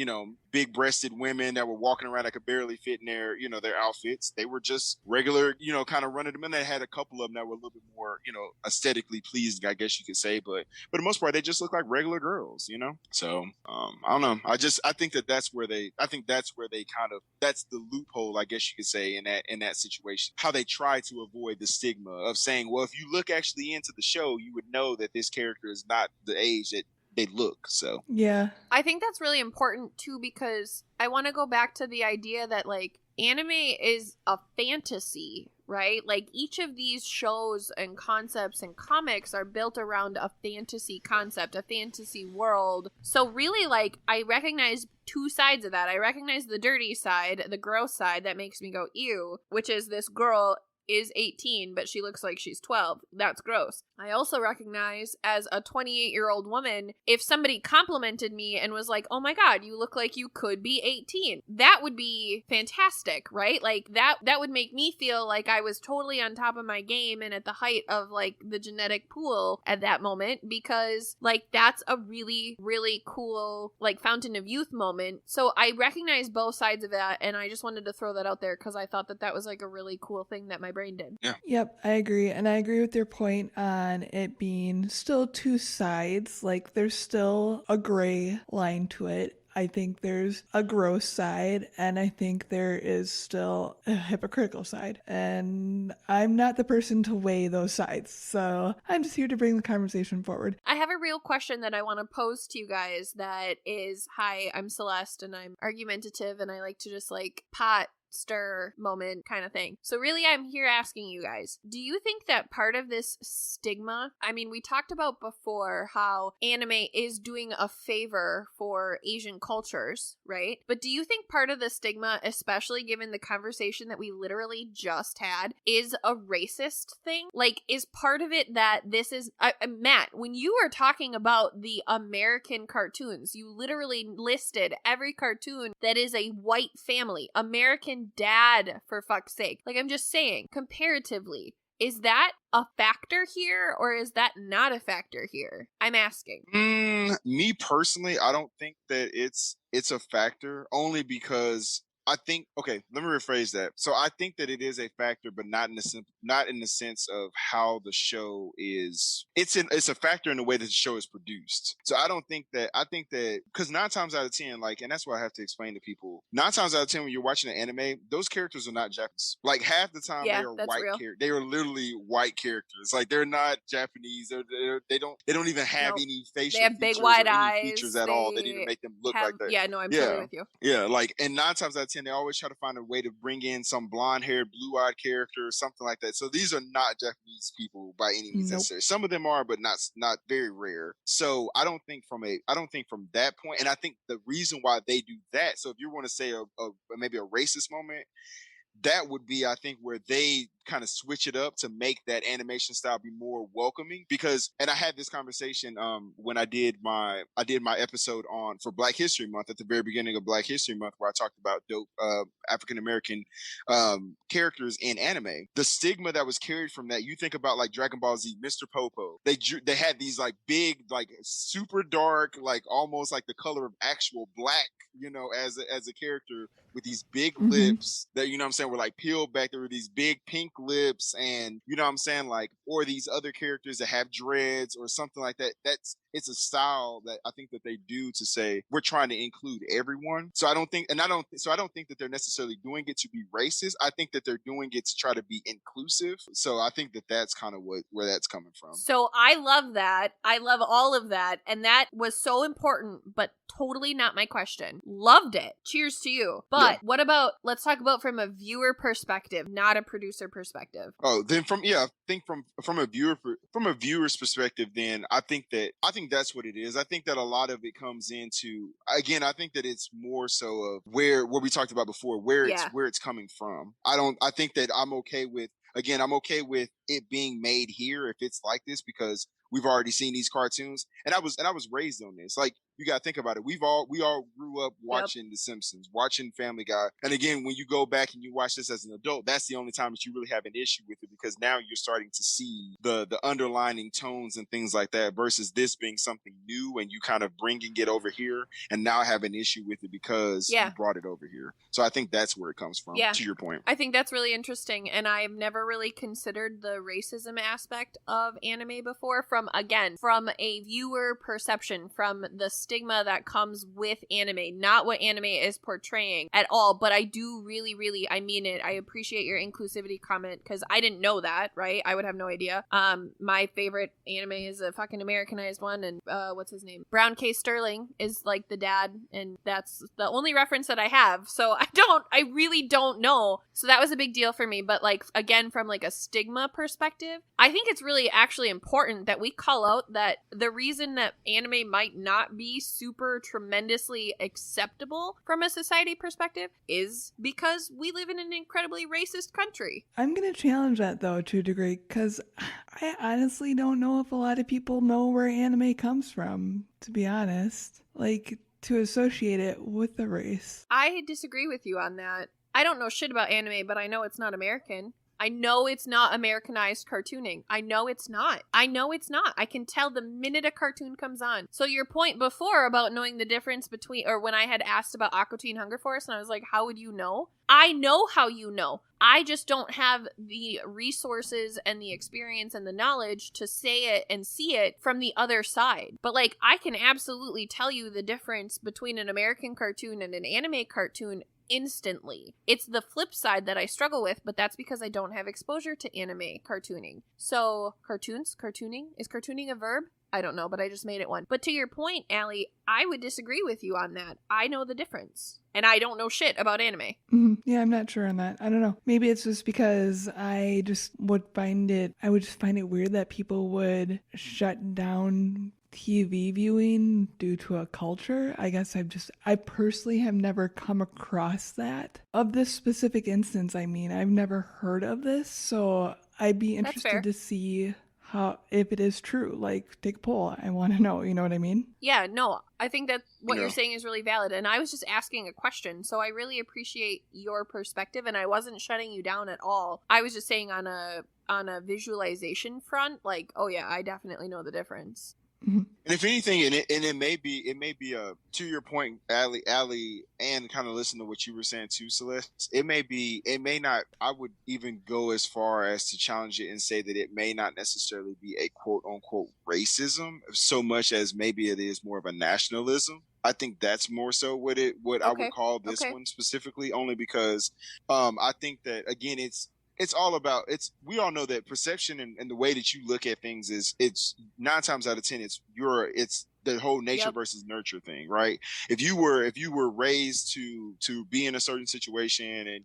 Speaker 2: big-breasted women that were walking around that could barely fit in their, their outfits. They were just regular, kind of running them. And they had a couple of them that were a little bit more, aesthetically pleasing, I guess you could say. But for the most part, they just look like regular girls, So I don't know. I think that's where they that's the loophole, I guess you could say, in that situation. How they try to avoid the stigma of saying, well, if you look actually into the show, you would know that this character is not the age that they look. So
Speaker 1: yeah,
Speaker 3: I think that's really important too, because I want to go back to the idea that like anime is a fantasy, right? Like each of these shows and concepts and comics are built around a fantasy concept, a fantasy world. So really, like, I recognize two sides of that. I recognize the dirty side, the gross side that makes me go ew, which is this girl is 18, but she looks like she's 12. That's gross. I also recognize as a 28-year-old woman, if somebody complimented me and was like, oh my God, you look like you could be 18, that would be fantastic, right? Like that would make me feel like I was totally on top of my game and at the height of like the genetic pool at that moment, because like that's a really, really cool like fountain of youth moment. So I recognize both sides of that, and I just wanted to throw that out there because I thought that was like a really cool thing that my brain did.
Speaker 2: Yeah.
Speaker 1: Yep, I agree. And I agree with your point on it being still two sides. Like there's still a gray line to it. I think there's a gross side, and I think there is still a hypocritical side. And I'm not the person to weigh those sides. So I'm just here to bring the conversation forward.
Speaker 3: I have a real question that I want to pose to you guys that is, hi, I'm Celeste, and I'm argumentative, and I like to just like stir moment kind of thing. So really, I'm here asking you guys, do you think that part of this stigma, I mean, we talked about before how anime is doing a favor for Asian cultures, right? But do you think part of the stigma, especially given the conversation that we literally just had, is a racist thing? Like, is part of it that this is, Matt, when you were talking about the American cartoons, you literally listed every cartoon that is a white family, American dad, for fuck's sake. Like, I'm just saying, comparatively, is that a factor here, or is that not a factor here? I'm asking.
Speaker 2: Me personally, I don't think that it's a factor, only because I think, okay, let me rephrase that. So I think that it is a factor, but not in the sense of how the show is. It's a factor in the way that the show is produced. So I think that because 9 times out of 10, like, and that's what I have to explain to people. 9 times out of 10, when you're watching an anime, those characters are not Japanese. Like half the time, they are white characters. They are literally white characters. Like they're not Japanese. They don't even have any facial.
Speaker 3: They have big wide eyes.
Speaker 2: Features at all that even make them look like that.
Speaker 3: Yeah, no, I'm totally with you.
Speaker 2: Yeah, like, and 9 times out of 10, they always try to find a way to bring in some blonde-haired, blue-eyed character or something like that. So these are not Japanese people by any means necessary. Some of them are, but not very rare. So I don't think from that point, and I think the reason why they do that. So if you want to say maybe a racist moment, that would be, I think, where they kind of switch it up to make that animation style be more welcoming. Because, and I had this conversation when I did my episode for Black History Month, at the very beginning of Black History Month, where I talked about dope African American characters in anime. The stigma that was carried from that, you think about like Dragon Ball Z, Mr. Popo. They had these like big, like super dark, like almost like the color of actual black, as a character, with these big lips that, you know what I'm saying, were like peeled back. There were these big pink lips, and you know what I'm saying, like, or these other characters that have dreads or something like that. It's a style that I think that they do to say we're trying to include everyone. So I don't think that they're necessarily doing it to be racist. I think that they're doing it to try to be inclusive. So I think that that's kind of where that's coming from.
Speaker 3: So I love that. I love all of that, and that was so important, but totally not my question. Loved it. Cheers to you. But what about, let's talk about from a viewer perspective, not a producer perspective.
Speaker 2: Oh, then from a viewer's perspective, then I think that's what it is. I think that a lot of it comes into, again, I think that it's more so of where we talked about before, where it's coming from. I think that I'm okay with it being made here if it's like this, because we've already seen these cartoons, and I was raised on this. Like, you got to think about it. We all grew up watching The Simpsons, watching Family Guy. And again, when you go back and you watch this as an adult, that's the only time that you really have an issue with it, because now you're starting to see the underlining tones and things like that, versus this being something new and you kind of bringing it over here and now have an issue with it because you brought it over here. So I think that's where it comes from, to your point.
Speaker 3: I think that's really interesting, and I've never really considered the racism aspect of anime before from a viewer perception, from the stigma that comes with anime, not what anime is portraying at all. But I do really, really, I mean it. I appreciate your inclusivity comment, because I didn't know that, right? I would have no idea. My favorite anime is a fucking Americanized one, and what's his name? Brown K. Sterling is like the dad, and that's the only reference that I have. So I really don't know. So that was a big deal for me. But like, again, from like a stigma perspective, I think it's really actually important that we call out that the reason that anime might not be be super tremendously acceptable from a society perspective is because we live in an incredibly racist country.
Speaker 1: I'm going to challenge that, though, to a degree, because I honestly don't know if a lot of people know where anime comes from, to be honest. Like, to associate it with the race.
Speaker 3: I disagree with you on that. I don't know shit about anime, but I know it's not American. I know it's not Americanized cartooning. I know it's not. I can tell the minute a cartoon comes on. So your point before about knowing the difference between, or when I had asked about Aqua Teen Hunger Force, and I was like, how would you know? I know how you know. I just don't have the resources and the experience and the knowledge to say it and see it from the other side. But like, I can absolutely tell you the difference between an American cartoon and an anime cartoon instantly. It's the flip side that I struggle with, but that's because I don't have exposure to anime cartooning. So, cartooning? Is cartooning a verb? I don't know, but I just made it one. But to your point, Allie, I would disagree with you on that. I know the difference. And I don't know shit about anime.
Speaker 1: Mm-hmm. Yeah, I'm not sure on that. I don't know. Maybe it's just because I would just find it weird that people would shut down TV viewing due to a culture. I guess I personally have never come across that. Of this specific instance, I mean, I've never heard of this, so I'd be interested to see if it is true. Like, take a poll. I want to know, you know what I mean?
Speaker 3: Yeah, no, I think that what you're saying is really valid, and I was just asking a question, so I really appreciate your perspective, and I wasn't shutting you down at all. I was just saying on a visualization front, like, oh yeah, I definitely know the difference.
Speaker 1: Mm-hmm.
Speaker 2: And if anything, it may be to your point, Allie, and kind of listen to what you were saying too, Celeste. It may not. I would even go as far as to challenge it and say that it may not necessarily be a quote unquote racism so much as maybe it is more of a nationalism. I think that's more so what I would call this one specifically, only because I think that again it's all about we all know that perception and the way that you look at things it's 9 times out of 10 it's the whole nature versus nurture thing, right? If you were raised to be in a certain situation and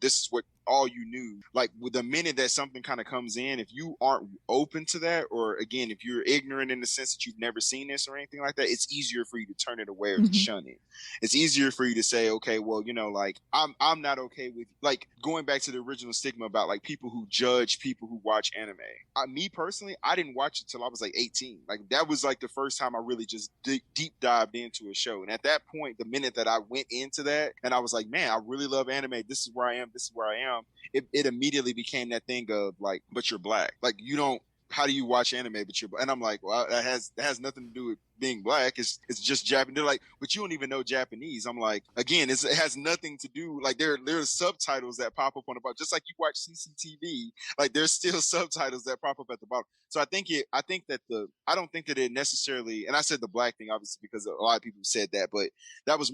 Speaker 2: this is what all you knew, like with the minute that something kind of comes in, if you aren't open to that, or again if you're ignorant in the sense that you've never seen this or anything like that, it's easier for you to turn it away or to shun it. It's easier for you to say, okay, well, like I'm not okay with, like, going back to the original stigma about like people who judge people who watch anime. Me personally, I didn't watch it till I was like 18. Like that was like the first time I really just deep dived into a show. And at that point, the minute that I went into that and I was like, man, I really love anime, this is where I am, it immediately became that thing of like, but you're black. Like how do you watch anime but you're black? And I'm like, well, that has nothing to do with being black. It's just Japanese. They're like, but you don't even know Japanese. I'm like, again, it has nothing to do, like there's subtitles that pop up on the bottom, just like you watch CCTV. Like there's still subtitles that pop up at the bottom. So I don't think that it necessarily, and I said the black thing obviously because a lot of people said that, but that was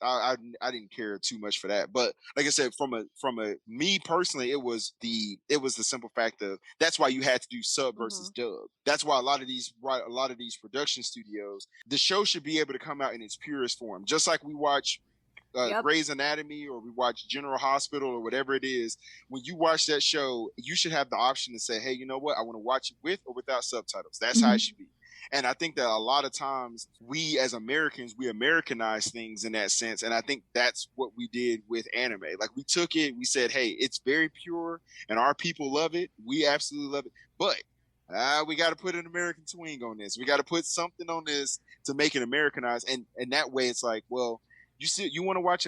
Speaker 2: I didn't care too much for that. But like I said, from a me personally, it was the simple fact of that's why you had to do sub versus dub. That's why a lot of these production studios, the show should be able to come out in its purest form, just like we watch Grey's Anatomy or we watch General Hospital or whatever it is. When you watch that show, you should have the option to say, hey, you know what, I want to watch it with or without subtitles. That's how it should be. And I think that a lot of times we as Americans, we Americanize things in that sense. And I think that's what we did with anime. Like we took it, we said, hey, it's very pure and our people love it. We absolutely love it. But we got to put an American twang on this. We got to put something on this to make it Americanized. And that way it's like, well, you want to watch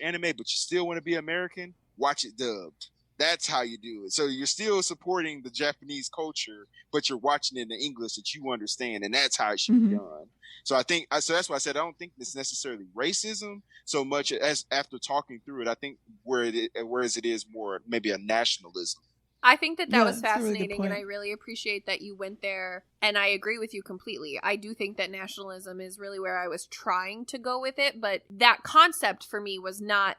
Speaker 2: anime, but you still want to be American? Watch it dubbed. That's how you do it. So you're still supporting the Japanese culture, but you're watching it in the English that you understand, and that's how it should be done. So so that's why I said I don't think it's necessarily racism so much as after talking through it, I think whereas it is more maybe a nationalism.
Speaker 3: I think that was fascinating,
Speaker 1: really
Speaker 3: and I really appreciate that you went there, and I agree with you completely. I do think that nationalism is really where I was trying to go with it, but that concept for me was not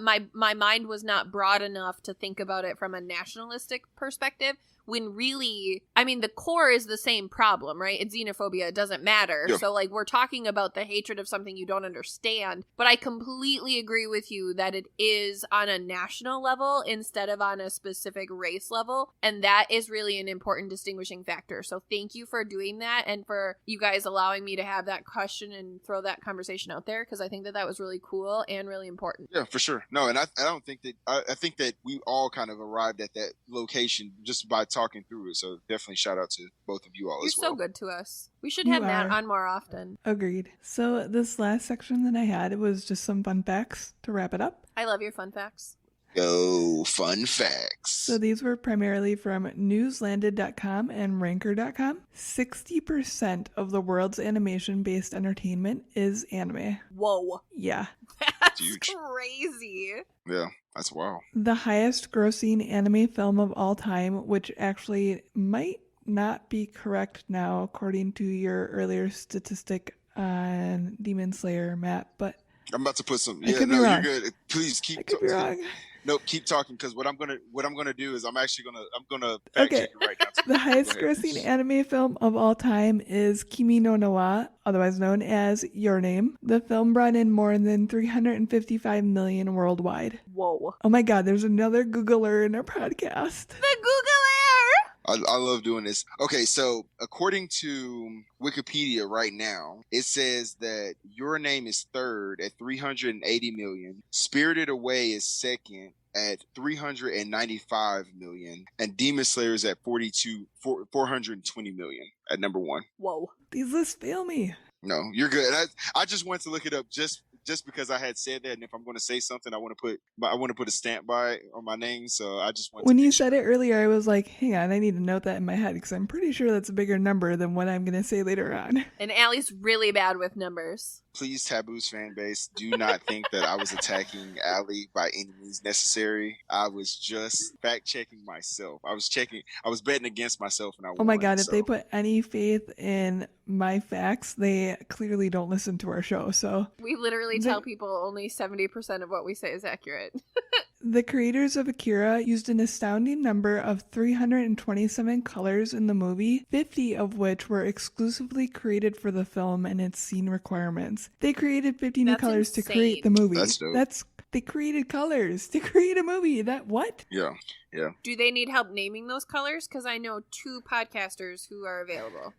Speaker 3: my mind was not broad enough to think about it from a nationalistic perspective. When really, I mean, the core is the same problem, right? It's xenophobia. It doesn't matter.
Speaker 2: Yeah.
Speaker 3: So, like, we're talking about the hatred of something you don't understand. But I completely agree with you that it is on a national level instead of on a specific race level. And that is really an important distinguishing factor. So thank you for doing that and for you guys allowing me to have that question and throw that conversation out there, because I think that that was really cool and really important.
Speaker 2: Yeah, for sure. No, and I don't think that, I think that we all kind of arrived at that location just by talking through it. So definitely shout out to both of you all
Speaker 3: You're
Speaker 2: as well.
Speaker 3: so good to us. We should
Speaker 1: You
Speaker 3: have Matt
Speaker 1: are.
Speaker 3: on more often.
Speaker 1: Agreed. So this last section that I had, it was just some fun facts to wrap it up.
Speaker 3: I love your fun facts.
Speaker 2: Go fun facts.
Speaker 1: So these were primarily from newslanded.com and ranker.com. 60% of the world's animation-based entertainment is anime.
Speaker 3: Whoa.
Speaker 1: Yeah.
Speaker 3: That's
Speaker 2: Huge.
Speaker 3: crazy.
Speaker 2: Yeah, that's wild.
Speaker 1: The highest grossing anime film of all time, which actually might not be correct now according to your earlier statistic on Demon Slayer, Matt, but
Speaker 2: I'm about to put some.
Speaker 1: I
Speaker 2: Yeah,
Speaker 1: could be
Speaker 2: no,
Speaker 1: wrong.
Speaker 2: you're good. Please keep.
Speaker 1: I could be wrong.
Speaker 2: Nope, keep talking, because what I'm gonna do is I'm gonna fact
Speaker 1: Okay.
Speaker 2: check it right now.
Speaker 1: The highest
Speaker 2: Go ahead.
Speaker 1: grossing anime film of all time is Kimi no Na wa, otherwise known as Your Name. The film brought in more than 355 million worldwide.
Speaker 3: Whoa.
Speaker 1: Oh my god, there's another Googler in our podcast.
Speaker 3: The Googler!
Speaker 2: I love doing this. Okay, so according to Wikipedia right now, it says that Your Name is third at 380 million, Spirited Away is second at 395 million, and Demon Slayer is at 420 million at number one.
Speaker 3: Whoa.
Speaker 1: These lists fail me.
Speaker 2: No, you're good. I just wanted to look it up just because I had said that, and if I'm going to say something, I want to put a stamp by it on my name. So I just want.
Speaker 1: When
Speaker 2: to
Speaker 1: you
Speaker 2: make sure.
Speaker 1: said it earlier, I was like, hang on, I need to note that in my head because I'm pretty sure that's a bigger number than what I'm going to say later on.
Speaker 3: And Allie's really bad with numbers.
Speaker 2: Please, Taboo's fan base, do not think that I was attacking Allie by any means necessary. I was just fact checking myself. I was betting against myself, and I
Speaker 1: Oh my
Speaker 2: won,
Speaker 1: god, if
Speaker 2: so.
Speaker 1: they put any faith in my facts, they clearly don't listen to our show. So
Speaker 3: We literally tell people only 70% of what we say is accurate.
Speaker 1: the creators of Akira used an astounding number of 327 colors in the movie, 50 of which were exclusively created for the film and its scene requirements. They created 50 new
Speaker 3: That's
Speaker 1: colors to
Speaker 3: insane.
Speaker 1: create the movie.
Speaker 2: That's dope.
Speaker 1: They created colors to create a movie. What?
Speaker 2: Yeah.
Speaker 3: Do they need help naming those colors? Because I know 2 podcasters who are available.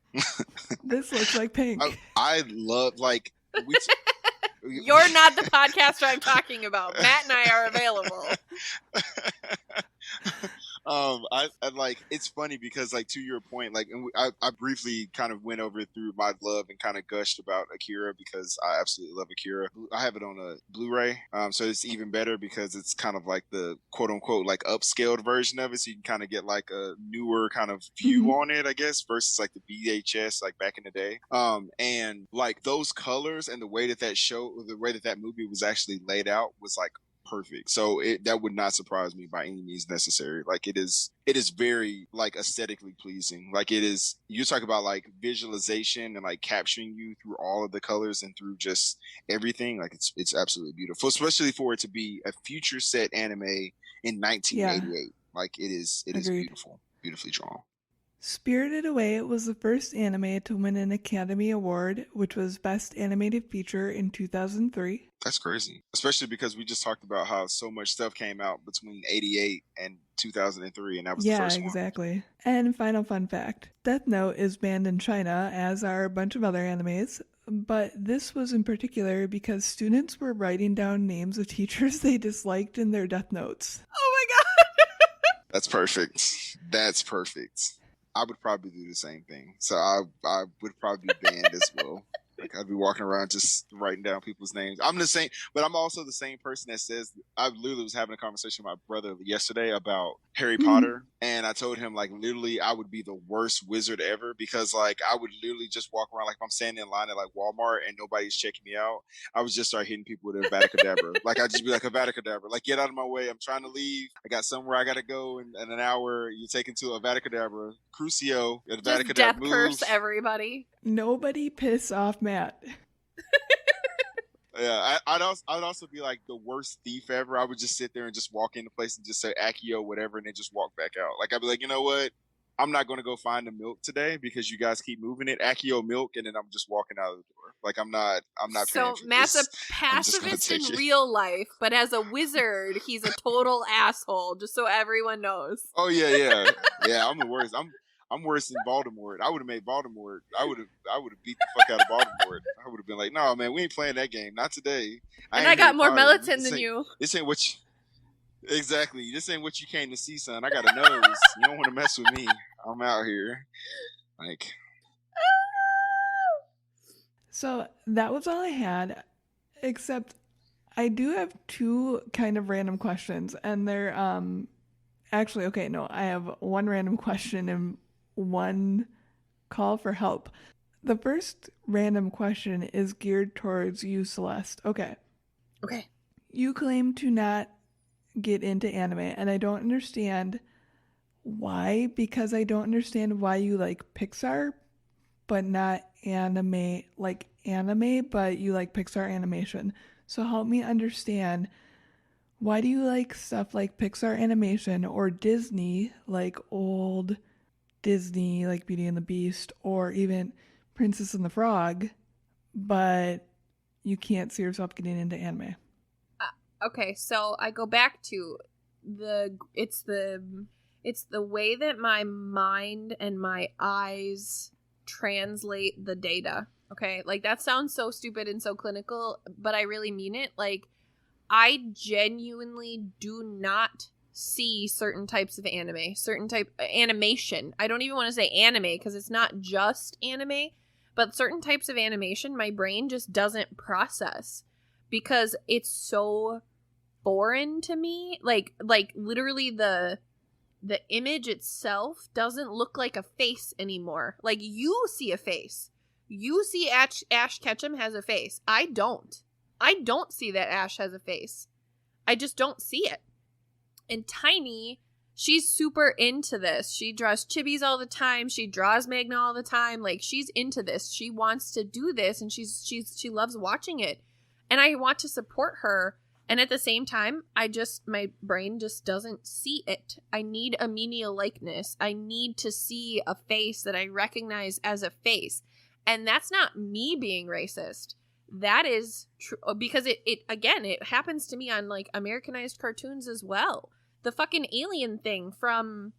Speaker 1: This looks like pink.
Speaker 2: I love
Speaker 3: You're not the podcaster I'm talking about. Matt and I are available.
Speaker 2: I like, it's funny because, like, to your point, like, and I briefly kind of went over through my love and kind of gushed about Akira because I absolutely love Akira. I have it on a Blu-ray, so it's even better because it's kind of like the quote unquote like upscaled version of it, so you can kind of get like a newer kind of view on it, I guess, versus like the VHS like back in the day. And like those colors and the way that movie was actually laid out was like perfect. So that would not surprise me by any means necessary. Like it is very like aesthetically pleasing. Like it is, you talk about like visualization and like capturing you through all of the colors and through just everything. Like it's absolutely beautiful, especially for it to be a future set anime in 1988. Like it is
Speaker 1: Agreed.
Speaker 2: beautifully drawn.
Speaker 1: Spirited Away was the first anime to win an Academy Award, which was Best Animated Feature in 2003.
Speaker 2: That's crazy, especially because we just talked about how so much stuff came out between 88 and 2003, and that was the first one.
Speaker 1: Yeah, exactly. And final fun fact, Death Note is banned in China, as are a bunch of other animes, but this was in particular because students were writing down names of teachers they disliked in their Death Notes.
Speaker 3: Oh my god!
Speaker 2: That's perfect. I would probably do the same thing. So I would probably be banned as well. Like I'd be walking around just writing down people's names. I'm the same, but I'm also the same person that says, I literally was having a conversation with my brother yesterday about Harry Potter. And I told him like literally I would be the worst wizard ever because like I would literally just walk around like if I'm standing in line at like Walmart and nobody's checking me out. I would just start hitting people with a Avada Kedavra. Like I'd just be like Avada Kedavra, like get out of my way. I'm trying to leave. I got somewhere I got to go in an hour. You're taken to Avada Kedavra. Crucio. Avada
Speaker 3: Just
Speaker 2: Kedavra
Speaker 3: death
Speaker 2: moves.
Speaker 3: curse everybody.
Speaker 1: Nobody piss off Matt.
Speaker 2: Yeah, I'd also be like the worst thief ever. I would just sit there and just walk into place and just say Accio whatever, and then just walk back out. Like I'd be like, you know what? I'm not going to go find the milk today because you guys keep moving it. Accio milk, and then I'm just walking out of the door. Like I'm not
Speaker 3: So
Speaker 2: paying for
Speaker 3: Matt's
Speaker 2: this.
Speaker 3: a
Speaker 2: I'm just gonna
Speaker 3: pacifist in
Speaker 2: take it.
Speaker 3: real life, but as a wizard, he's a total asshole. Just so everyone knows.
Speaker 2: Oh yeah. I'm the worst. I'm worse than Voldemort. I would have made Voldemort. I would have beat the fuck out of Voldemort. I would have been like, no man, we ain't playing that game. Not today.
Speaker 3: And
Speaker 2: ain't
Speaker 3: I got
Speaker 2: Harry
Speaker 3: more
Speaker 2: Potter.
Speaker 3: melatonin than you.
Speaker 2: This ain't what you. Exactly. This ain't what you came to see, son. I got a nose. You don't want to mess with me. I'm out here. Like.
Speaker 1: So that was all I had, except I do have two kind of random questions, and they're actually okay. No, I have one random question and one call for help. The first random question is geared towards you, Celeste. Okay. You claim to not get into anime, and I don't understand why, because I don't understand why you like Pixar but not anime, but you like Pixar animation. So help me understand, why do you like stuff like Pixar animation or Disney, like old Disney, like Beauty and the Beast, or even Princess and the Frog, but you can't see yourself getting into anime?
Speaker 3: Okay, so I go back to it's the way that my mind and my eyes translate the data. Okay, like that sounds so stupid and so clinical, but I really mean it. Like, I genuinely do not see certain types of animation. I don't even want to say anime because it's not just anime, but certain types of animation my brain just doesn't process because it's so foreign to me. Like literally the image itself doesn't look like a face anymore. Like, you see a face. You see Ash Ketchum has a face. I don't see that Ash has a face. I just don't see it. And Tiny, she's super into this. She draws chibis all the time. She draws Magna all the time. Like, she's into this. She wants to do this, and she loves watching it. And I want to support her. And at the same time, my brain just doesn't see it. I need a menial likeness. I need to see a face that I recognize as a face. And that's not me being racist. That is true, because it happens to me on like Americanized cartoons as well. The fucking alien thing from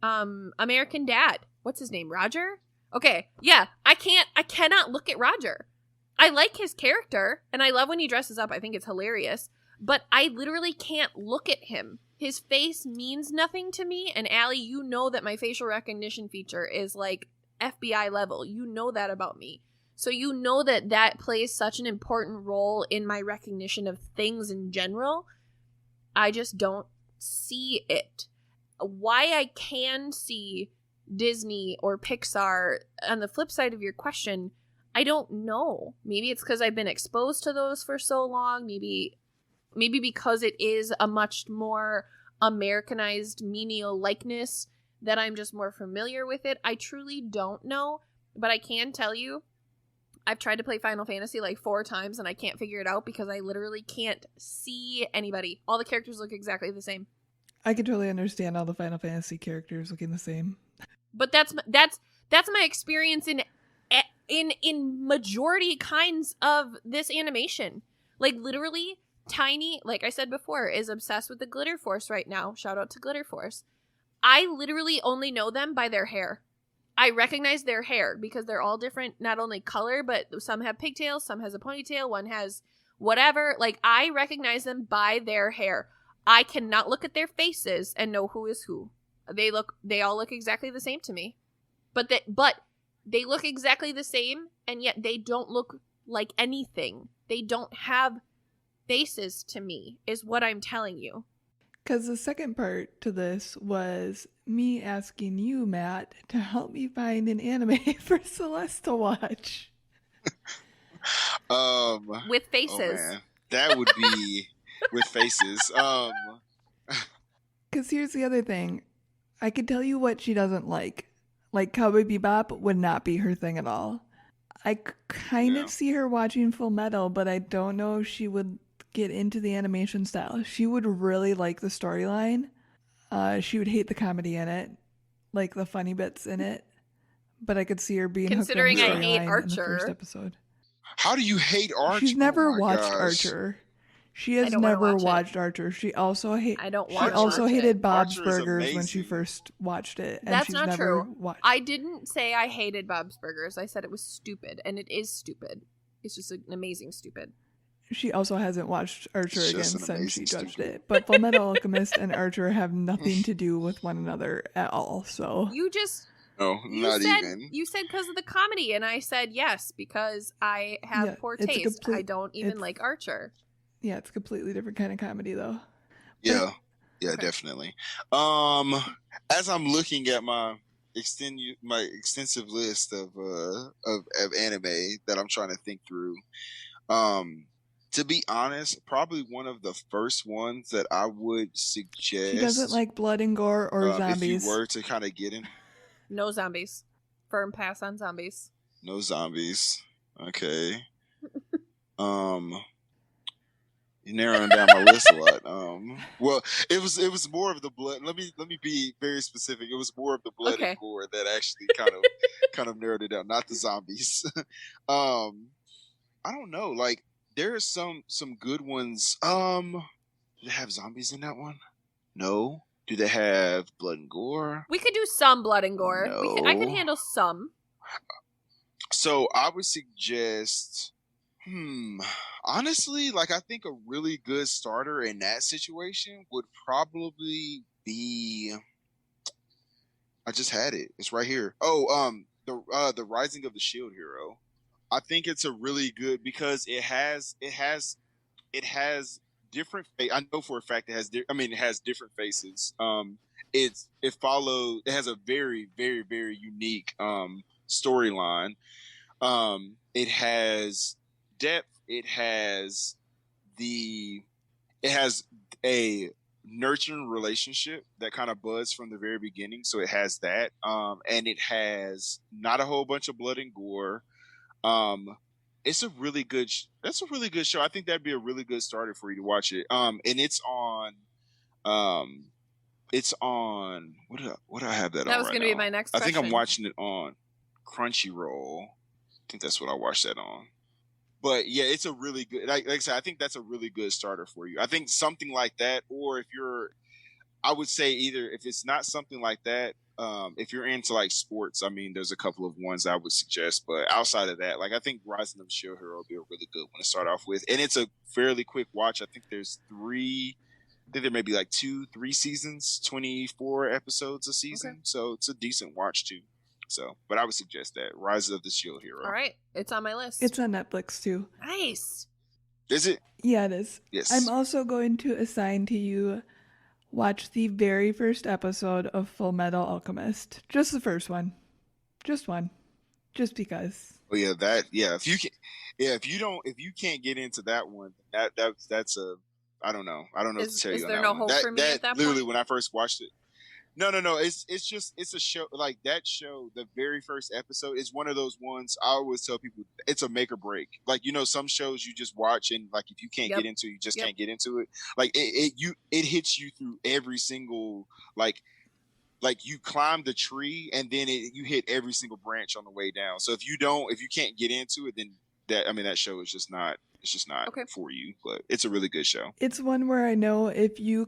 Speaker 3: American Dad. What's his name? Roger? Okay, yeah, I cannot look at Roger. I like his character, and I love when he dresses up. I think it's hilarious. But I literally can't look at him. His face means nothing to me. And Allie, you know that my facial recognition feature is like FBI level. You know that about me. So you know that plays such an important role in my recognition of things in general. I just don't see it. Why I can see Disney or Pixar, on the flip side of your question, I don't know. Maybe it's because I've been exposed to those for so long. Maybe because it is a much more Americanized menial likeness that I'm just more familiar with it. I truly don't know, but I can tell you I've tried to play Final Fantasy like 4 times and I can't figure it out because I literally can't see anybody. All the characters look exactly the same.
Speaker 1: I can totally understand all the Final Fantasy characters looking the same.
Speaker 3: But that's my experience in majority kinds of this animation. Like, literally, Tiny, like I said before, is obsessed with the Glitter Force right now. Shout out to Glitter Force. I literally only know them by their hair. I recognize their hair because they're all different, not only color, but some have pigtails, some has a ponytail, one has whatever. Like, I recognize them by their hair. I cannot look at their faces and know who is who. They all look exactly the same to me. But they look exactly the same, and yet they don't look like anything. They don't have faces to me, is what I'm telling you.
Speaker 1: Because the second part to this was me asking you, Matt, to help me find an anime for Celeste to watch.
Speaker 3: With faces.
Speaker 2: Oh man, that would be with faces.
Speaker 1: Because here's the other thing. I could tell you what she doesn't like. Like, Cowboy Bebop would not be her thing at all. I kind
Speaker 2: Yeah.
Speaker 1: of see her watching Full Metal, but I don't know if she would get into the animation style. She would really like the storyline. She would hate the comedy in it, like the funny bits in it. But I could see her being hooked on the
Speaker 3: Considering I hate
Speaker 1: storyline in the first
Speaker 3: Archer.
Speaker 1: episode.
Speaker 2: How do you hate Archer?
Speaker 1: She's never
Speaker 2: Oh my
Speaker 1: watched
Speaker 2: gosh.
Speaker 1: Archer. She
Speaker 3: I
Speaker 1: has
Speaker 3: don't wanna
Speaker 1: never
Speaker 3: watch it.
Speaker 1: watched Archer. She also
Speaker 3: I don't
Speaker 1: she
Speaker 3: want to
Speaker 1: also
Speaker 3: watch it.
Speaker 1: hated Bob's
Speaker 2: Archer is
Speaker 1: Burgers when she
Speaker 2: amazing.
Speaker 1: first watched it, and
Speaker 3: That's
Speaker 1: she's
Speaker 3: not
Speaker 1: never
Speaker 3: true.
Speaker 1: watched.
Speaker 3: I didn't say I hated Bob's Burgers. I said it was stupid, and it is stupid. It's just an amazing stupid.
Speaker 1: She also hasn't watched Archer
Speaker 2: It's
Speaker 1: again
Speaker 2: just an
Speaker 1: since she
Speaker 2: amazing
Speaker 1: judged
Speaker 2: stupid.
Speaker 1: it. But Fullmetal Alchemist and Archer have nothing to do with one another at all. So
Speaker 3: You just
Speaker 2: No, not even.
Speaker 3: you said because of the comedy, and I said yes because I have
Speaker 1: Yeah,
Speaker 3: poor
Speaker 1: it's a
Speaker 3: taste.
Speaker 1: complete-
Speaker 3: I don't even
Speaker 1: it's-
Speaker 3: like Archer.
Speaker 1: yeah, it's a completely different kind of comedy, though.
Speaker 2: Yeah, yeah,
Speaker 3: Okay.
Speaker 2: definitely. As I'm looking at my extensive list of anime that I'm trying to think through, to be honest, probably one of the first ones that I would suggest.
Speaker 1: She doesn't like blood and gore or
Speaker 2: if
Speaker 1: zombies.
Speaker 2: you were to kind of get in.
Speaker 3: No zombies. Firm pass on zombies.
Speaker 2: No zombies. Okay. You're narrowing down my list a lot. Well, it was more of the blood. Let me be very specific. It was more of the blood
Speaker 3: Okay.
Speaker 2: and gore that actually kind of narrowed it down, not the zombies. I don't know. Like there are some good ones. Do they have zombies in that one? No. Do they have blood and gore?
Speaker 3: We could do some blood and gore. I could
Speaker 2: No.
Speaker 3: handle some.
Speaker 2: So I would suggest, honestly, like I think a really good starter in that situation would probably be. I just had it. It's right here. Oh, the Rising of the Shield Hero. I think it's a really good because it has different. I know for a fact it has. It has different faces. It has a very very very unique storyline. It has depth. It has a nurturing relationship that kind of buds from the very beginning. So it has that. And it has not a whole bunch of blood and gore. It's a really good. That's a really good show. I think that'd be a really good starter for you to watch it. And it's on. It's on. What do I have that on?
Speaker 3: That was
Speaker 2: right
Speaker 3: going to be
Speaker 2: now?
Speaker 3: my next
Speaker 2: I think I'm
Speaker 3: question.
Speaker 2: watching it on Crunchyroll. I think that's what I watched that on. But yeah, it's a really good. Like I said, I think that's a really good starter for you. I think something like that, or I would say either if it's not something like that, if you're into like sports, there's a couple of ones I would suggest. But outside of that, like I think Rising of the Shield Hero would be a really good one to start off with, and it's a fairly quick watch. I think there's 3. I think there may be like 2-3 seasons, 24 episodes a season,
Speaker 3: Okay.
Speaker 2: so it's a decent watch too. So, but I would suggest that Rise of the Shield Hero.
Speaker 3: All right. It's on my list.
Speaker 1: It's on Netflix too.
Speaker 3: Nice.
Speaker 2: Is it?
Speaker 1: Yeah, it is.
Speaker 2: Yes.
Speaker 1: I'm also going to assign to you watch the very first episode of Full Metal Alchemist. Just the first one. Just one. Just because.
Speaker 2: Oh yeah, that yeah. If you can't get into that one, that's a I don't know what to tell you.
Speaker 3: Is
Speaker 2: on
Speaker 3: there
Speaker 2: that
Speaker 3: no
Speaker 2: one.
Speaker 3: hope for me at that
Speaker 2: literally
Speaker 3: point?
Speaker 2: when I first watched it. No. It's a show like that show. The very first episode is one of those ones I always tell people it's a make or break. Like some shows you just watch and like if you can't
Speaker 3: Yep.
Speaker 2: get into it, you just
Speaker 3: Yep.
Speaker 2: can't get into it. Like it hits you through every single like you climb the tree and then you hit every single branch on the way down. So if you can't get into it, then that show is just not. It's just not
Speaker 3: Okay.
Speaker 2: for you, but it's a really good show.
Speaker 1: It's one where I know if you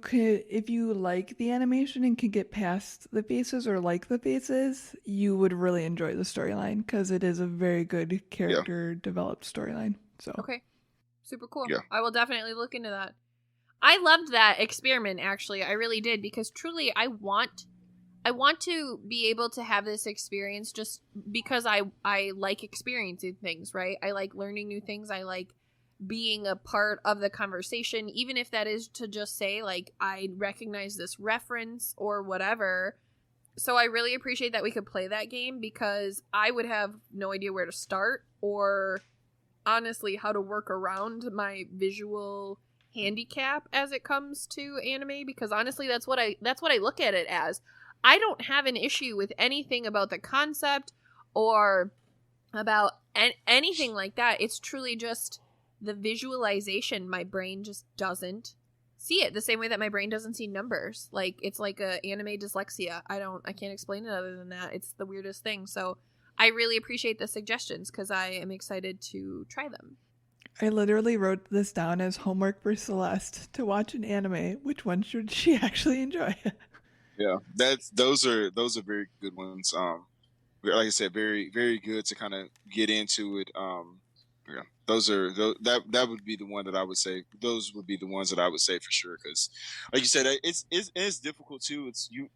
Speaker 1: like the animation and can get past the faces or like the faces, you would really enjoy the storyline because it is a very good character developed storyline. So
Speaker 3: Okay. Super cool.
Speaker 2: Yeah.
Speaker 3: I will definitely look into that. I loved that experiment, actually. I really did, because truly I want to be able to have this experience just because I like experiencing things, right? I like learning new things. I like being a part of the conversation, even if that is to just say, like, I recognize this reference or whatever. So I really appreciate that we could play that game because I would have no idea where to start or honestly how to work around my visual handicap as it comes to anime, because honestly that's what I look at it as. I don't have an issue with anything about the concept or about anything like that. It's truly just the visualization. My brain just doesn't see it the same way that my brain doesn't see numbers. Like, it's like a anime dyslexia. I can't explain it other than that. It's the weirdest thing. So I really appreciate the suggestions because I am excited to try them.
Speaker 1: I literally wrote this down as homework for Celeste to watch an anime. Which one should she actually enjoy?
Speaker 2: Yeah, those are very good ones. Like I said, very very good to kind of get into it. Yeah, that would be the one that I would say. Those would be the ones that I would say for sure. Because, like you said, it's difficult too.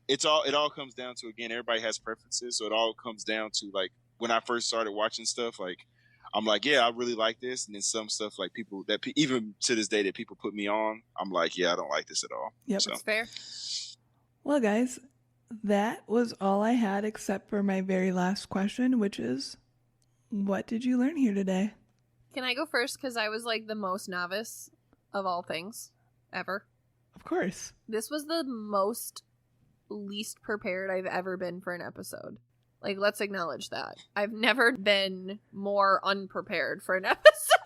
Speaker 2: It all comes down to, again, everybody has preferences, so it all comes down to, like, when I first started watching stuff, like, I'm like, yeah, I really like this, and then some stuff, like, people that even to this day that people put me on, I'm like, yeah, I don't like this at all.
Speaker 1: Yep,
Speaker 2: so.
Speaker 3: That's fair.
Speaker 1: Well, guys, that was all I had except for my very last question, which is, what did you learn here today?
Speaker 3: Can I go first? Because I was like the most novice of all things ever.
Speaker 1: Of course.
Speaker 3: This was the most least prepared I've ever been for an episode. Like, let's acknowledge that. I've never been more unprepared for an episode.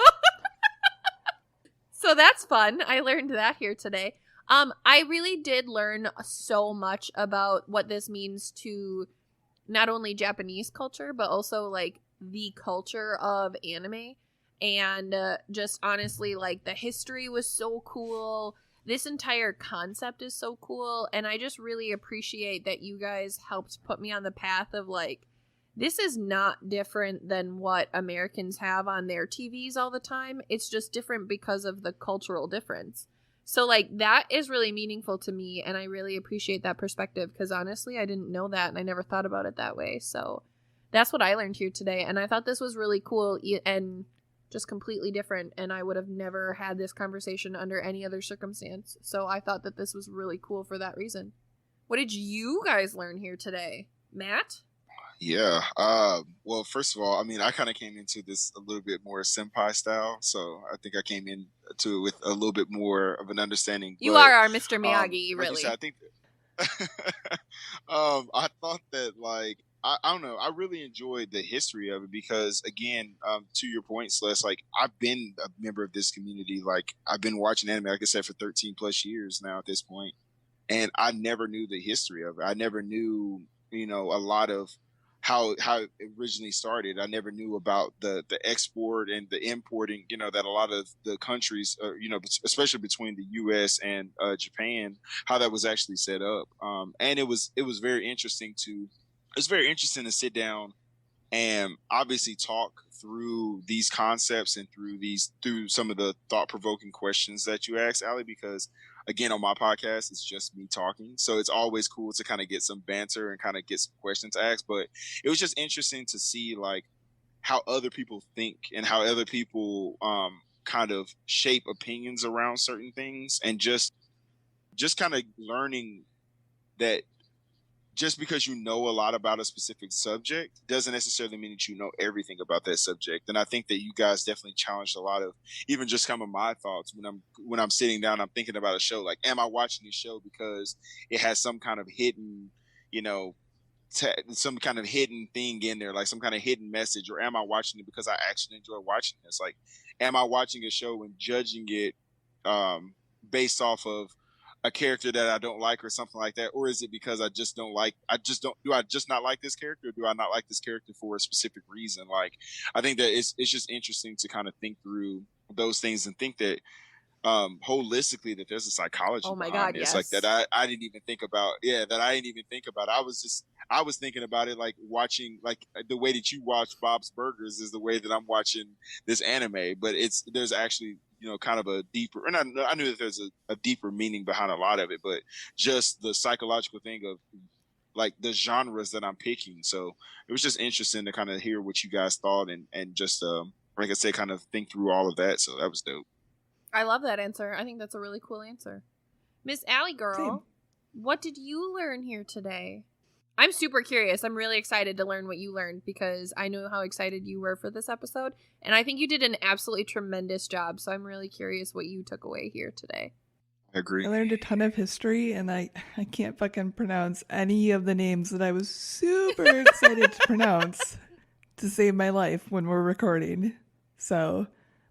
Speaker 3: So that's fun. I learned that here today. I really did learn so much about what this means to not only Japanese culture, but also, like, the culture of anime. And just honestly, like, the history was so cool. This entire concept is so cool. And I just really appreciate that you guys helped put me on the path of, like, this is not different than what Americans have on their TVs all the time. It's just different because of the cultural difference. So, like, that is really meaningful to me, and I really appreciate that perspective, because honestly, I didn't know that, and I never thought about it that way. So that's what I learned here today, and I thought this was really cool and just completely different, and I would have never had this conversation under any other circumstance. So I thought that this was really cool for that reason. What did you guys learn here today? Matt?
Speaker 2: Yeah. Well, first of all, I mean, I kind of came into this a little bit more senpai style, so I think I came into it with a little bit more of an understanding.
Speaker 3: You are our Mr. Miyagi,
Speaker 2: like
Speaker 3: really.
Speaker 2: you said, I think I thought that, like, I don't know, I really enjoyed the history of it because, again, to your point, Celeste, like, I've been a member of this community. Like, I've been watching anime, like I said, for 13 plus years now at this point, and I never knew the history of it. I never knew, a lot of how it originally started. I never knew about the export and the importing, that a lot of the countries, especially between the U.S. and Japan, how that was actually set up. And it was very interesting to sit down and obviously talk through these concepts and through some of the thought-provoking questions that you asked, Allie, because, again, on my podcast, it's just me talking. So it's always cool to kind of get some banter and kind of get some questions asked. But it was just interesting to see, like, how other people think and how other people kind of shape opinions around certain things, and just kind of learning that just because you know a lot about a specific subject doesn't necessarily mean that you know everything about that subject. And I think that you guys definitely challenged a lot of even just kind of my thoughts when I'm sitting down, I'm thinking about a show. Like, am I watching this show because it has some kind of hidden, some kind of hidden thing in there, like some kind of hidden message, or am I watching it because I actually enjoy watching this? Like, am I watching a show and judging it based off of a character that I don't like or something like that? Or is it because do I just not like this character, or do I not like this character for a specific reason? Like, I think that it's just interesting to kind of think through those things and think that holistically that there's a psychology behind this, like that I didn't even think about. I was thinking about it like watching, like, the way that you watch Bob's Burgers is the way that I'm watching this anime, but there's actually kind of a deeper, and I knew that there's a deeper meaning behind a lot of it, but just the psychological thing of, like, the genres that I'm picking. So it was just interesting to kind of hear what you guys thought and just like I said, kind of think through all of that. So that was dope.
Speaker 3: I love that answer. I think that's a really cool answer. Miss Allie girl,
Speaker 1: Same.
Speaker 3: What did you learn here today? I'm super curious. I'm really excited to learn what you learned because I know how excited you were for this episode. And I think you did an absolutely tremendous job. So I'm really curious what you took away here today.
Speaker 2: I agree.
Speaker 1: I learned a ton of history, and I can't fucking pronounce any of the names that I was super excited to pronounce. to save my life when we're recording. So,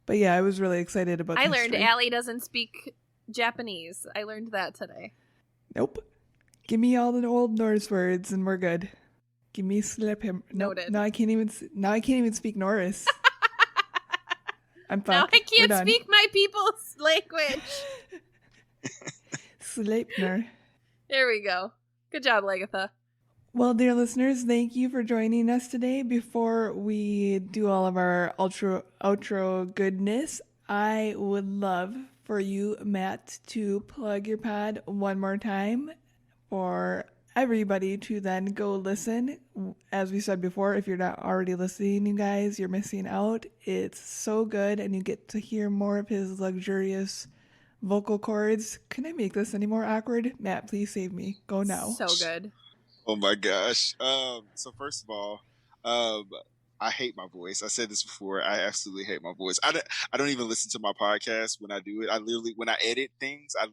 Speaker 1: but yeah, I was really excited about
Speaker 3: I
Speaker 1: history.
Speaker 3: learned Allie doesn't speak Japanese. I learned that today.
Speaker 1: Nope. Give me all the old Norse words and we're good. Give me slip him. Nope.
Speaker 3: Noted.
Speaker 1: Now I can't even speak Norse. I'm fucked.
Speaker 3: Now I
Speaker 1: We're
Speaker 3: can't
Speaker 1: done.
Speaker 3: speak my people's language.
Speaker 1: Sleipner.
Speaker 3: There we go. Good job, Lagatha.
Speaker 1: Well, dear listeners, thank you for joining us today. Before we do all of our outro goodness, I would love for you, Matt, to plug your pod one more time for everybody to then go listen. As we said before, if you're not already listening, you guys, you're missing out. It's so good, and you get to hear more of his luxurious vocal cords. Can I make this any more awkward? Matt, please save me. Go now.
Speaker 3: So good.
Speaker 2: Oh my gosh. So first of all, I hate my voice. I said this before. I absolutely hate my voice. I don't even listen to my podcast when I do it. When I edit things, I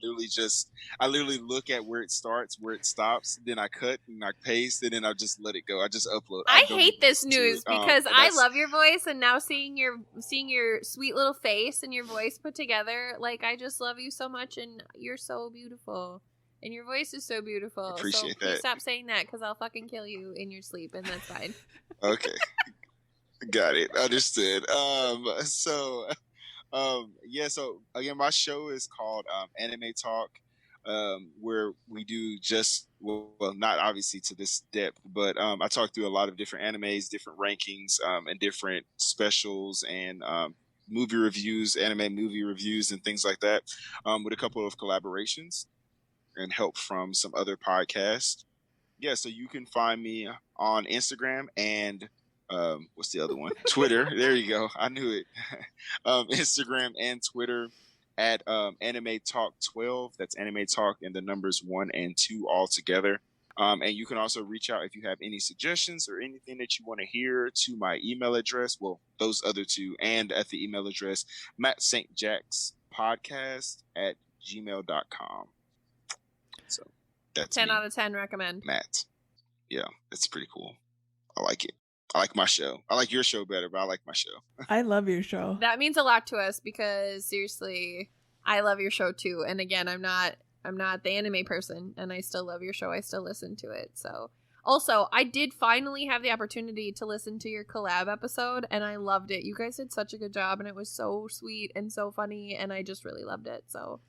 Speaker 2: literally look at where it starts, where it stops, then I cut and I paste, and then I just let it go. I just upload.
Speaker 3: I
Speaker 2: don't
Speaker 3: hate
Speaker 2: even
Speaker 3: this
Speaker 2: listen to
Speaker 3: news
Speaker 2: it.
Speaker 3: because
Speaker 2: And
Speaker 3: I
Speaker 2: that's-
Speaker 3: love your voice, and now seeing your sweet little face and your voice put together, like I just love you so much, and you're so beautiful, and your voice is so beautiful.
Speaker 2: Appreciate
Speaker 3: so please
Speaker 2: that.
Speaker 3: stop saying that because I'll fucking kill you in your sleep, and that's fine.
Speaker 2: Okay. Got it. Understood. So again, my show is called Anime Talk, where we do well, not obviously to this depth, but I talk through a lot of different animes, different rankings, and different specials and movie reviews, anime movie reviews, and things like that, with a couple of collaborations and help from some other podcasts. Yeah, so you can find me on Instagram and what's the other one? Twitter. There you go. I knew it. Instagram and Twitter at Anime Talk 12. That's Anime Talk and the numbers 1 and 2 all together. And you can also reach out if you have any suggestions or anything that you want to hear to my email address. Well, those other two, and at the email address, mattstjackspodcast@gmail.com. So that's
Speaker 3: 10
Speaker 2: me,
Speaker 3: out of 10 recommend.
Speaker 2: Matt. Yeah, it's pretty cool. I like it. I like my show. I like your show better, but I like my show.
Speaker 1: I love your show.
Speaker 3: That means a lot to us because seriously, I love your show too. And again, I'm not the anime person, and I still love your show. I still listen to it. So also, I did finally have the opportunity to listen to your collab episode, and I loved it. You guys did such a good job, and it was so sweet and so funny, and I just really loved it. So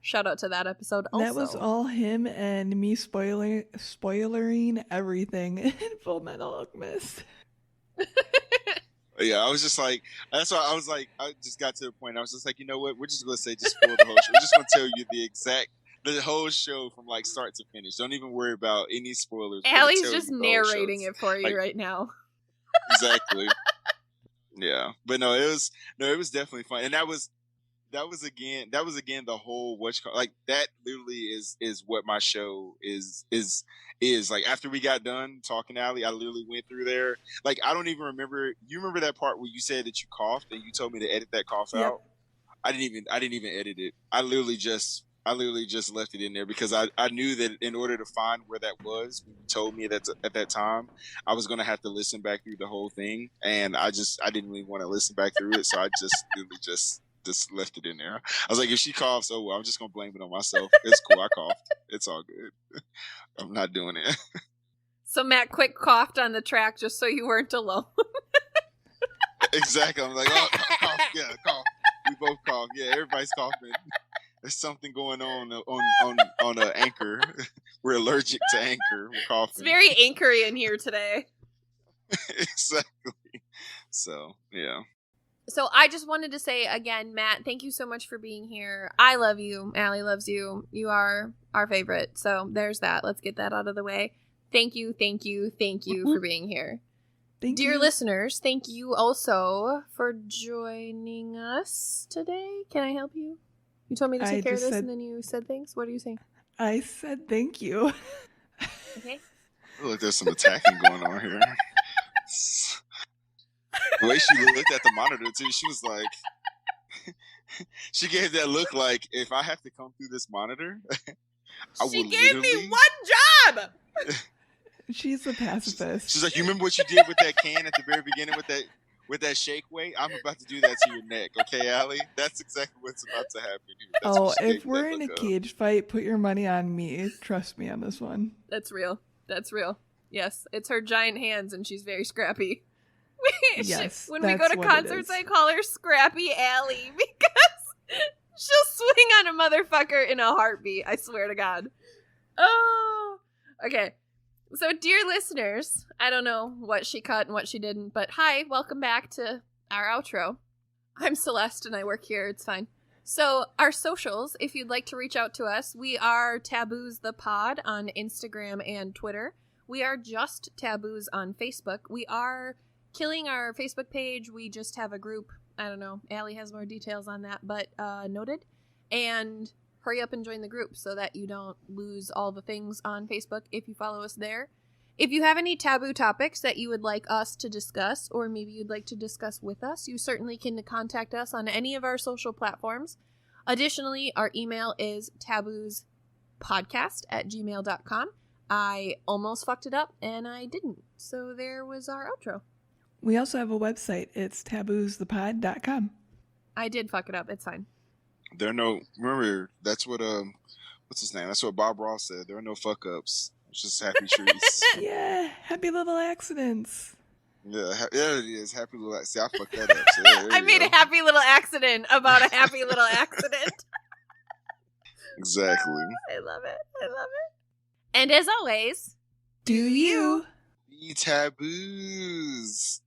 Speaker 3: shout out to that episode also.
Speaker 1: That was all him and me spoilering everything in Full Metal Alchemist.
Speaker 2: Yeah, I was just like, that's why I was like, I just got to the point. I was just like, you know what? We're just gonna say just spoil the whole show. We're just gonna tell you the whole show from like start to finish. Don't even worry about any spoilers. We're gonna
Speaker 3: Allie's
Speaker 2: tell
Speaker 3: just
Speaker 2: you the whole show.
Speaker 3: narrating it for you
Speaker 2: Like-
Speaker 3: right now.
Speaker 2: Exactly. Yeah, but no, it was definitely fun, and that was again the whole like that literally is what my show is like. After we got done talking, Allie, I literally went through there. Like, I don't even remember. You remember that part where you said that you coughed and you told me to edit that cough
Speaker 1: Yep.
Speaker 2: out? I didn't even edit it. I literally just left it in there because I knew that in order to find where that was when you told me that at that time, I was gonna have to listen back through the whole thing, and I didn't really want to listen back through it, so I just literally just left it in there. I was like, if she coughs, oh well, I'm just gonna blame it on myself. It's cool, I coughed. It's all good. I'm not doing it.
Speaker 3: So Matt quick coughed on the track just so you weren't alone.
Speaker 2: Exactly. I'm like, oh, cough, yeah, cough. We both cough. Yeah, everybody's coughing. There's something going on Anchor. We're allergic to Anchor. We're coughing.
Speaker 3: It's very anchory in here today.
Speaker 2: Exactly. So yeah.
Speaker 3: So I just wanted to say again, Matt, thank you so much for being here. I love you. Allie loves you. You are our favorite. So there's that. Let's get that out of the way. Thank you for being here.
Speaker 1: Thank
Speaker 3: Dear
Speaker 1: you.
Speaker 3: listeners, thank you also for joining us today. Can I help you? You told me to
Speaker 1: I
Speaker 3: take care of
Speaker 1: just
Speaker 3: this
Speaker 1: said-
Speaker 3: and then you said things. What are you saying?
Speaker 1: I said thank you.
Speaker 3: Okay.
Speaker 2: I feel like there's some attacking going on here. The way she looked at the monitor too, she was like, she gave that look like, if I have to come through this monitor, I
Speaker 3: She
Speaker 2: will
Speaker 3: gave me
Speaker 2: literally-
Speaker 3: one job.
Speaker 1: She's a pacifist.
Speaker 2: She's like, you remember what you did with that can at the very beginning with that shake weight? I'm about to do that to your neck, okay, Allie? That's exactly what's about to happen here. That's what she
Speaker 1: if
Speaker 2: gave me
Speaker 1: we're
Speaker 2: that
Speaker 1: in a
Speaker 2: look of.
Speaker 1: cage fight, put your money on me. Trust me on this one.
Speaker 3: That's real. That's real. Yes, it's her giant hands, and she's very scrappy.
Speaker 1: Yes,
Speaker 3: when we go
Speaker 1: that's
Speaker 3: to
Speaker 1: what it
Speaker 3: concerts,
Speaker 1: is.
Speaker 3: I call her Scrappy Allie because she'll swing on a motherfucker in a heartbeat. I swear to God. Oh, okay. So, dear listeners, I don't know what she cut and what she didn't, but hi, welcome back to our outro. I'm Celeste, and I work here. It's fine. So, our socials, if you'd like to reach out to us, we are Taboos the Pod on Instagram and Twitter. We are just Taboos on Facebook. We are killing our Facebook page. We just have a group. I don't know. Allie has more details on that, but noted. And hurry up and join the group so that you don't lose all the things on Facebook if you follow us there. If you have any taboo topics that you would like us to discuss, or maybe you'd like to discuss with us, you certainly can contact us on any of our social platforms. Additionally, our email is taboospodcast@gmail.com. I almost fucked it up, and I didn't. So there was our outro.
Speaker 1: We also have a website. It's taboosthepod.com.
Speaker 3: I did fuck it up. It's fine.
Speaker 2: Remember, that's what, what's his name? That's what Bob Ross said. There are no fuck ups. It's just happy trees.
Speaker 1: Yeah, happy little accidents.
Speaker 2: Yeah, it is. Happy little, see, I fucked that up. So there
Speaker 3: I
Speaker 2: you
Speaker 3: made
Speaker 2: go.
Speaker 3: a happy little accident about a happy little accident.
Speaker 2: Exactly.
Speaker 3: I love it. I love it. And as always,
Speaker 1: Do you?
Speaker 2: Be taboos.